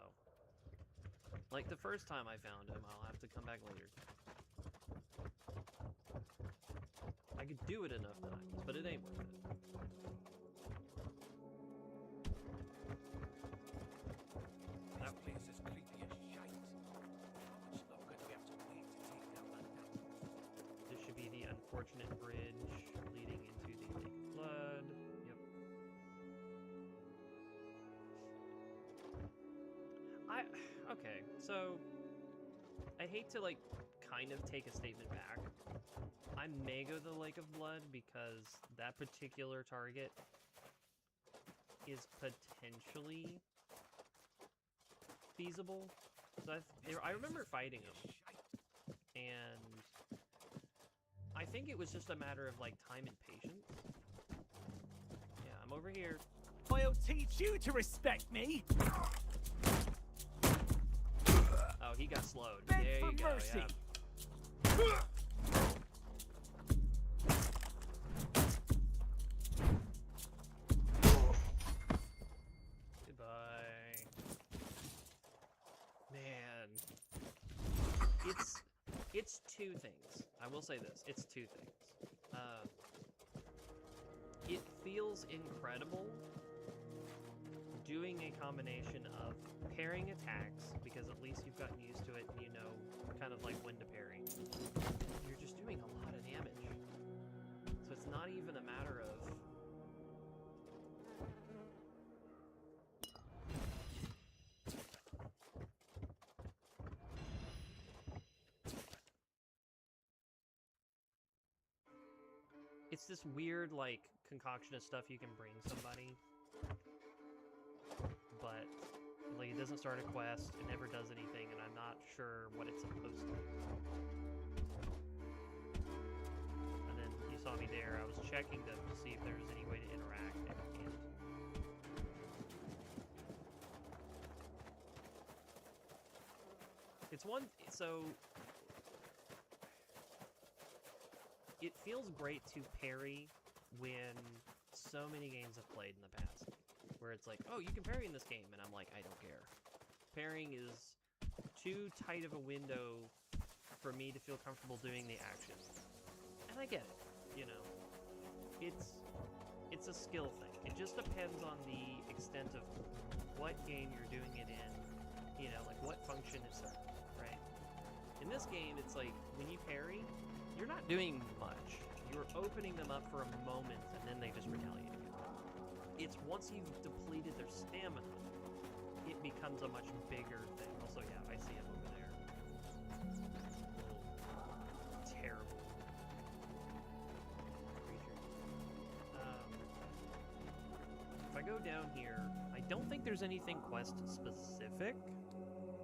like the first time I found him, I'll have to come back later. I could do it enough times, but it ain't worth it. This place is creepy as shite. How much longer do we have to wait to take down that mountain? This should be the unfortunate bridge leading into the Lake of Blood. Yep. Okay, so I hate to like kind of take a statement back. I may go to the Lake of Blood because that particular target is potentially feasible. So I remember fighting him, and I think it was just a matter of like time and patience. Yeah, I'm over here. I'll teach you to respect me. Oh, he got slowed. Beg There for you go. mercy. Yeah. Goodbye. Man. It's two things. I will say this. It's two things. It feels incredible doing a combination of parrying attacks, because at least you've gotten used to it and you know kind of like when to parry. You're just doing a lot of damage. So it's not even a matter of... It's this weird, like, concoction of stuff you can bring somebody. But, like, it doesn't start a quest, it never does anything, and I'm not sure what it's supposed to do. And then you saw me there, I was checking them to see if there was any way to interact, and I can't. It's one, so... It feels great to parry when so many games have played in the past, where it's like, oh, you can parry in this game, and I'm like, I don't care. Parrying is too tight of a window for me to feel comfortable doing the action. And I get it, you know. It's a skill thing. It just depends on the extent of what game you're doing it in, you know, like what function it serves, right? In this game, it's like, when you parry, you're not doing much. You're opening them up for a moment, and then they just retaliate again. It's once you've depleted their stamina, it becomes a much bigger thing. Also, yeah, I see him over there. Terrible creature. If I go down here, I don't think there's anything quest specific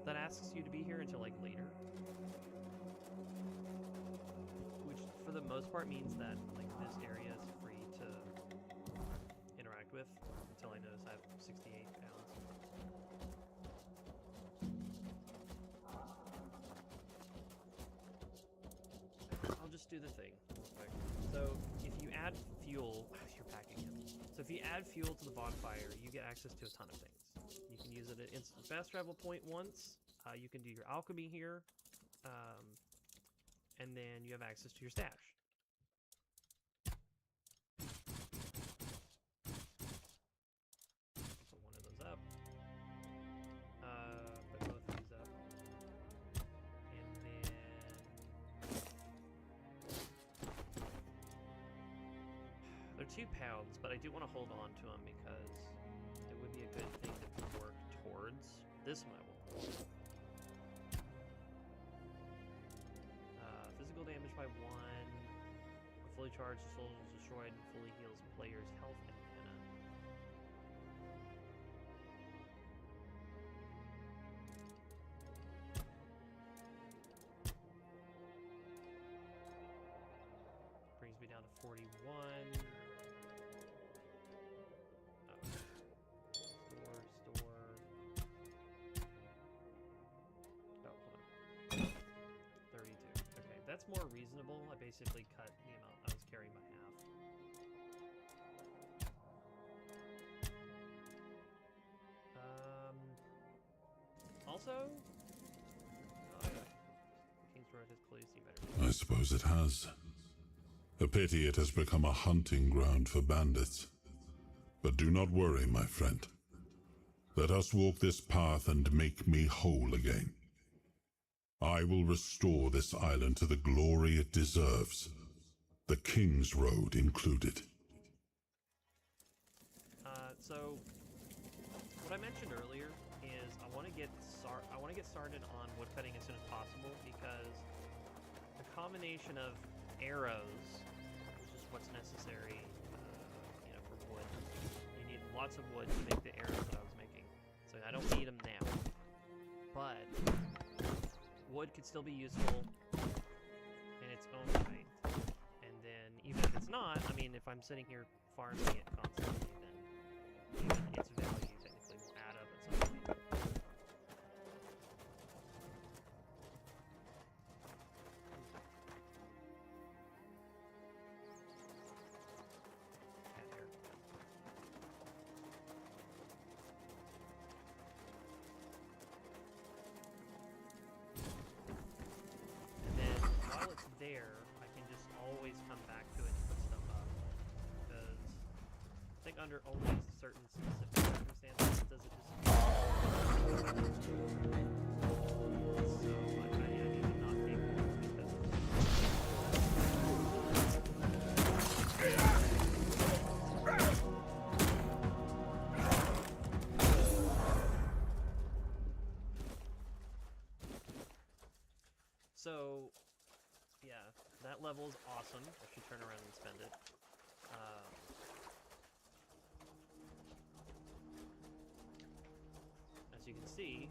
that asks you to be here until like later. For the most part means that like this area is free to interact with until I notice I have 68 pounds. I'll just do the thing real quick. So if you add fuel, you're packing it. So if you add fuel to the bonfire, you get access to a ton of things. You can use it at instant fast travel point once. You can do your alchemy here, and then you have access to your stash. Put one of those up. Put both of these up. And then they're 2 pounds, but I do want to hold on to them because it would be a good thing to work towards. This one I will hold. Physical damage by 1. When fully charged, the soul is destroyed and fully heals player's health and mana. Brings me down to 41. That's more reasonable. I basically cut the amount I was carrying by half. Also, King's Road has clearly seen better. I suppose it has. A pity it has become a hunting ground for bandits. But do not worry, my friend. Let us walk this path and make me whole again. I will restore this island to the glory it deserves, the King's Road included. So, what I mentioned earlier is I want to get started on woodcutting as soon as possible because the combination of arrows, which is what's necessary, for wood. You need lots of wood to make the arrows that I was making, so I don't need them now. But wood could still be useful in its own right. And then, even if it's not, I mean, if I'm sitting here farming it constantly, then even its value technically will add up at some point. There, I can just always come back to it and put stuff up. Because I think under only certain specific circumstances does it just. So I need to not take one because. So. Yeah, that level is awesome. I should turn around and spend it. As you can see,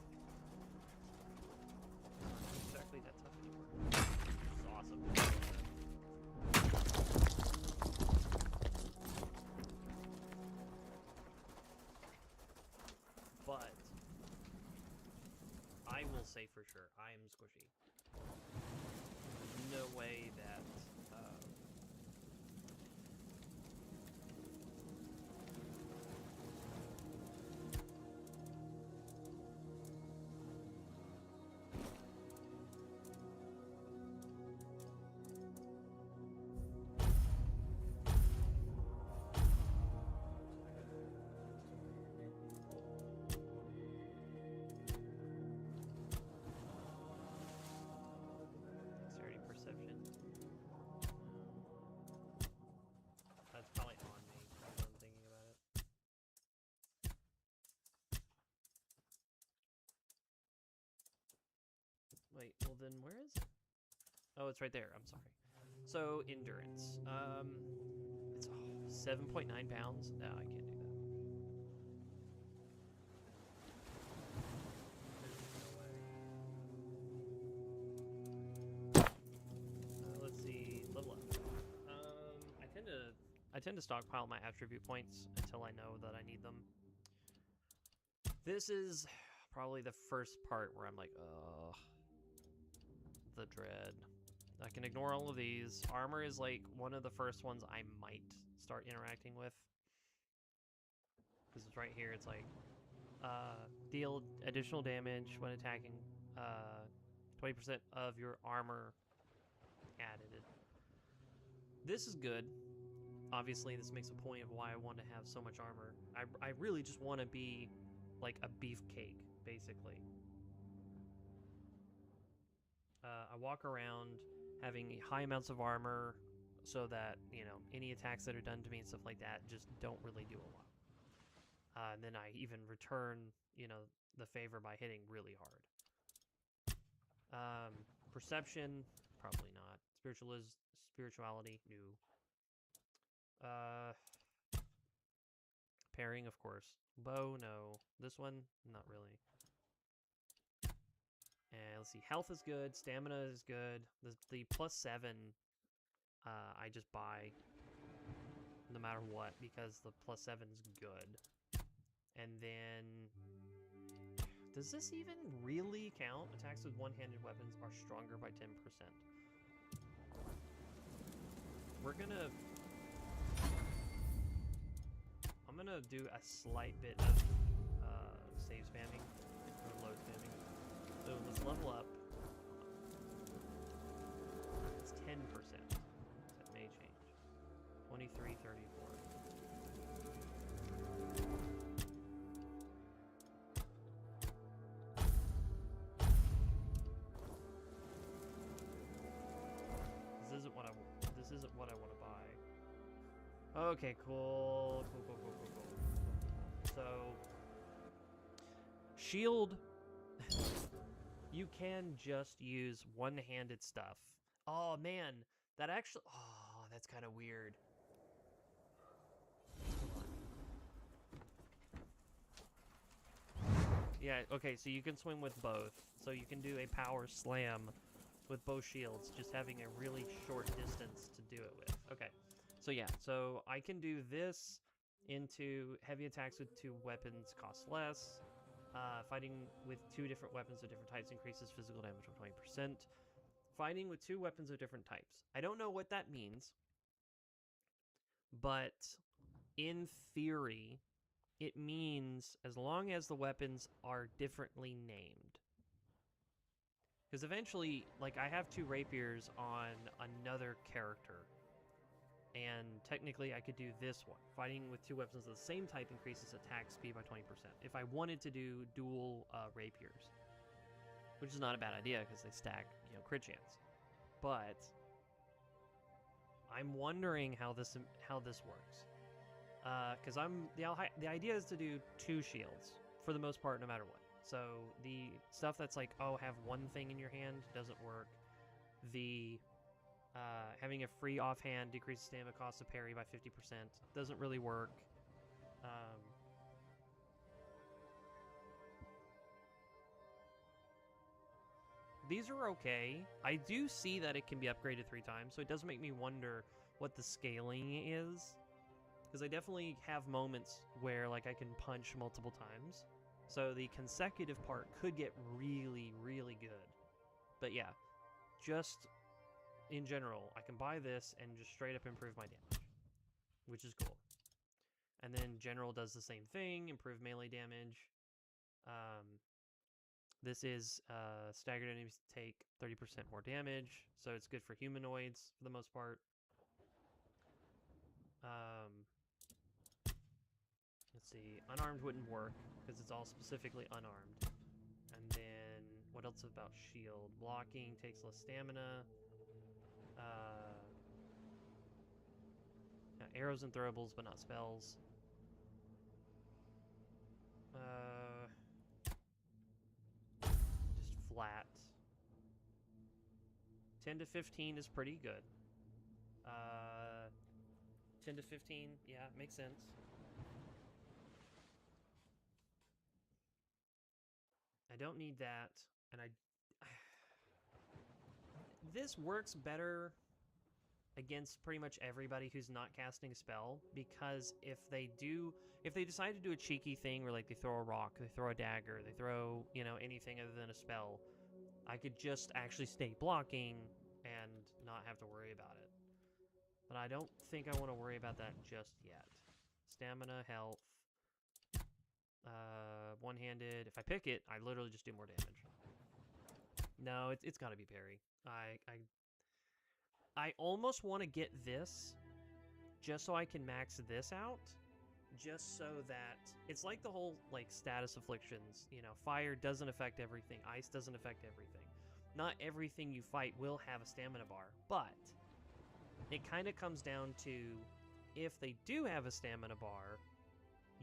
it's not exactly that tough anymore. It's awesome. But I will say for sure, I am squishy. No way that wait, well then where is it? Oh, it's right there. I'm sorry. So, endurance. It's 7.9 pounds. No, I can't do that. Let's see. Level up. I tend to stockpile my attribute points until I know that I need them. This is probably the first part where I'm like, ugh. The dread. I can ignore all of these. Armor is like one of the first ones I might start interacting with. Because it's right here, it's like, deal additional damage when attacking, 20% of your armor added. This is good. Obviously, this makes a point of why I want to have so much armor. I really just want to be like a beefcake, basically. I walk around having high amounts of armor so that, you know, any attacks that are done to me and stuff like that just don't really do a lot. And then I even return, you know, the favor by hitting really hard. Perception, probably not. Spirituality, no. Pairing, of course. Bow, no. This one, not really. And let's see, health is good, stamina is good. The +7, I just buy no matter what because the +7 is good. And then, does this even really count? Attacks with one-handed weapons are stronger by 10%. I'm gonna do a slight bit of save spamming, or load spamming. So let's level up. It's 10%. That may change. 23, 34. This isn't what I want to buy. Okay, cool. Cool. So, shield. You can just use one-handed stuff. Oh man, that actually. Oh, that's kind of weird. Yeah. Okay. So you can swing with both. So you can do a power slam with both shields, just having a really short distance to do it with. Okay. So yeah, so I can do this into heavy attacks with 2 weapons cost less. Fighting with 2 different weapons of different types increases physical damage by 20%. Fighting with 2 weapons of different types. I don't know what that means, but in theory, it means as long as the weapons are differently named. Because eventually, like, I have 2 rapiers on another character. And technically, I could do this one. Fighting with 2 weapons of the same type increases attack speed by 20%. If I wanted to do dual rapiers. Which is not a bad idea, because they stack, you know, crit chance. But I'm wondering how this works. Because the idea is to do 2 shields, for the most part, no matter what. So the stuff that's like, oh, have one thing in your hand doesn't work. The having a free offhand decreases stamina cost of parry by 50% doesn't really work. These are okay. I do see that it can be upgraded 3 times, so it does make me wonder what the scaling is. Because I definitely have moments where, like, I can punch multiple times. So the consecutive part could get really, really good. But yeah, just in general, I can buy this and just straight up improve my damage, which is cool. And then general does the same thing, improve melee damage. This is staggered enemies take 30% more damage, so it's good for humanoids for the most part. Let's see, unarmed wouldn't work because it's all specifically unarmed. And then what else about shield? Blocking takes less stamina. Arrows and throwables, but not spells. Just flat. 10 to 15 is pretty good. 10 to 15, yeah, makes sense. I don't need that, and this works better against pretty much everybody who's not casting a spell, because if they decide to do a cheeky thing where like they throw a rock, they throw a dagger, they throw, you know, anything other than a spell, I could just actually stay blocking and not have to worry about it. But I don't think I want to worry about that just yet. Stamina, health, one-handed. If I pick it, I literally just do more damage. No, it's got to be parry. I almost want to get this just so I can max this out, just so that it's like the whole like status afflictions, you know, fire doesn't affect everything, ice doesn't affect everything. Not everything you fight will have a stamina bar, but it kind of comes down to if they do have a stamina bar,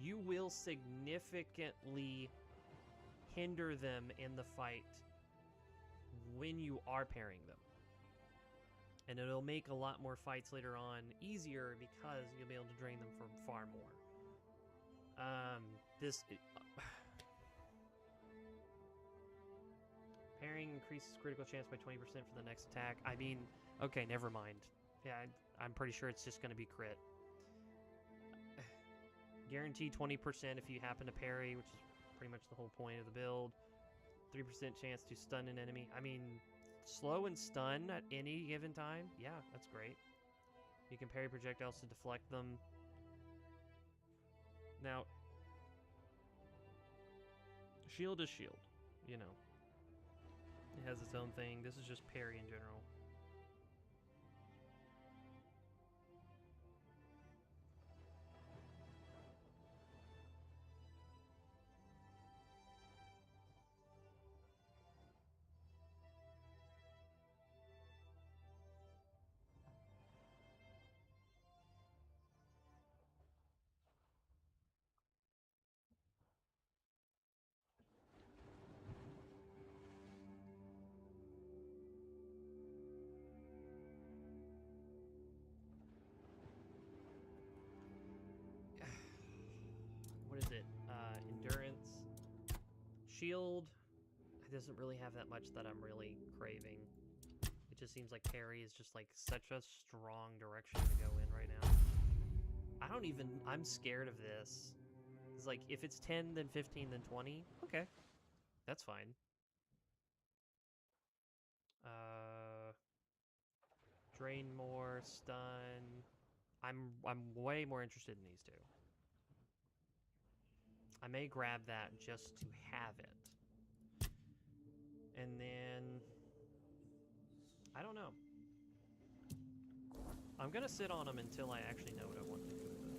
you will significantly hinder them in the fight when you are parrying them. And it'll make a lot more fights later on easier because you'll be able to drain them for far more. Parrying increases critical chance by 20% for the next attack. I mean, okay, never mind. Yeah, I'm pretty sure it's just going to be crit. Guaranteed 20% if you happen to parry, which is pretty much the whole point of the build. 3% chance to stun an enemy. I mean, slow and stun at any given time? Yeah, that's great. You can parry projectiles to deflect them. Now, shield is shield, you know. It has its own thing. This is just parry in general. What is it? Endurance. Shield. It doesn't really have that much that I'm really craving. It just seems like parry is just like such a strong direction to go in right now. I'm scared of this. It's like, if it's 10, then 15, then 20, okay. That's fine. Drain more, stun. I'm way more interested in these two. I may grab that just to have it. And then, I don't know. I'm gonna sit on them until I actually know what I want to do with them.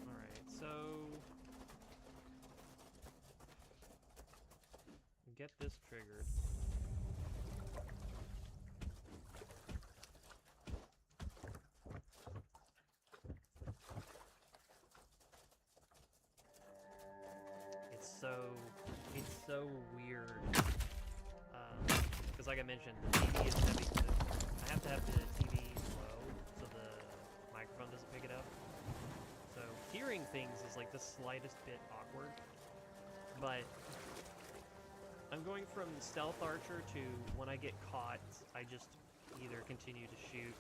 Alright, so get this triggered. It's so weird. Because like I mentioned, the TV is heavy. I have to have the TV low so the microphone doesn't pick it up. So hearing things is like the slightest bit awkward. But I'm going from stealth archer to when I get caught, I just either continue to shoot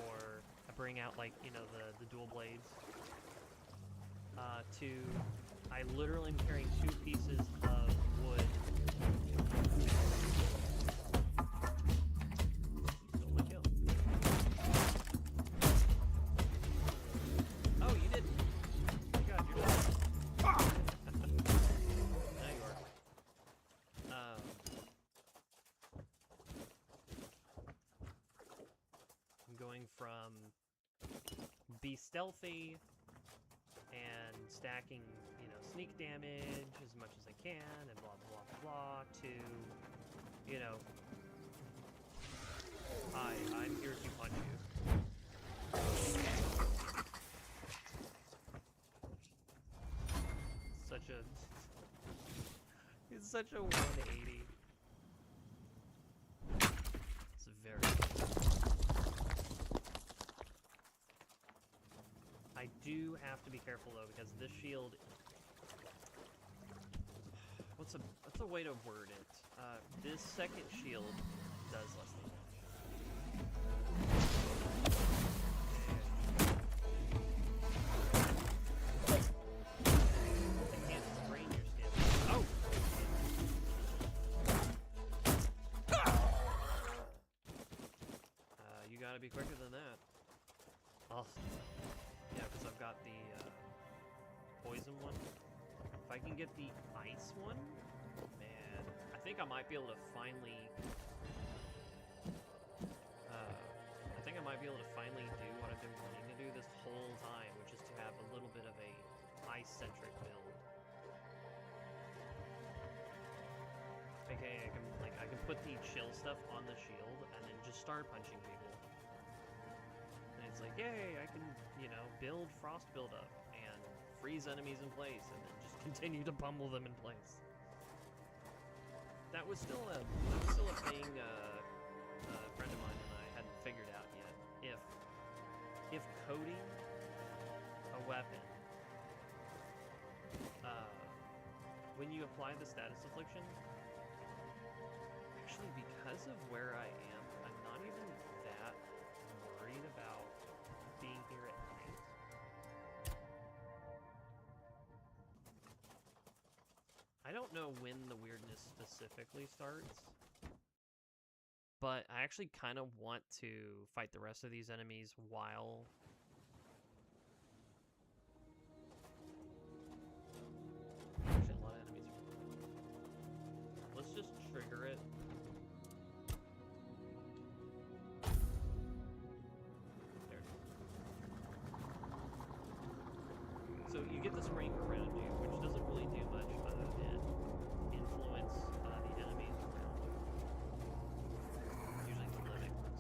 or I bring out, like, you know, the dual blades. To I literally am carrying 2 pieces of wood. Stole my kill. Oh, you didn't. Oh my god, you're dead. Now you are. I'm going from be stealthy and stacking, you know, sneak damage as much as I can and blah blah blah blah to, you know, hi, I'm here to punch you. It's such a 180. It's very cool. I do have to be careful though, because this shield. What's a way to word it? This second shield does less than I can't sprain your skin. Oh! You gotta be quicker than that. Oh, yeah, because I've got the poison one. If I can get the ice one, man, I think I might be able to finally. I think I might be able to finally do what I've been wanting to do this whole time, which is to have a little bit of a ice-centric build. Okay, I can put the chill stuff on the shield and then just start punching people. And it's like, yay, I can, you know, build frost buildup and freeze enemies in place and then just continue to pummel them in place. That was still a thing a friend of mine and I hadn't figured out yet. If coding a weapon, when you apply the status affliction, actually because of where I am, I'm not even that worried about being here at night. I don't know when the weirdness specifically starts, but I actually kind of want to fight the rest of these enemies while... Actually, a lot of enemies. Let's just trigger it. There it is. So you get the spring around you, which doesn't really do much other than influence the enemies around you. Usually the living ones.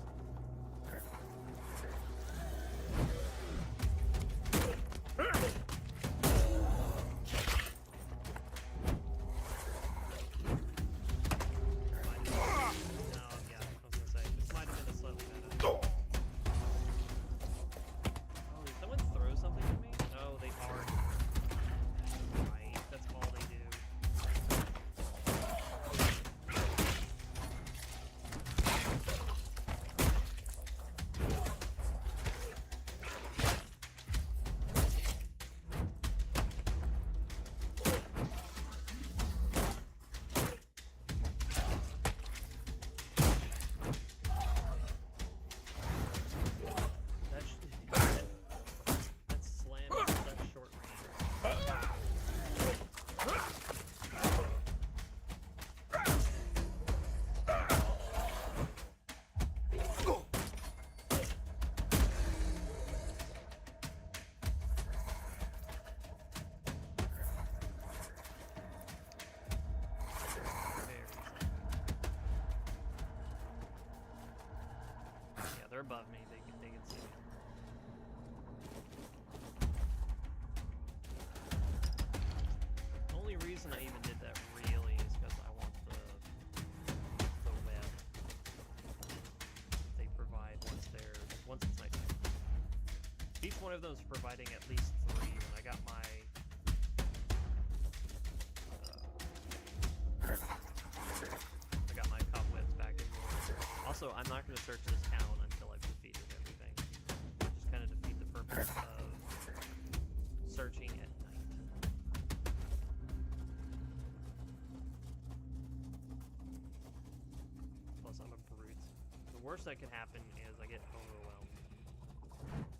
They're above me, they can see me. The only reason I even did that really is because I want the web they provide once it's nighttime. Each one of those is providing at least 3, and I got my cobwebs back in there. Also, I'm not going to search this town until I've defeated everything. Just kind of defeat the purpose of searching at night. Plus, I'm a brute. The worst that could happen is I get overwhelmed.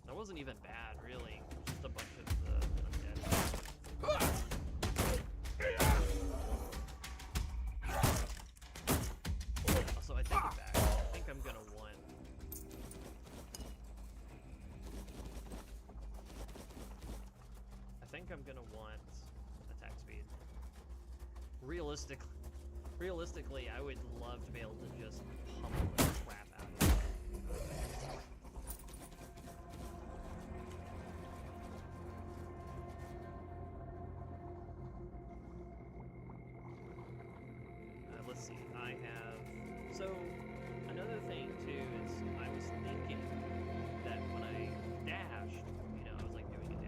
That wasn't even bad, really. Just a bunch of the undead. Also, I take it back. I think I'm gonna want... attack speed. Realistically, I would love to be able to just pummel the crap out of it. Let's see, I have... So, another thing too is I was thinking that when I dashed, you know, I was like doing a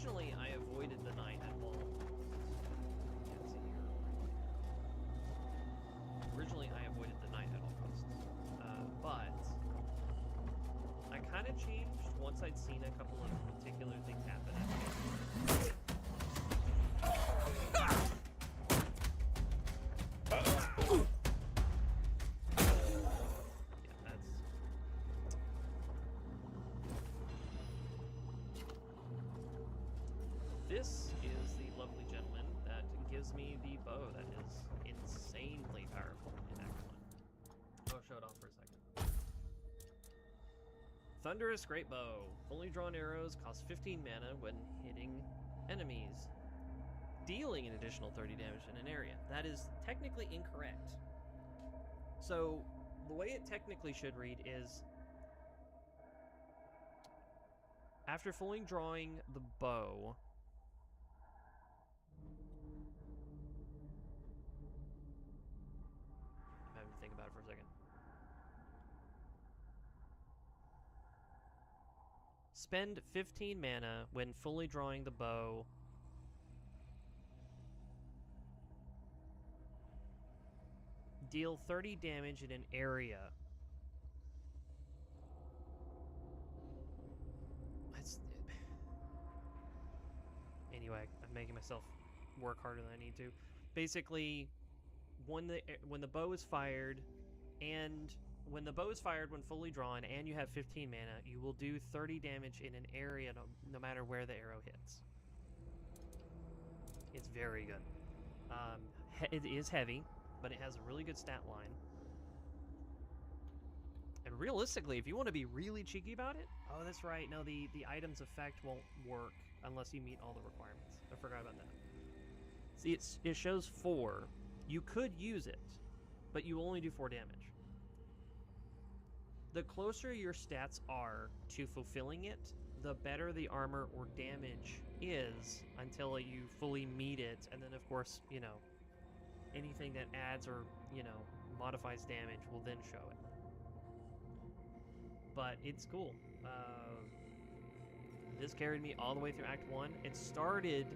Originally, I avoided the knight at all. Let's see here. Originally, I avoided the knight at all costs. But I kind of changed once I'd seen a couple of particular things happen. This is the lovely gentleman that gives me the bow that is insanely powerful in Act 1. I'll show it off for a second. Thunderous Great Bow. Fully drawn arrows cost 15 mana when hitting enemies, dealing an additional 30 damage in an area. That is technically incorrect. So, the way it technically should read is, after fully drawing the bow, I'm having to think about it for a second. Spend 15 mana when fully drawing the bow. Deal 30 damage in an area. Anyway, I'm making myself work harder than I need to. Basically, when the bow is fired, when fully drawn, and you have 15 mana, you will do 30 damage in an area no matter where the arrow hits. It's very good. It is heavy, but it has a really good stat line. And realistically, if you want to be really cheeky about it, oh, that's right. No, the item's effect won't work unless you meet all the requirements. I forgot about that. See, it shows 4. You could use it, but you only do 4 damage. The closer your stats are to fulfilling it, the better the armor or damage is until you fully meet it. And then, of course, you know, anything that adds or, you know, modifies damage will then show it. But it's cool. This carried me all the way through Act 1. It started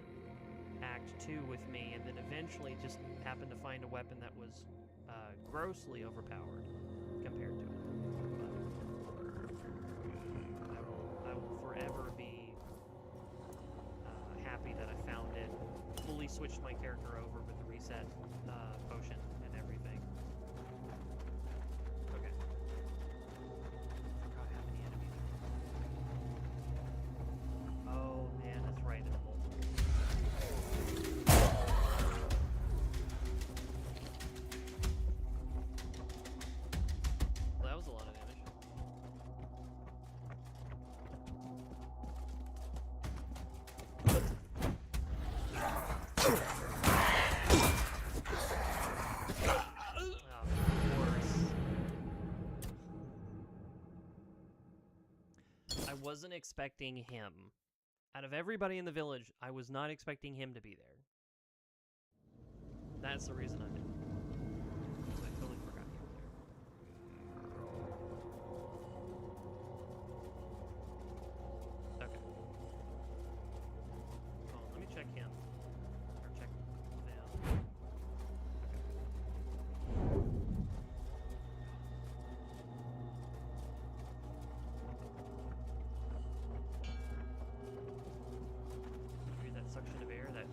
Act 2 with me, and then eventually just happened to find a weapon that was grossly overpowered compared to it. But I will forever be happy that I found it, fully switched my character over with the reset potion and everything. Okay. Forgot how many enemies. Oh man, that's right. It's multiple. Well, that was a lot of damage. I wasn't expecting him. Out of everybody in the village, I was not expecting him to be there. That's the reason I did. I totally forgot he was there. Okay. Oh, let me check him. Or check them. That suction of air, that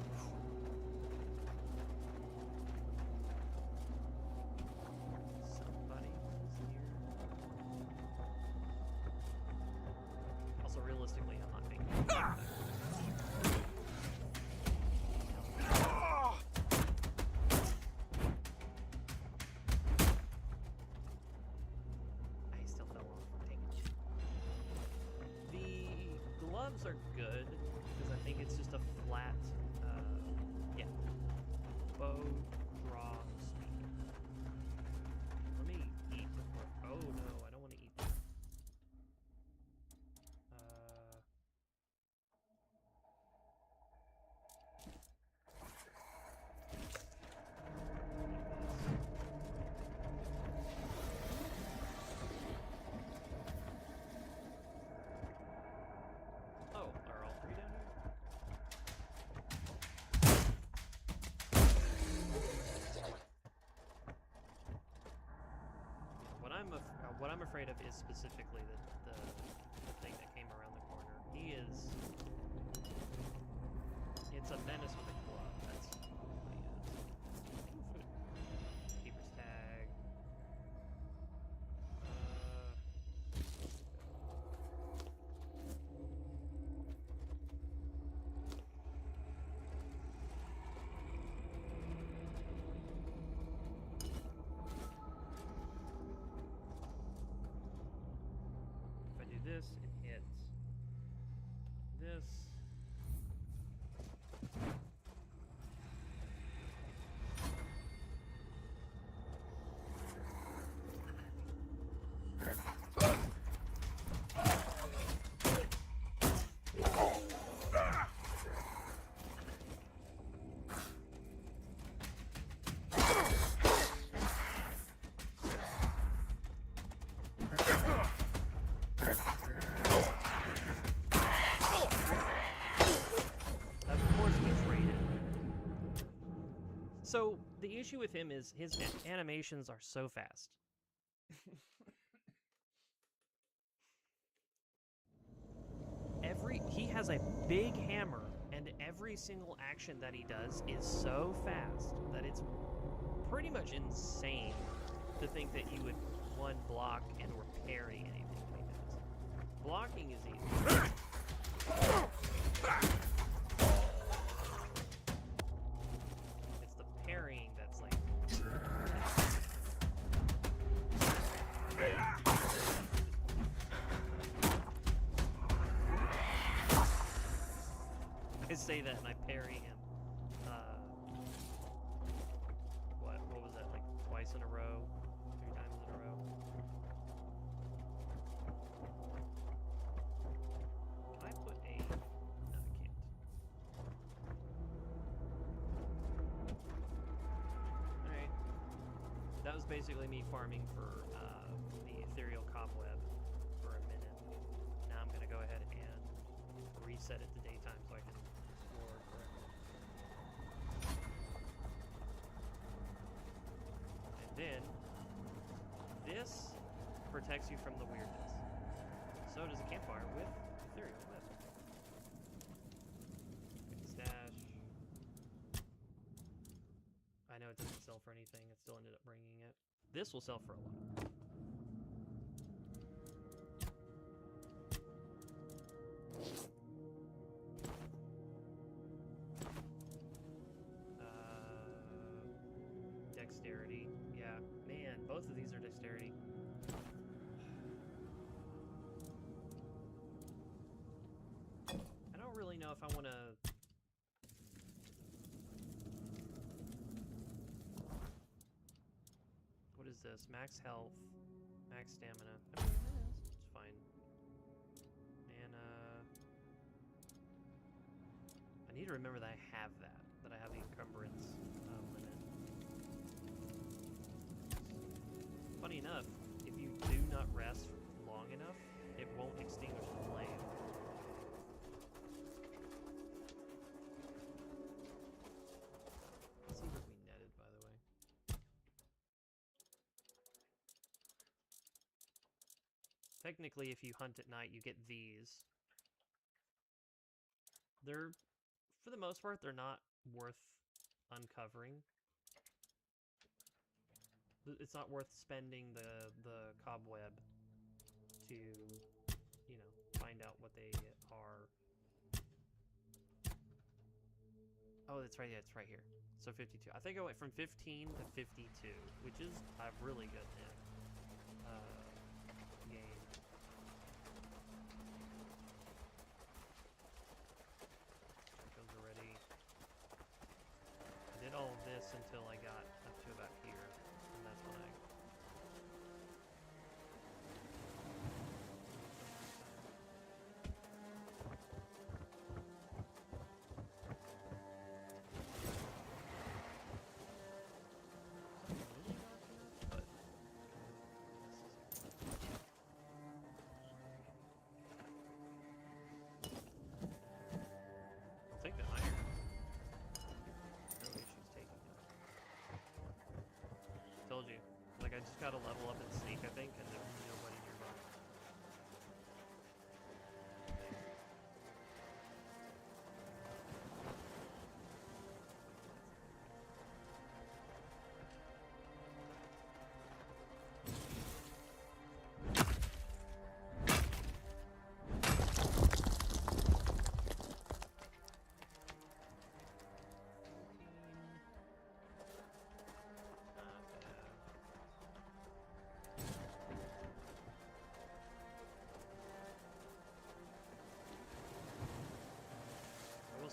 somebody is here. Also, realistically, I'm not making it. I still fell off. Dang it. The gloves are good. I think it's just a flat, yeah, bow draw speed. Let me eat before. Oh no, I don't want to eat that. Oh, are all 3 down here? afraid of is specifically the thing that came around the corner. He is... It's a menace with a club. That's what he is. Food. Keeper's tag. If I do this, it hits. This. Of course we traded. So the issue with him is his animations are so fast. He has a big hammer, and every single action that he does is so fast that it's pretty much insane to think that you would one block and or parry anything that he does. Blocking is easy. It's the parrying that's like... I say that and I parry him. What was that, like twice in a row? 3 times in a row? Can I put a... No, I can't. Alright. That was basically me farming for the ethereal cobweb for a minute. Now I'm gonna go ahead and reset it to daytime so I can explore correctly. And then this protects you from the weirdness. So does a campfire with ethereal web. Stash. I know it doesn't sell for anything. It still ended up bringing it. This will sell for a lot. Dexterity. Yeah, man, both of these are dexterity. I don't really know if I want to... What is this? Max health, max stamina. I mean, it's fine. Mana. I need to remember that I have that I have the encumbrance limit. Funny enough, if you do not rest long enough, it won't extinguish the flame. Let's see what we netted, by the way. Technically, if you hunt at night, you get these. They're, for the most part, they're not worth uncovering. It's not worth spending the cobweb to, you know, find out what they are. Oh, that's right. Yeah, it's right here. So 52. I think I went from 15 to 52, which is a really good net game. Goes already. I did all of this until I got up to about here. That's when I... I'll take the iron. No issues taking it. Told you. Like, I just gotta level up and sneak, I think, and there's nobody nearby.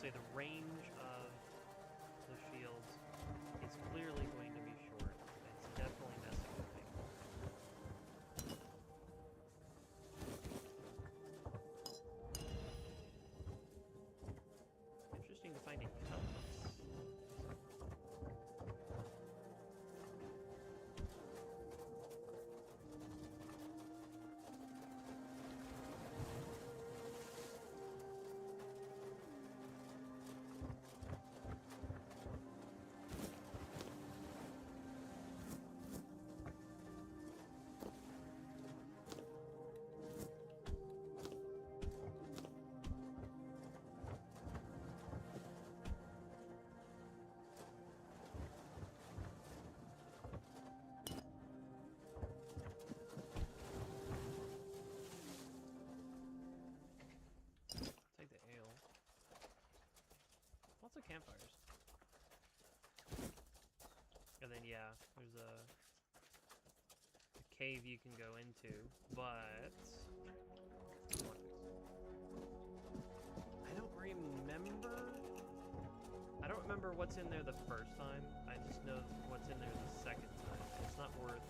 say the range of the shields is clearly going to be short. It's definitely messing with me. Interesting to find a compass. Take the ale. Lots of campfires. And then yeah, there's a cave you can go into, but I don't remember. I don't remember what's in there the first time. I just know what's in there the second time. It's not worth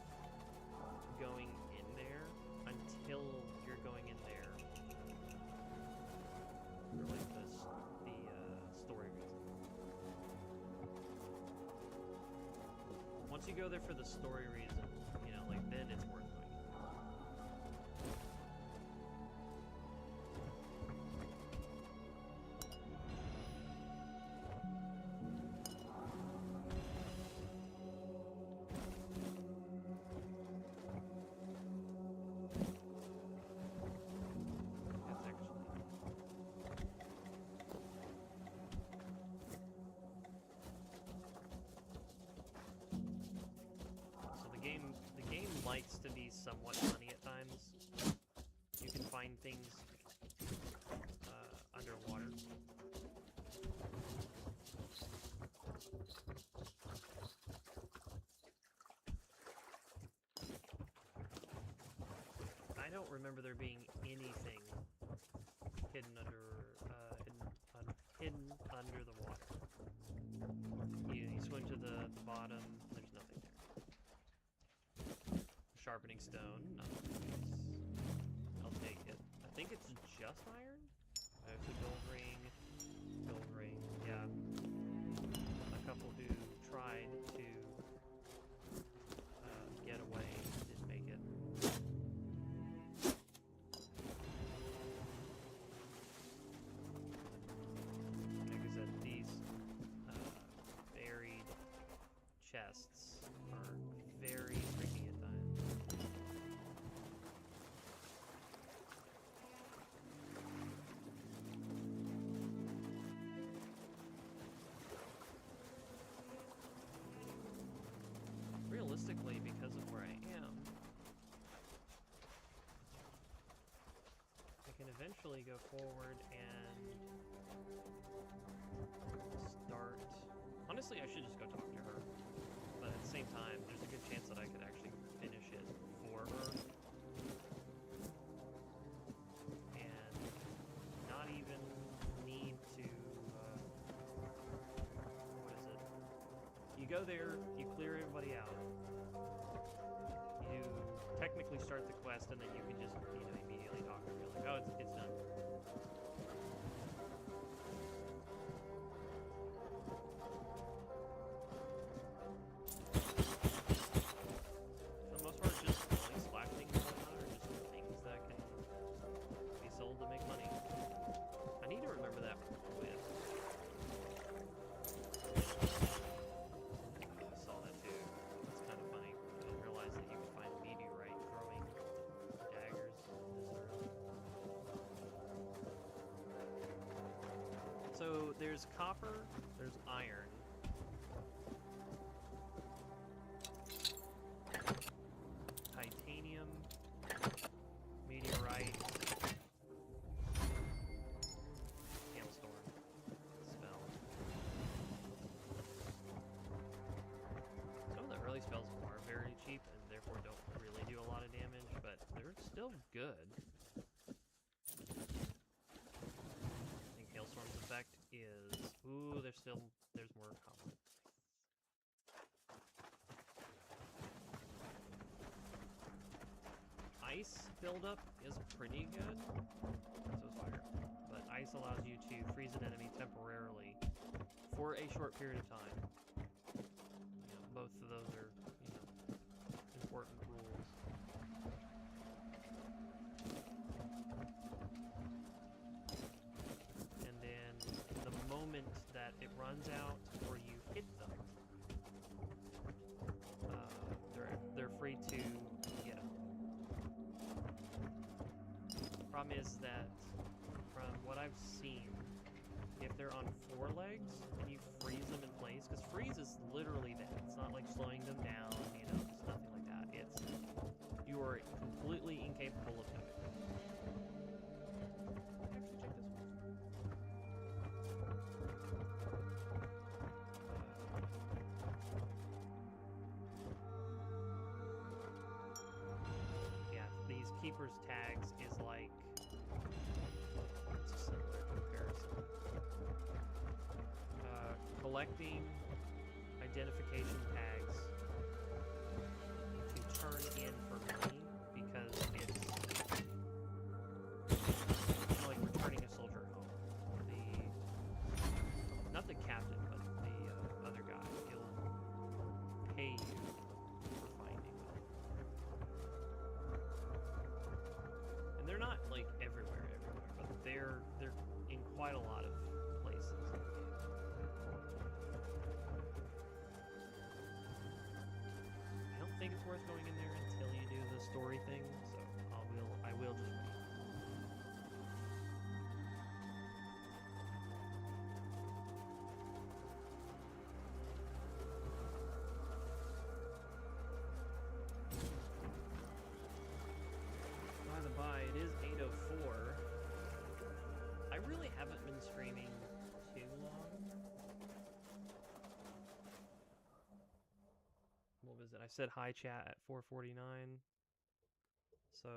going in there until you're going in there for like the story reason. Once you go there for the story reason, you know, like then it's worth going in. That's actually so the game likes to be somewhat funny at times. You can find things underwater. I don't remember there being anything hidden hidden under the water. You swim to the bottom, there's nothing there. Sharpening stone, I'll take it. I think it's just iron? There's a gold ring, yeah. A couple who tried to get away didn't make it. Like I said, these buried chests are very tricky at times. Realistically, because of where I am, I can eventually go forward and start. Honestly, I should just go talk to her. But at the same time, there's a good chance that I could actually finish it for her. And not even need to, what is it? You go there, you clear everybody out. You technically start the quest, and then you can just, you know, immediately talk to her. Like, oh, it's done. For the most part, just selling splash things and whatnot, or just things that can be sold to make money. I need to remember that with. I saw that too. It's kind of funny. I didn't realize that you could find meteorite throwing daggers this early. So there's copper, there's iron. Titanium, meteorite, hailstorm, spell. Some of the early spells are very cheap and therefore don't really do a lot of damage, but they're still good. I think hailstorm's effect is there's more conflict. Ice buildup is pretty good. So is fire. But ice allows you to freeze an enemy temporarily for a short period of time. You know, both of those are, you know, important rules. And then the moment that it runs out or you hit them, they're free to get up. Problem is that, from what I've seen, if they're on 4 legs and you freeze them in place, because freeze is literally that. It's not like slowing them down, you know, it's nothing like that. It's, you are completely incapable of moving. Actually, check this one. Yeah, these keepers tags is like, it's a similar comparison. Collecting identification tags to turn in for money because it's kind of like returning a soldier home. Not the captain, but the other guy. He'll pay you for finding them. And they're not like everywhere, but they're in quite a lot of places. I don't think it's worth going in there until you do the story thing, so I will just wait. By the by, it is 8:04. I really haven't been streaming too long. What was it? I said hi chat at 4:49. So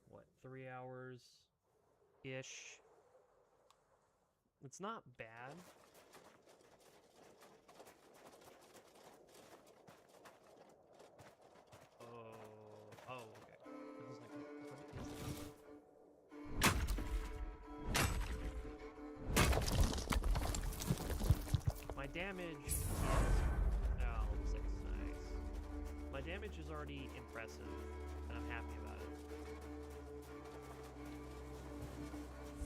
what, 3 hours-ish? It's not bad. Oh, okay. This is like, my damage is, oh, 6, nice. My damage is already impressive, and I'm happy about it.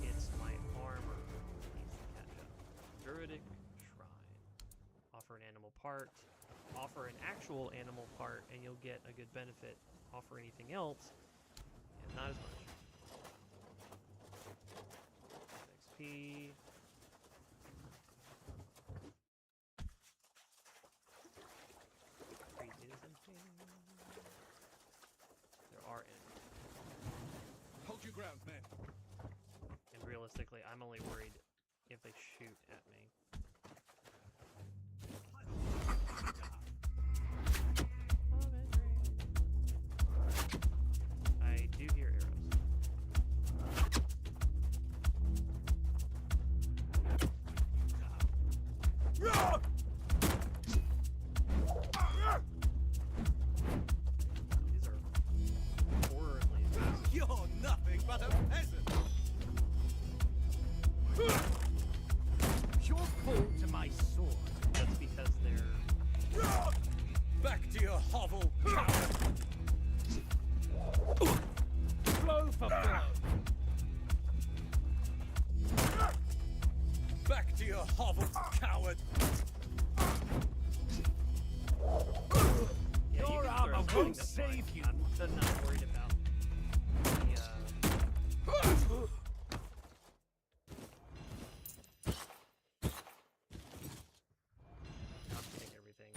It's my armor that needs to catch up. Druidic Shrine. Offer an animal part. Offer an actual animal part, and you'll get a good benefit. Offer anything else, and not as much. XP. There are enemies. Hold your ground, man. And realistically, I'm only worried if they shoot at me. I do hear arrows. These are horribly aggressive. You're nothing but a peasant. You'll fall to my sword. That's because they're... Back to your hovel, coward. Blow for blow. Back to your hovel, coward. Yeah, Your you armor can won't save you. I'm not worried about the, I'm getting everything.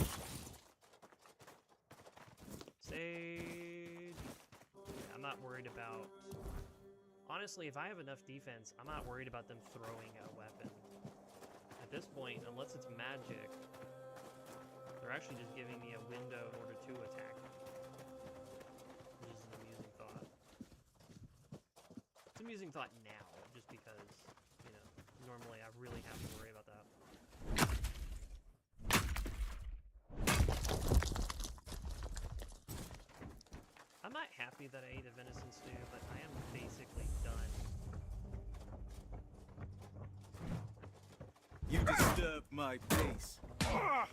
Sage. Yeah, I'm not worried about... Honestly, if I have enough defense, I'm not worried about them throwing a weapon. At this point, unless it's magic, they're actually just giving me a window in order to attack me. Which is an amusing thought. It's an amusing thought now, just because, you know, normally I really have to worry about that. I'm not happy that I ate a venison stew, but I am basically done. You disturb my peace. I'll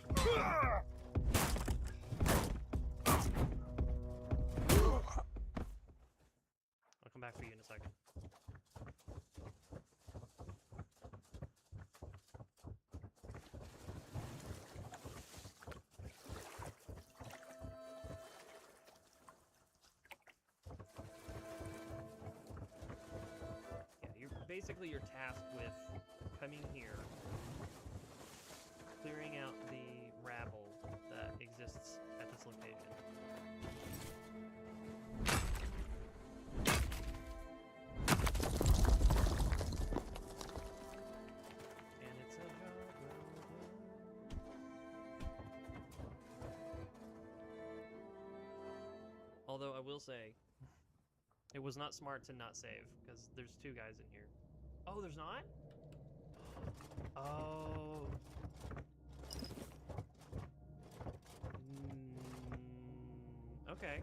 come back for you in a second. Basically, you're tasked with coming here, clearing out the rabble that exists at this location. And it's a job well done. Although I will say, it was not smart to not save, because there's 2 guys in here. Oh, there's not? Oh. Okay.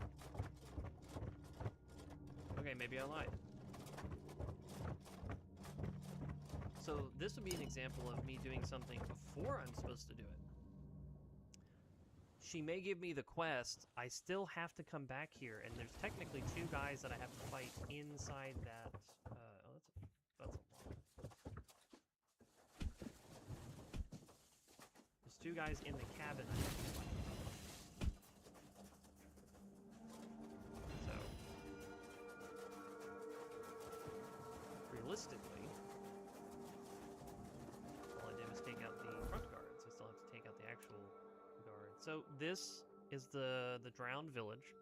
Okay, maybe I lied. So this would be an example of me doing something before I'm supposed to do it. She may give me the quest, I still have to come back here, and there's technically 2 guys that I have to fight inside that, there's 2 guys in the cabin I have to fight. So, realistically, all I did was take out the front guards. I still have to take out the actual guards. So this is the drowned village.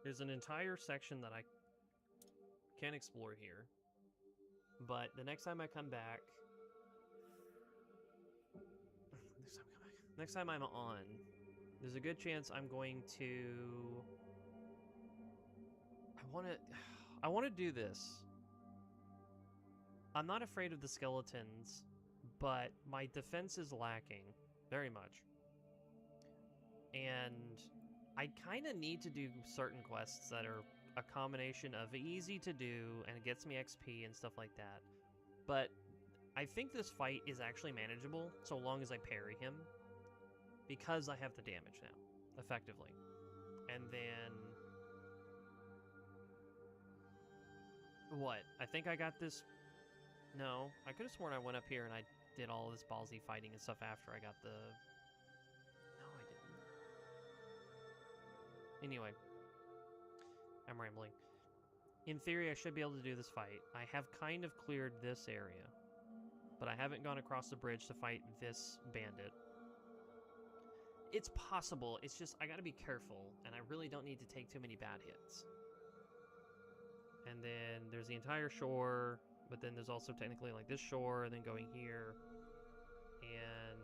There's an entire section that I can explore here, but the next time I come back, next time I'm on, there's a good chance I'm going to. I want to do this. I'm not afraid of the skeletons, but my defense is lacking very much. And I kind of need to do certain quests that are a combination of easy to do and it gets me XP and stuff like that. But I think this fight is actually manageable so long as I parry him, because I have the damage now, effectively. And then what? I think I got this. No, I could have sworn I went up here and I did all this ballsy fighting and stuff after I got the. No, I didn't. Anyway, I'm rambling. In theory, I should be able to do this fight. I have kind of cleared this area, but I haven't gone across the bridge to fight this bandit. It's possible, it's just I gotta be careful, and I really don't need to take too many bad hits. And then there's the entire shore, but then there's also technically like this shore, and then going here, and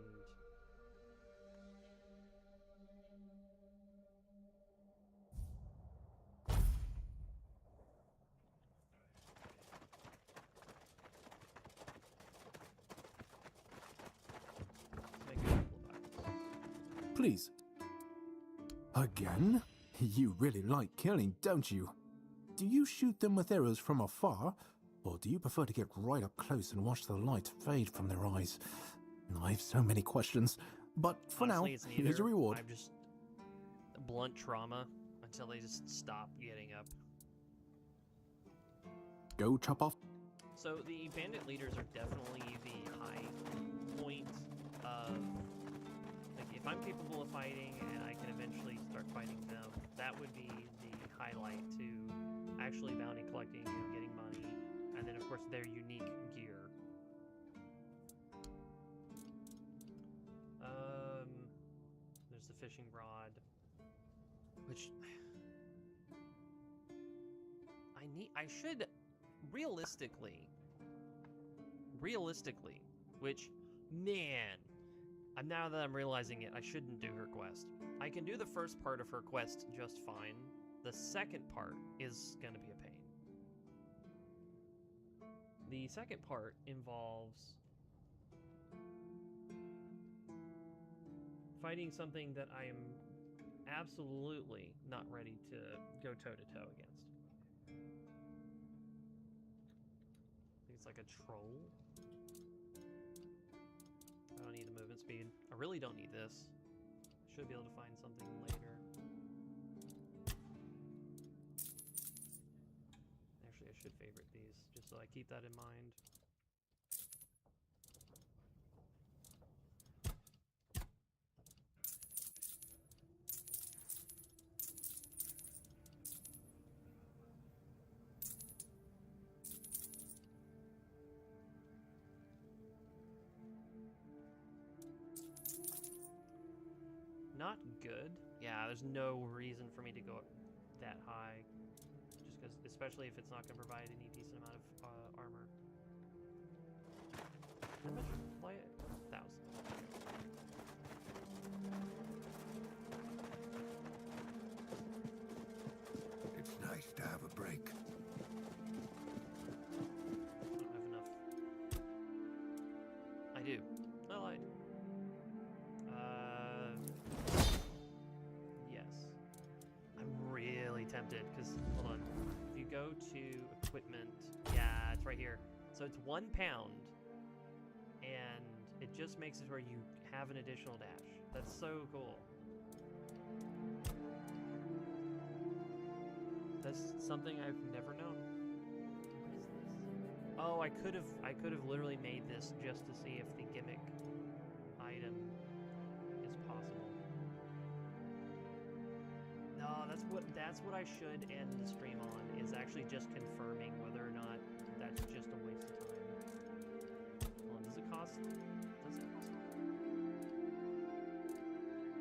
Please. Again? You really like killing, don't you? Do you shoot them with arrows from afar, or do you prefer to get right up close and watch the light fade from their eyes? I have so many questions, but for honestly, now, here's your reward. I'm just blunt trauma until they just stop getting up. Go chop off. So the bandit leaders are definitely the high point of, like, if I'm capable of fighting and I can eventually start fighting them, that would be the highlight to actually bounty collecting, you know, getting money, and then of course their unique gear. There's the fishing rod, which I should realistically, which, man, now that I'm realizing it, I shouldn't do her quest. I can do the first part of her quest just fine. The second part is gonna be a pain. The second part involves fighting something that I am absolutely not ready to go toe-to-toe against. I think it's like a troll. I don't need the movement speed. I really don't need this. Should be able to find something later. Actually, I should favorite these, just so I keep that in mind. Not good. Yeah, there's no reason for me to go that high. Just because, especially if it's not going to provide any decent amount of armor. How much should I play it? 1,000. It's nice to have a break. I don't have enough. I do. I lied. Yes. I'm really tempted, because, hold on. If you go to equipment, yeah, it's right here. So it's 1 pound, and it just makes it where you have an additional dash. That's so cool. That's something I've never known. What is this? Oh, I could have literally made this just to see if the gimmick item is possible. No, that's what I should end the stream on, is actually just confirming whether or not that's just a waste of time. Hold on, does it cost money?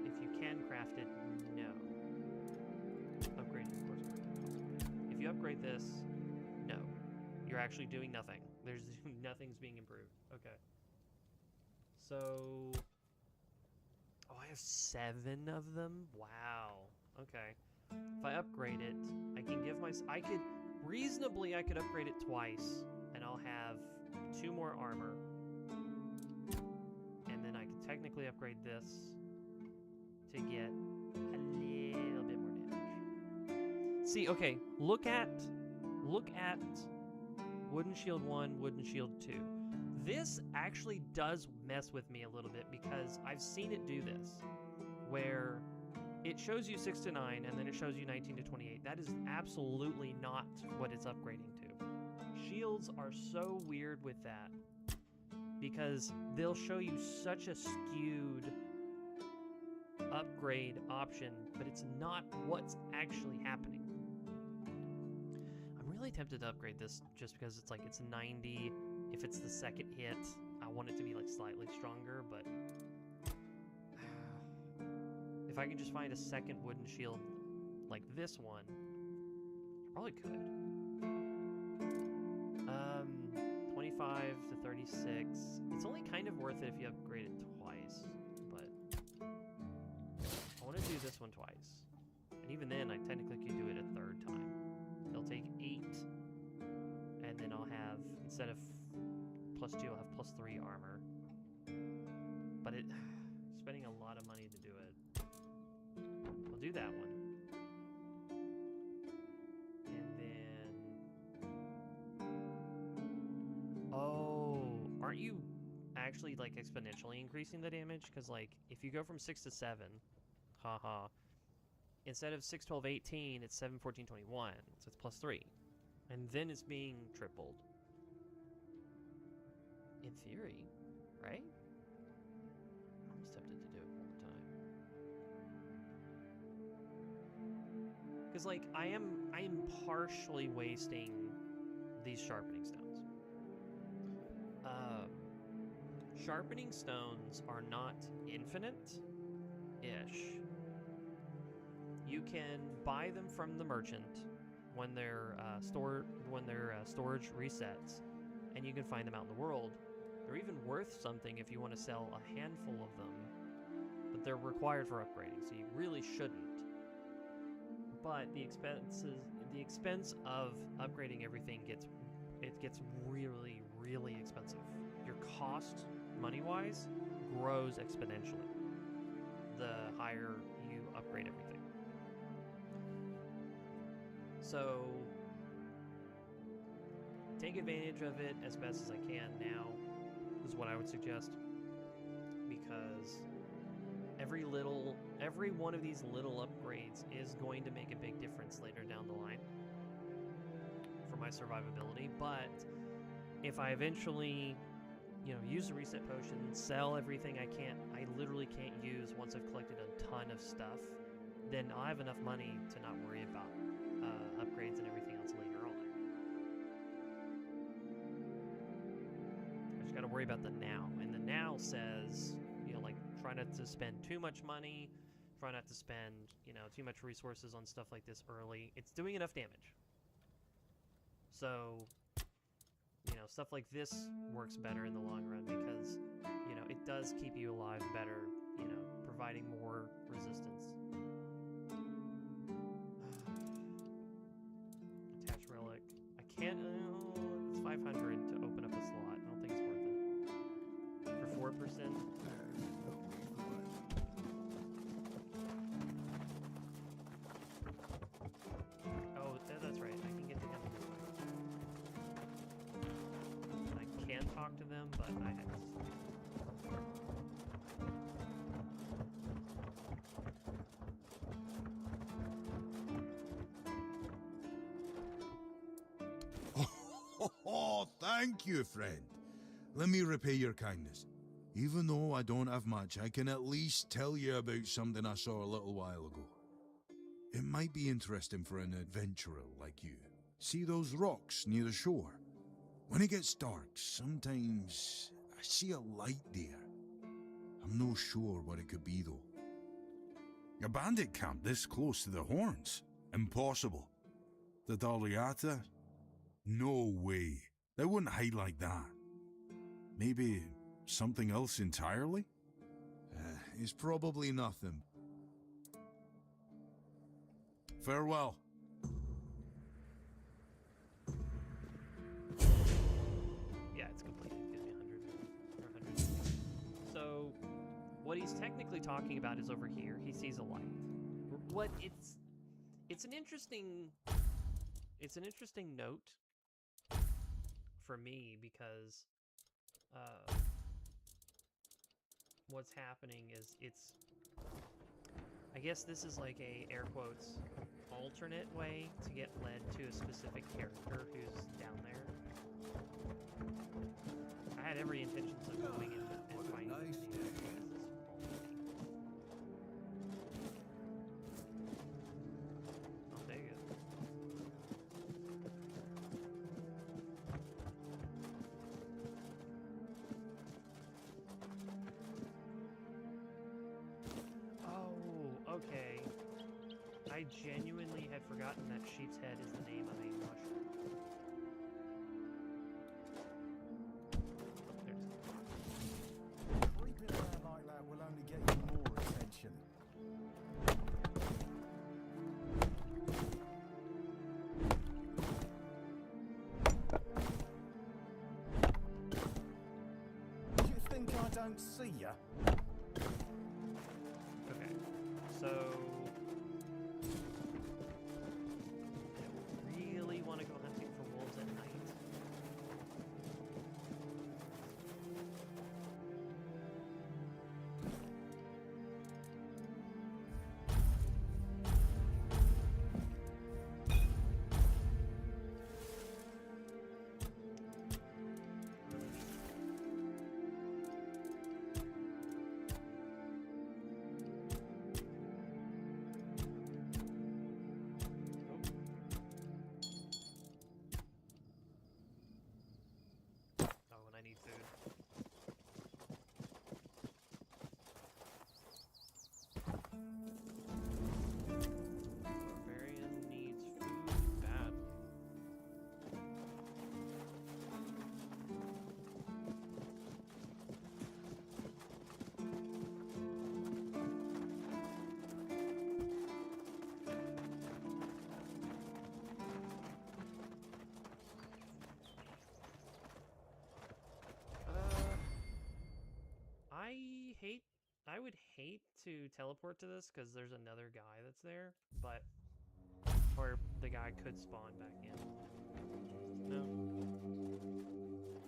If you can craft it, no. Upgrade it, of course. If you upgrade this, no. You're actually doing nothing. There's nothing's being improved. Okay. So, oh, I have 7 of them? Wow. Okay. If I upgrade it, I can give I could upgrade it twice, and I'll have 2 more armor. And then I can technically upgrade this to get a little bit more damage. See, okay, look at Wooden Shield 1, Wooden Shield 2. This actually does mess with me a little bit, because I've seen it do this, where it shows you 6 to 9, and then it shows you 19 to 28. That is absolutely not what it's upgrading to. Shields are so weird with that, because they'll show you such a skewed upgrade option, but it's not what's actually happening. I'm really tempted to upgrade this just because it's like it's 90. If it's the second hit, I want it to be like slightly stronger, but if I can just find a second wooden shield like this one, I probably could. 25 to 36. It's only kind of worth it if you upgrade it twice, but I want to do this one twice. And even then, I technically could do it a 3rd time. They'll take 8, and then I'll have, instead of +2, I'll have +3 armor. But spending a lot of money to do it. I'll do that one. And then... Oh, aren't you actually, like, exponentially increasing the damage? Because, like, if you go from 6 to 7, haha, instead of 6, 12, 18, it's 7, 14, 21, so it's +3. And then it's being tripled. In theory, right? I'm almost tempted to do it one more time. Because, like, I am partially wasting these sharpening stones. Sharpening stones are not infinite-ish. You can buy them from the merchant when their storage resets, and you can find them out in the world. They're even worth something if you want to sell a handful of them, but they're required for upgrading, so you really shouldn't. But the expense of upgrading everything it gets really, really expensive. Your cost, money-wise, grows exponentially the higher you upgrade everything. So take advantage of it as best as I can now is what I would suggest, because every one of these little upgrades is going to make a big difference later down the line for my survivability. But if I eventually, use the reset potion, sell everything I literally can't use once I've collected a ton of stuff, then I'll have enough money to not worry about upgrades and everything else later on. I just got to worry about the now, and the now says, try not to spend too much money, try not to spend, too much resources on stuff like this early. It's doing enough damage. So, stuff like this works better in the long run because, it does keep you alive better, providing more resistance. Attach relic. I can't, it's 500 to open up a slot. I don't think it's worth it. For 4%. Oh, that's right. I can get to them this way. I can talk to them, but I had to. Oh, thank you, friend. Let me repay your kindness. Even though I don't have much, I can at least tell you about something I saw a little while ago. It might be interesting for an adventurer like you. See those rocks near the shore? When it gets dark, sometimes I see a light there. I'm no sure what it could be, though. A bandit camp this close to the Horns? Impossible. The Daliata? No way. They wouldn't hide like that. Maybe something else entirely? It's probably nothing. Farewell. Yeah, it's completed. It gives me 100. So, what he's technically talking about is over here. He sees a light. It's an interesting note for me because what's happening is I guess this is like a, air quotes, alternate way to get led to a specific character who's down there. I had every intentions of going in and finding nice. I'll take it. Oh, okay. I genuinely had forgotten that sheep's head is the name of a mushroom. Creeping around like that will only get you more attention. You think I don't see ya? Okay, so I really want to go hunting for wolves at night. I would hate to teleport to this because there's another guy that's there, but or the guy could spawn back in. No.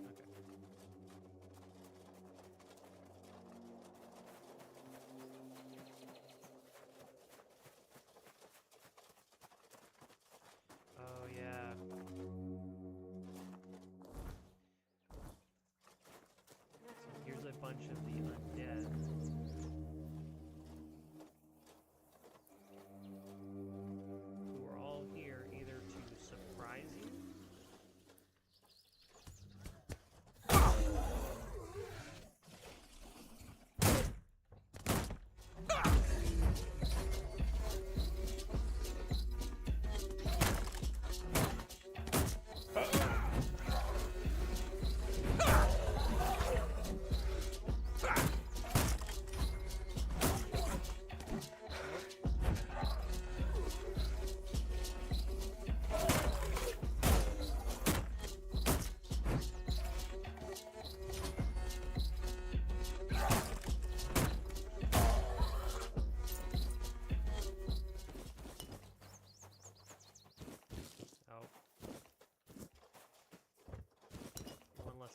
Okay. Oh yeah. So here's a bunch of the undead. Who are all here either to surprise you.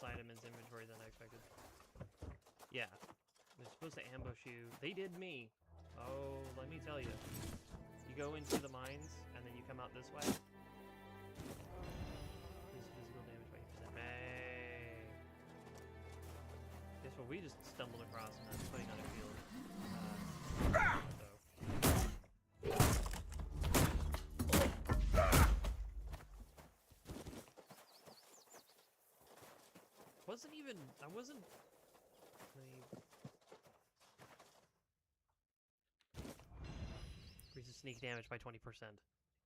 Item in his inventory than I expected. Yeah. They're supposed to ambush you. They did me. Oh, let me tell you. You go into the mines, and then you come out this way. This physical damage by 8%. May. Guess what we just stumbled across, and that's putting on a field. I wasn't. Increases sneak damage by 20%.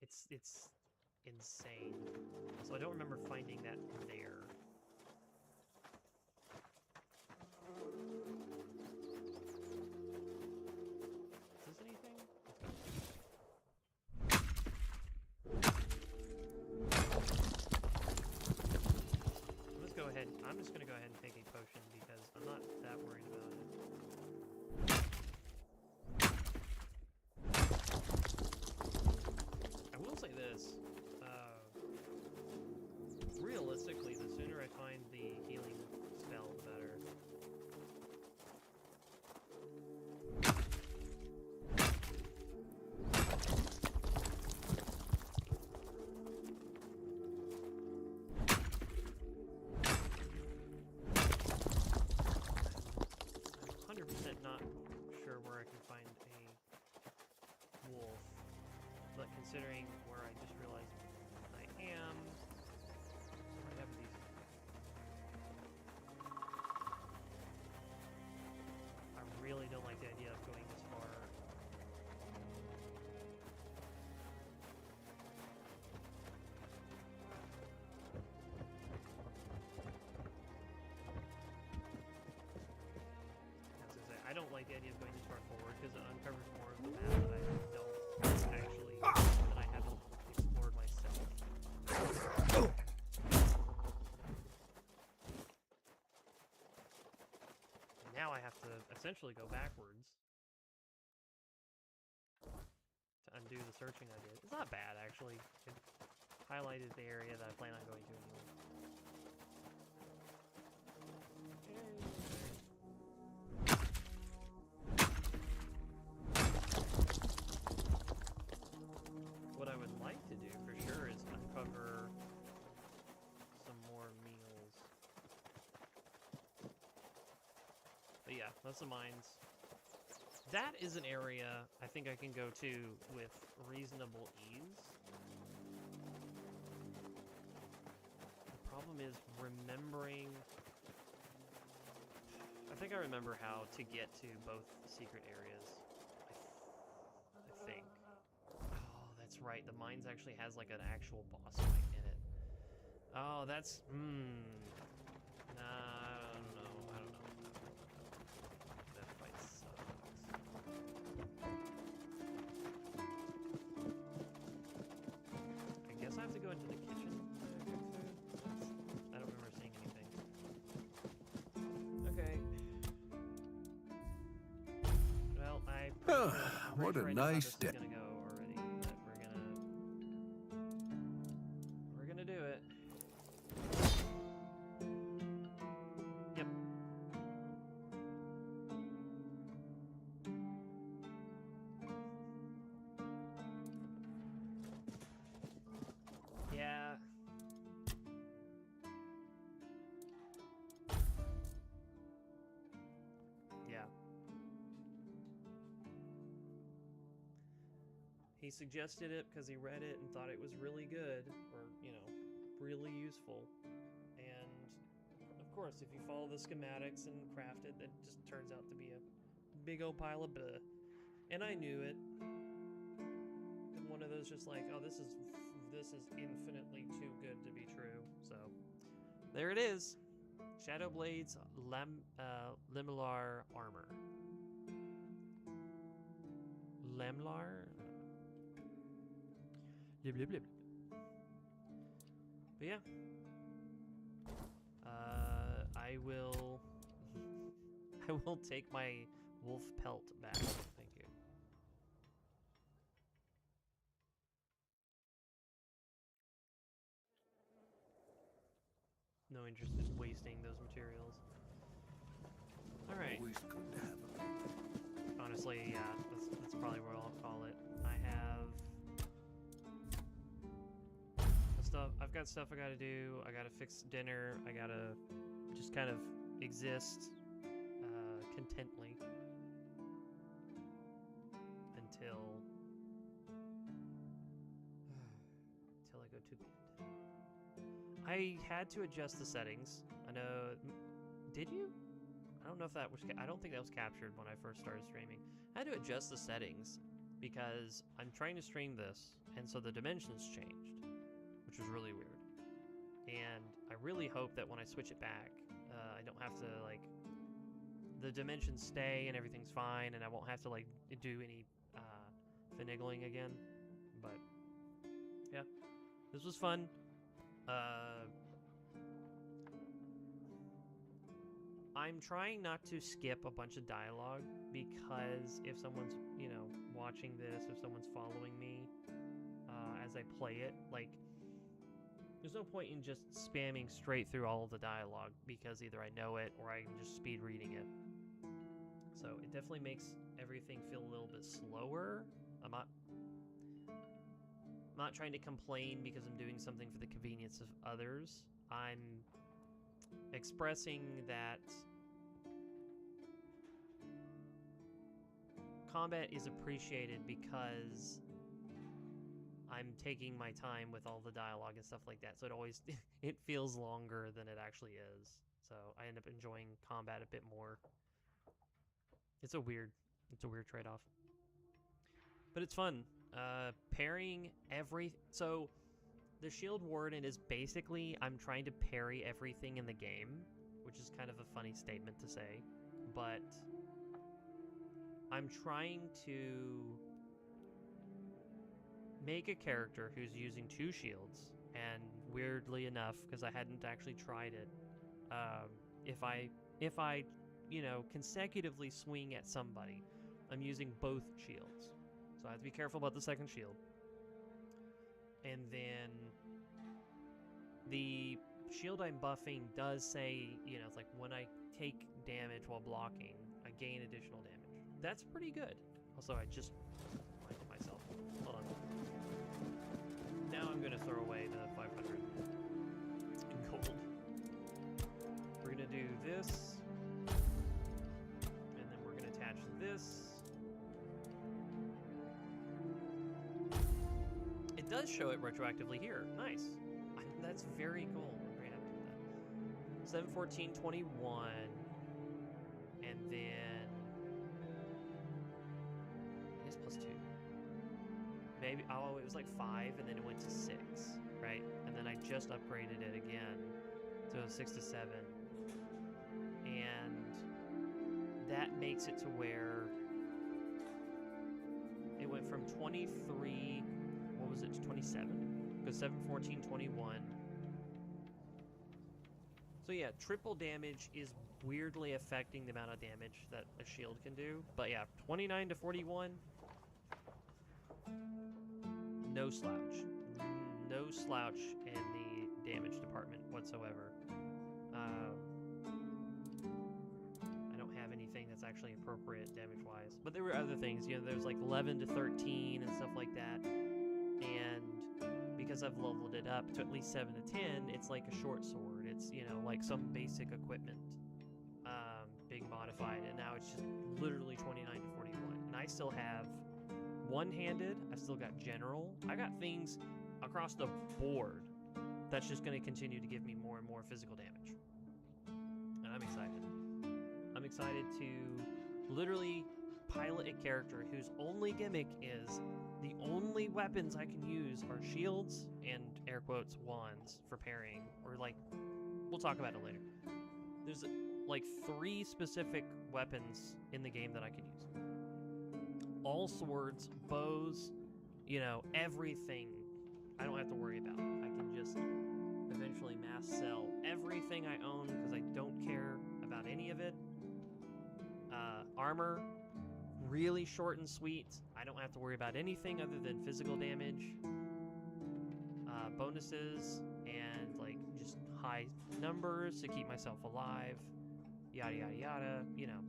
It's insane. So I don't remember finding that there. Is this anything? I'm just gonna go ahead and take a potion because I'm not that worried about it. I will say this, realistically, the sooner I find the healing spell, the better. 100% not sure where I can find a wolf, but considering where I just realized I am, I have these. I really don't like the idea of going this far. I don't like the idea of going this far forward because it uncovers more of the map that I don't actually, that I haven't explored myself. And now I have to essentially go backwards to undo the searching I did. It's not bad, actually. It highlighted the area that I plan on going to anyway. What I would like to do for sure is uncover some more meals. But yeah, that's the mines. That is an area I think I can go to with reasonable ease. The problem is remembering. I think I remember how to get to both secret areas. I think. Oh, that's right. The mines actually has like an actual boss fight in it. Oh, that's nah, I don't know. That fight sucks. I guess I have to go into the kitchen to cook food. I don't remember seeing anything. Okay. What Pretty a sure I know how nice this day. is gonna go already, but we're gonna do it. Yep. Yeah. Yeah. He suggested it because he read it and thought it was really good, or, you know, really useful. And, of course, if you follow the schematics and craft it, it just turns out to be a big old pile of bleh. And I knew it. And one of those just like, oh, this is infinitely too good to be true. So, there it is. Shadowblade's Limlar armor. Lemlar? Blip, blip, blip. But yeah. I will take my wolf pelt back. Thank you. No interest in wasting those materials. Alright. Honestly, yeah, that's probably what I'll call it. I've got stuff I gotta do. I gotta fix dinner. I gotta just kind of exist contently until I go to bed. I had to adjust the settings. I know. Did you? I don't know if that was. I don't think that was captured when I first started streaming. I had to adjust the settings because I'm trying to stream this, and so the dimensions changed, which was really weird. And I really hope that when I switch it back, I don't have to, like, the dimensions stay and everything's fine, and I won't have to, like, do any finagling again. But yeah, this was fun. I'm trying not to skip a bunch of dialogue because if someone's, you know, watching this, if someone's following me as I play it, like, there's no point in just spamming straight through all of the dialogue because either I know it or I'm just speed reading it. So it definitely makes everything feel a little bit slower. I'm not trying to complain because I'm doing something for the convenience of others. I'm expressing that combat is appreciated because I'm taking my time with all the dialogue and stuff like that, so it always it feels longer than it actually is. So I end up enjoying combat a bit more. It's a weird trade-off, but it's fun. Parrying so the Shield Warden is basically I'm trying to parry everything in the game, which is kind of a funny statement to say, but I'm trying to make a character who's using 2 shields, and weirdly enough, because I hadn't actually tried it, if I, you know, consecutively swing at somebody, I'm using both shields. So I have to be careful about the second shield. And then the shield I'm buffing does say, you know, it's like when I take damage while blocking, I gain additional damage. That's pretty good. Also, I just reminded myself. Hold on. Now I'm going to throw away the 500 in gold. We're going to do this. And then we're going to attach this. It does show it retroactively here. Nice. That's very cool. I'm very happy with that. 7/14/21. And then I guess +2. Maybe, oh, it was like 5 and then it went to 6, right? And then I just upgraded it again to 6 to 7. And that makes it to where it went from 23, what was it, to 27? Because 7/14/21. So yeah, triple damage is weirdly affecting the amount of damage that a shield can do. But yeah, 29 to 41, no slouch. No slouch in the damage department whatsoever. I don't have anything that's actually appropriate damage-wise. But there were other things, you know, there's like 11 to 13 and stuff like that. And because I've leveled it up to at least 7 to 10, it's like a short sword. It's, you know, like some basic equipment being modified. And now it's just literally 29 to 41. And I still have one-handed. I've still got general. I got things across the board that's just going to continue to give me more and more physical damage. And I'm excited. I'm excited to literally pilot a character whose only gimmick is the only weapons I can use are shields and, air quotes, wands for parrying. Or, like, we'll talk about it later. There's, like, 3 specific weapons in the game that I can use. All swords, bows, you know, everything I don't have to worry about. I can just eventually mass sell everything I own because I don't care about any of it. Armor, really short and sweet. I don't have to worry about anything other than physical damage, bonuses, and like just high numbers to keep myself alive, yada yada yada. You know,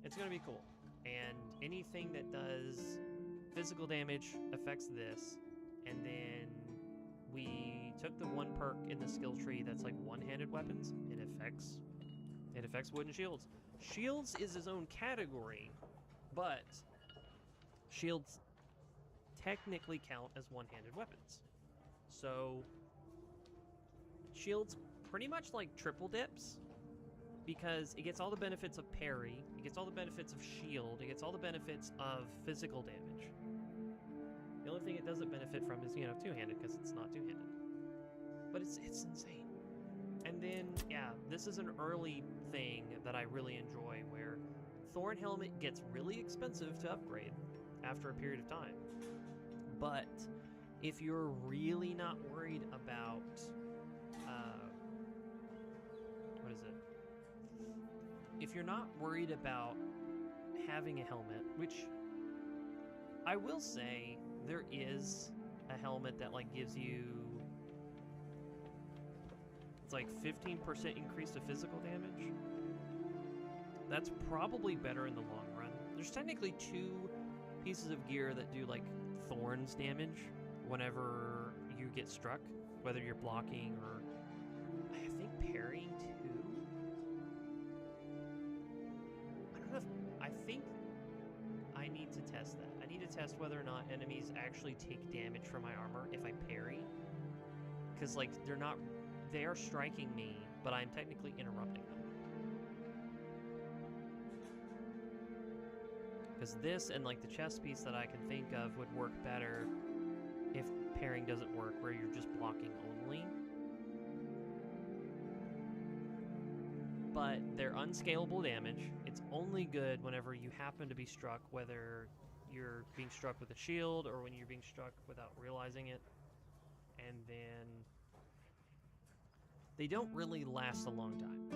it's gonna be cool. And anything that does physical damage affects this. And then we took the one perk in the skill tree that's like one-handed weapons. It affects wooden shields. Shields is his own category, but shields technically count as one-handed weapons. So shields pretty much like triple dips because it gets all the benefits of parry, it gets all the benefits of shield, it gets all the benefits of physical damage. The only thing it doesn't benefit from is, you know, two-handed because it's not two-handed. But it's insane. And then, yeah, this is an early thing that I really enjoy where Thorn Helmet gets really expensive to upgrade after a period of time. But if you're really not worried about, what is it? If you're not worried about having a helmet, which I will say there is a helmet that like gives you, it's like 15% increase to physical damage. That's probably better in the long run. There's technically 2 pieces of gear that do like thorns damage whenever you get struck, whether you're blocking or I think parrying too. I don't know if, I think I need to test that. I need to test whether or not enemies actually take damage from my armor if I parry. Because like they are striking me, but I'm technically interrupting them. Because this and like the chest piece that I can think of would work better if parrying doesn't work, where you're just blocking only. But they're unscalable damage. It's only good whenever you happen to be struck, whether you're being struck with a shield or when you're being struck without realizing it. And then they don't really last a long time.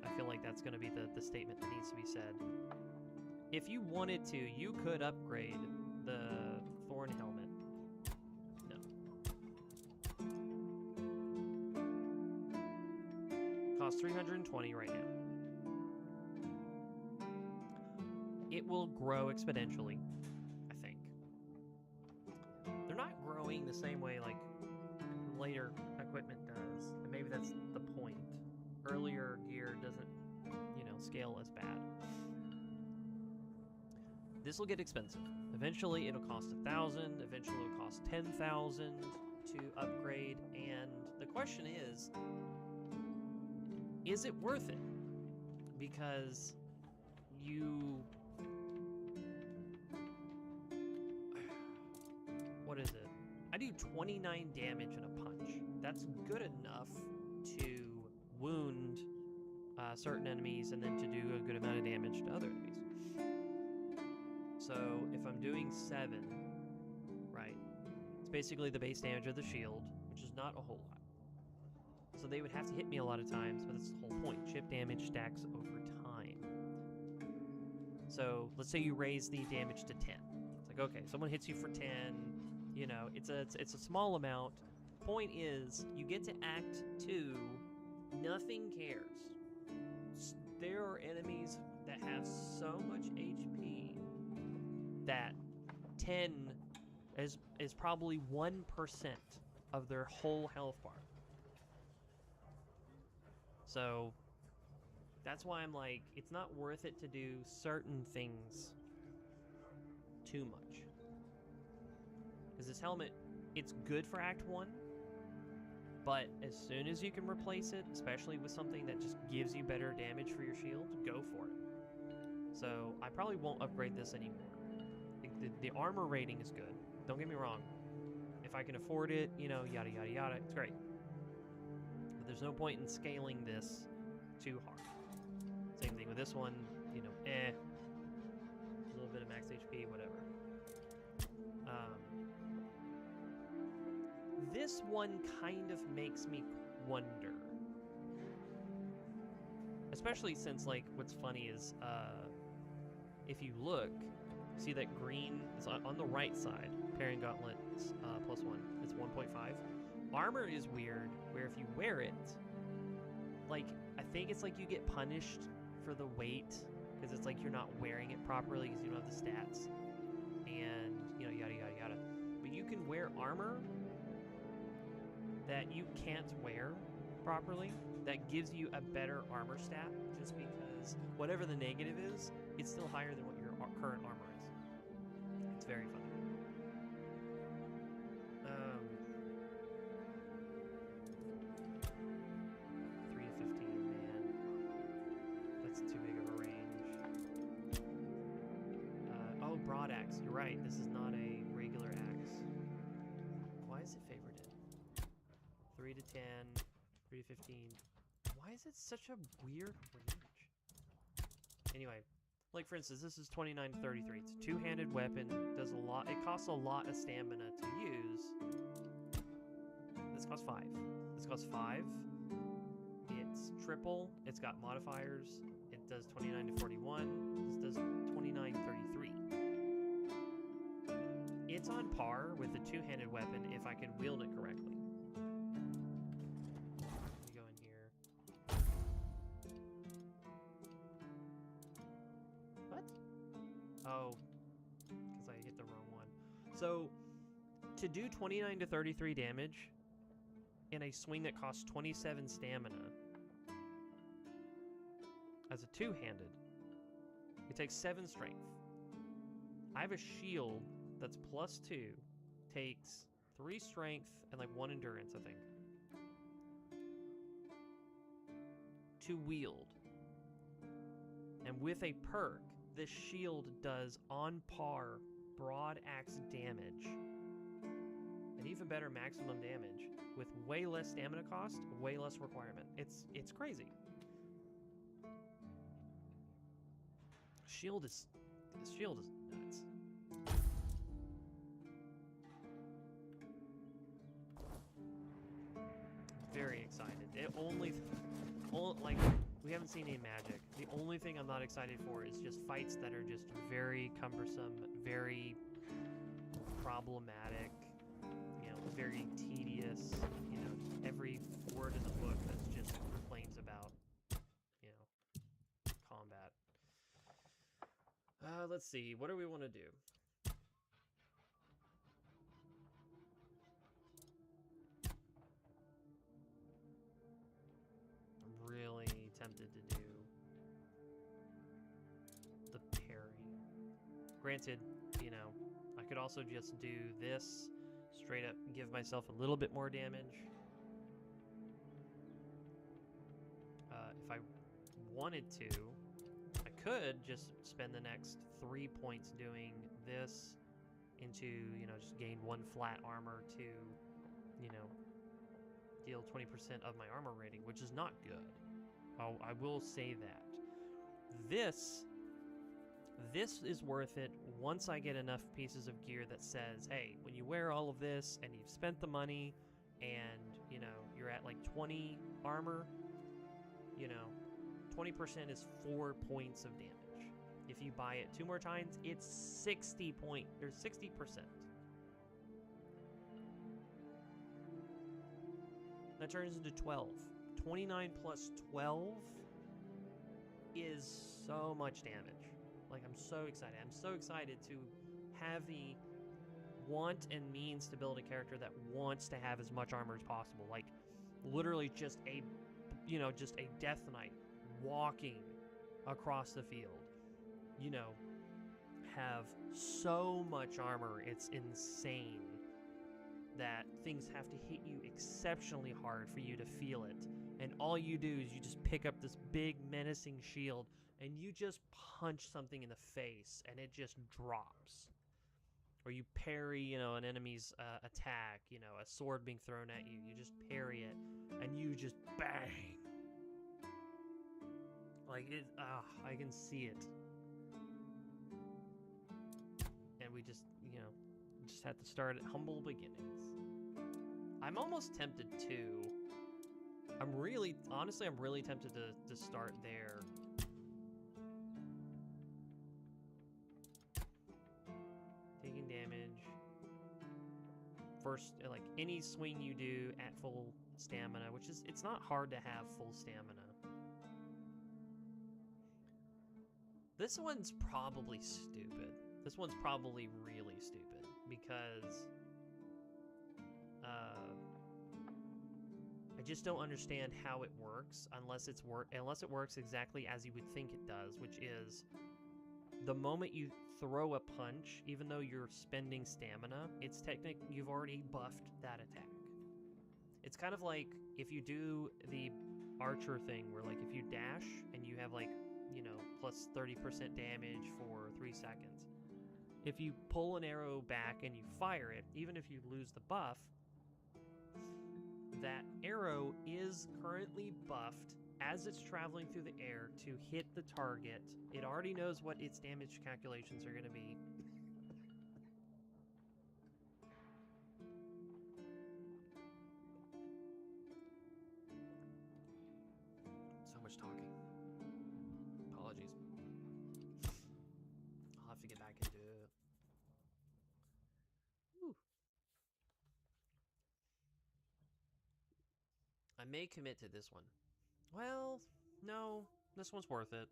I feel like that's going to be the statement that needs to be said. If you wanted to, you could upgrade the Thorn Helmet. No. Costs 320 right now. It will grow exponentially, I think. They're not growing the same way like later equipment does, and maybe that's the point. Earlier gear doesn't, you know, scale as bad. This will get expensive. Eventually it'll cost 1,000, eventually it'll cost 10,000 to upgrade, and the question is it worth it? Because what is it? I do 29 damage in a punch. That's good enough to wound certain enemies and then to do a good amount of damage to other enemies. So if I'm doing 7, right, it's basically the base damage of the shield, which is not a whole lot. So they would have to hit me a lot of times, but that's the whole point. Chip damage stacks over time. So let's say you raise the damage to 10. It's like, okay, someone hits you for 10, you know, it's a small amount. Point is, you get to Act 2, nothing cares. There are enemies that have so much HP that 10 is probably 1% of their whole health bar. So that's why I'm like, it's not worth it to do certain things too much. Because this helmet, it's good for Act 1, but as soon as you can replace it, especially with something that just gives you better damage for your shield, go for it. So I probably won't upgrade this anymore. The armor rating is good. Don't get me wrong. If I can afford it, you know, yada yada yada, it's great. But there's no point in scaling this too hard. Same thing with this one, you know, a little bit of max HP, whatever. This one kind of makes me wonder. Especially since, like, what's funny is, if you look, see that green is on the right side. Parrying gauntlets +1. It's 1.5. Armor is weird, where if you wear it, like, I think it's like you get punished for the weight, because it's like you're not wearing it properly because you don't have the stats. And, you know, yada yada yada. But you can wear armor that you can't wear properly, that gives you a better armor stat, just because whatever the negative is, it's still higher than what your current armor is. It's very fun. 3 to 15, man. That's too big of a range. Oh, broad axe. You're right. This is not a regular axe. Why is it favorited? 3 to 10, 3 to 15. Why is it such a weird range? Anyway, like for instance, this is 29 to 33. It's a two-handed weapon. Does a lot. It costs a lot of stamina to use. This costs 5. This costs 5. It's triple. It's got modifiers. It does 29 to 41. This does 29 to 33. It's on par with the two-handed weapon if I can wield it correctly. Oh, because I hit the wrong one. So, to do 29 to 33 damage in a swing that costs 27 stamina as a two-handed, it takes 7 strength. I have a shield that's +2, takes 3 strength and like 1 endurance, I think, to wield. And with a perk, this shield does on par broad axe damage and even better maximum damage with way less stamina cost, way less requirement. It's crazy. This shield is nuts. Very excited. Like, we haven't seen any magic. The only thing I'm not excited for is just fights that are just very cumbersome, very problematic, you know, very tedious, you know, every word in the book that's just complains about, you know, combat. Let's see, what do we want to do? I'm really tempted to do the parry. Granted, you know, I could also just do this, straight up give myself a little bit more damage. If I wanted to, I could just spend the next 3 points doing this into, you know, just gain 1 flat armor to, you know, deal 20% of my armor rating, which is not good. I will say that. This is worth it once I get enough pieces of gear that says, hey, when you wear all of this and you've spent the money and, you know, you're at like 20 armor, you know, 20% is 4 points of damage. If you buy it 2 more times, it's 60%. That turns into 12. 29 plus 12 is so much damage. Like, I'm so excited. I'm so excited to have the want and means to build a character that wants to have as much armor as possible. Like, literally just a, you know, just a Death Knight walking across the field. You know, have so much armor, it's insane that things have to hit you exceptionally hard for you to feel it. And all you do is you just pick up this big menacing shield and you just punch something in the face and it just drops. Or you parry, you know, an enemy's attack, you know, a sword being thrown at you. You just parry it and you just bang. Like, it, I can see it. And we just, you know, just have to start at humble beginnings. I'm almost tempted to. Honestly, I'm really tempted to start there. Taking damage. First, like, any swing you do at full stamina, which is, it's not hard to have full stamina. This one's probably stupid. This one's probably really stupid because I just don't understand how it works unless it works exactly as you would think it does, which is the moment you throw a punch, even though you're spending stamina, it's technically you've already buffed that attack. It's kind of like if you do the archer thing where, like, if you dash and you have, like, you know, plus 30% damage for 3 seconds. If you pull an arrow back and you fire it, even if you lose the buff, that arrow is currently buffed as it's traveling through the air to hit the target. It already knows what its damage calculations are going to be. So much talking. Apologies. I'll have to get back into it. Whew. I may commit to this one. Well, no, this one's worth it.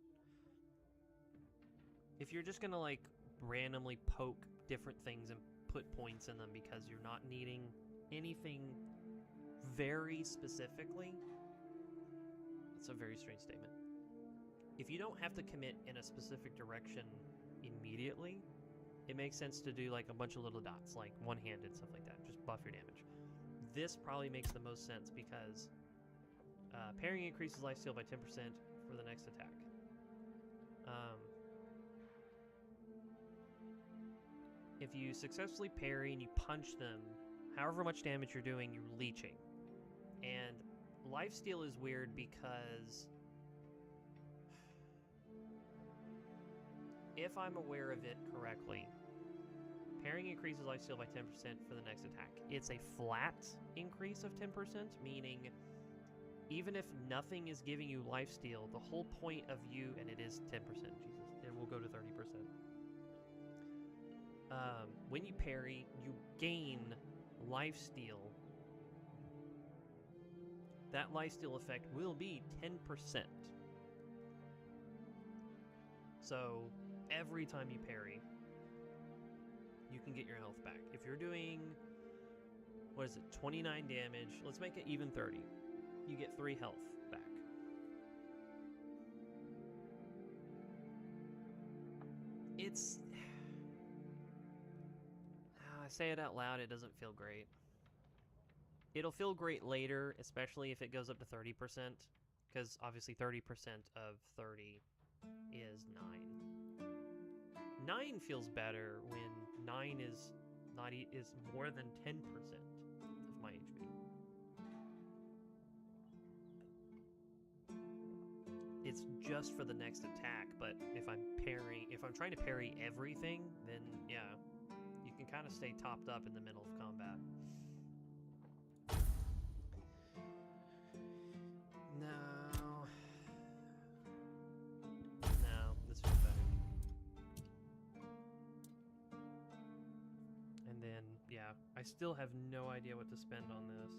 If you're just gonna, like, randomly poke different things and put points in them because you're not needing anything very specifically, it's a very strange statement. If you don't have to commit in a specific direction immediately, it makes sense to do, like, a bunch of little dots, like one-handed, stuff like that. Just buff your damage. This probably makes the most sense because parrying increases lifesteal by 10% for the next attack. If you successfully parry and you punch them, however much damage you're doing, you're leeching. And lifesteal is weird because if I'm aware of it correctly, parrying increases lifesteal by 10% for the next attack. It's a flat increase of 10%, meaning even if nothing is giving you lifesteal, the whole point of you, and it is 10%, Jesus, it will go to 30%. When you parry, you gain lifesteal. That lifesteal effect will be 10%. So every time you parry, you can get your health back. If you're doing, 29 damage, let's make it even 30. You get 3 health back. It's... I say it out loud, it doesn't feel great. It'll feel great later, especially if it goes up to 30%, because obviously 30% of 30 is 9. 9 feels better when 9 is more than 10% of my HP. It's just for the next attack, but if I'm trying to parry everything, then yeah, you can kind of stay topped up in the middle of combat. yeah, I still have no idea what to spend on this.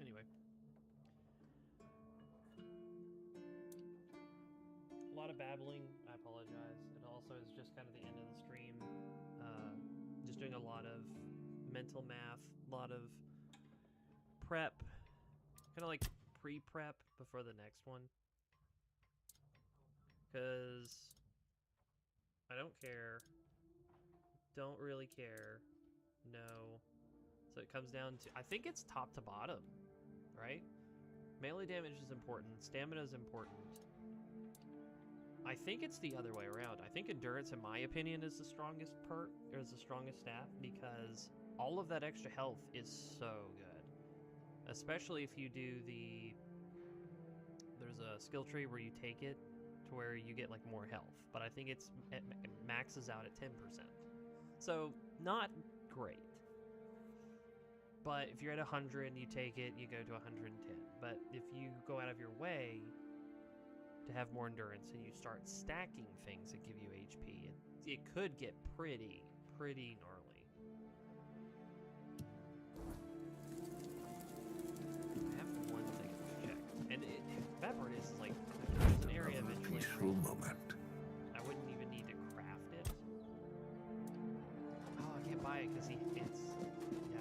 Anyway. A lot of babbling. I apologize. It also is just kind of the end of the stream. Just doing a lot of mental math, a lot of prep, kind of like pre-prep before the next one. Because I don't care. Don't really care. No. So it comes down to, I think it's top to bottom, right? Melee damage is important. Stamina is important. I think it's the other way around. I think endurance, in my opinion, is the strongest perk, or is the strongest stat, because all of that extra health is so good. Especially if you do the... There's a skill tree where you take it to where you get, like, more health. But I think it maxes out at 10%. So, not great. But if you're at 100 and you take it, you go to 110. But if you go out of your way to have more endurance and you start stacking things that give you HP, it could get pretty gnarly. I have one thing to check. And that part is like, there's an area eventually Peaceful moment. I wouldn't even need to craft it. Oh, I can't buy it because it's... Yeah.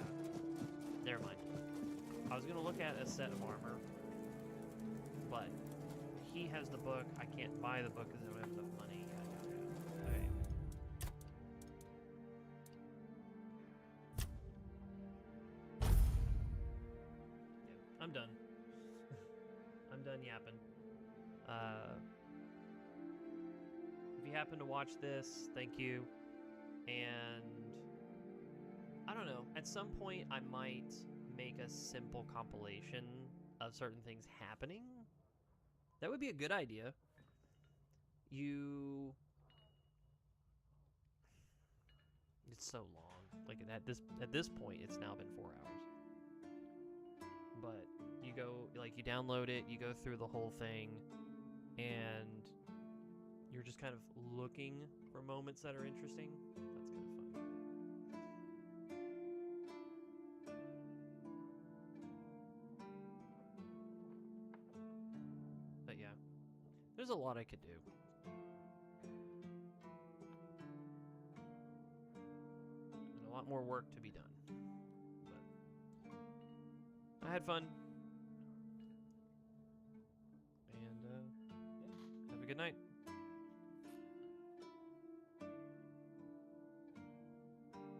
Never mind. I was going to look at a set of armor, but he has the book. I can't buy the book because I don't have enough money. Okay. Yeah, I'm done. I'm done yapping. If you happen to watch this, thank you. And I don't know. At some point, I might make a simple compilation of certain things happening. That would be a good idea. It's so long. Like at this point, it's now been 4 hours. But you go, like, you download it, you go through the whole thing, and you're just kind of looking for moments that are interesting. That's kind of fun. But yeah, there's a lot I could do. And a lot more work to be done. But I had fun. And yeah, have a good night.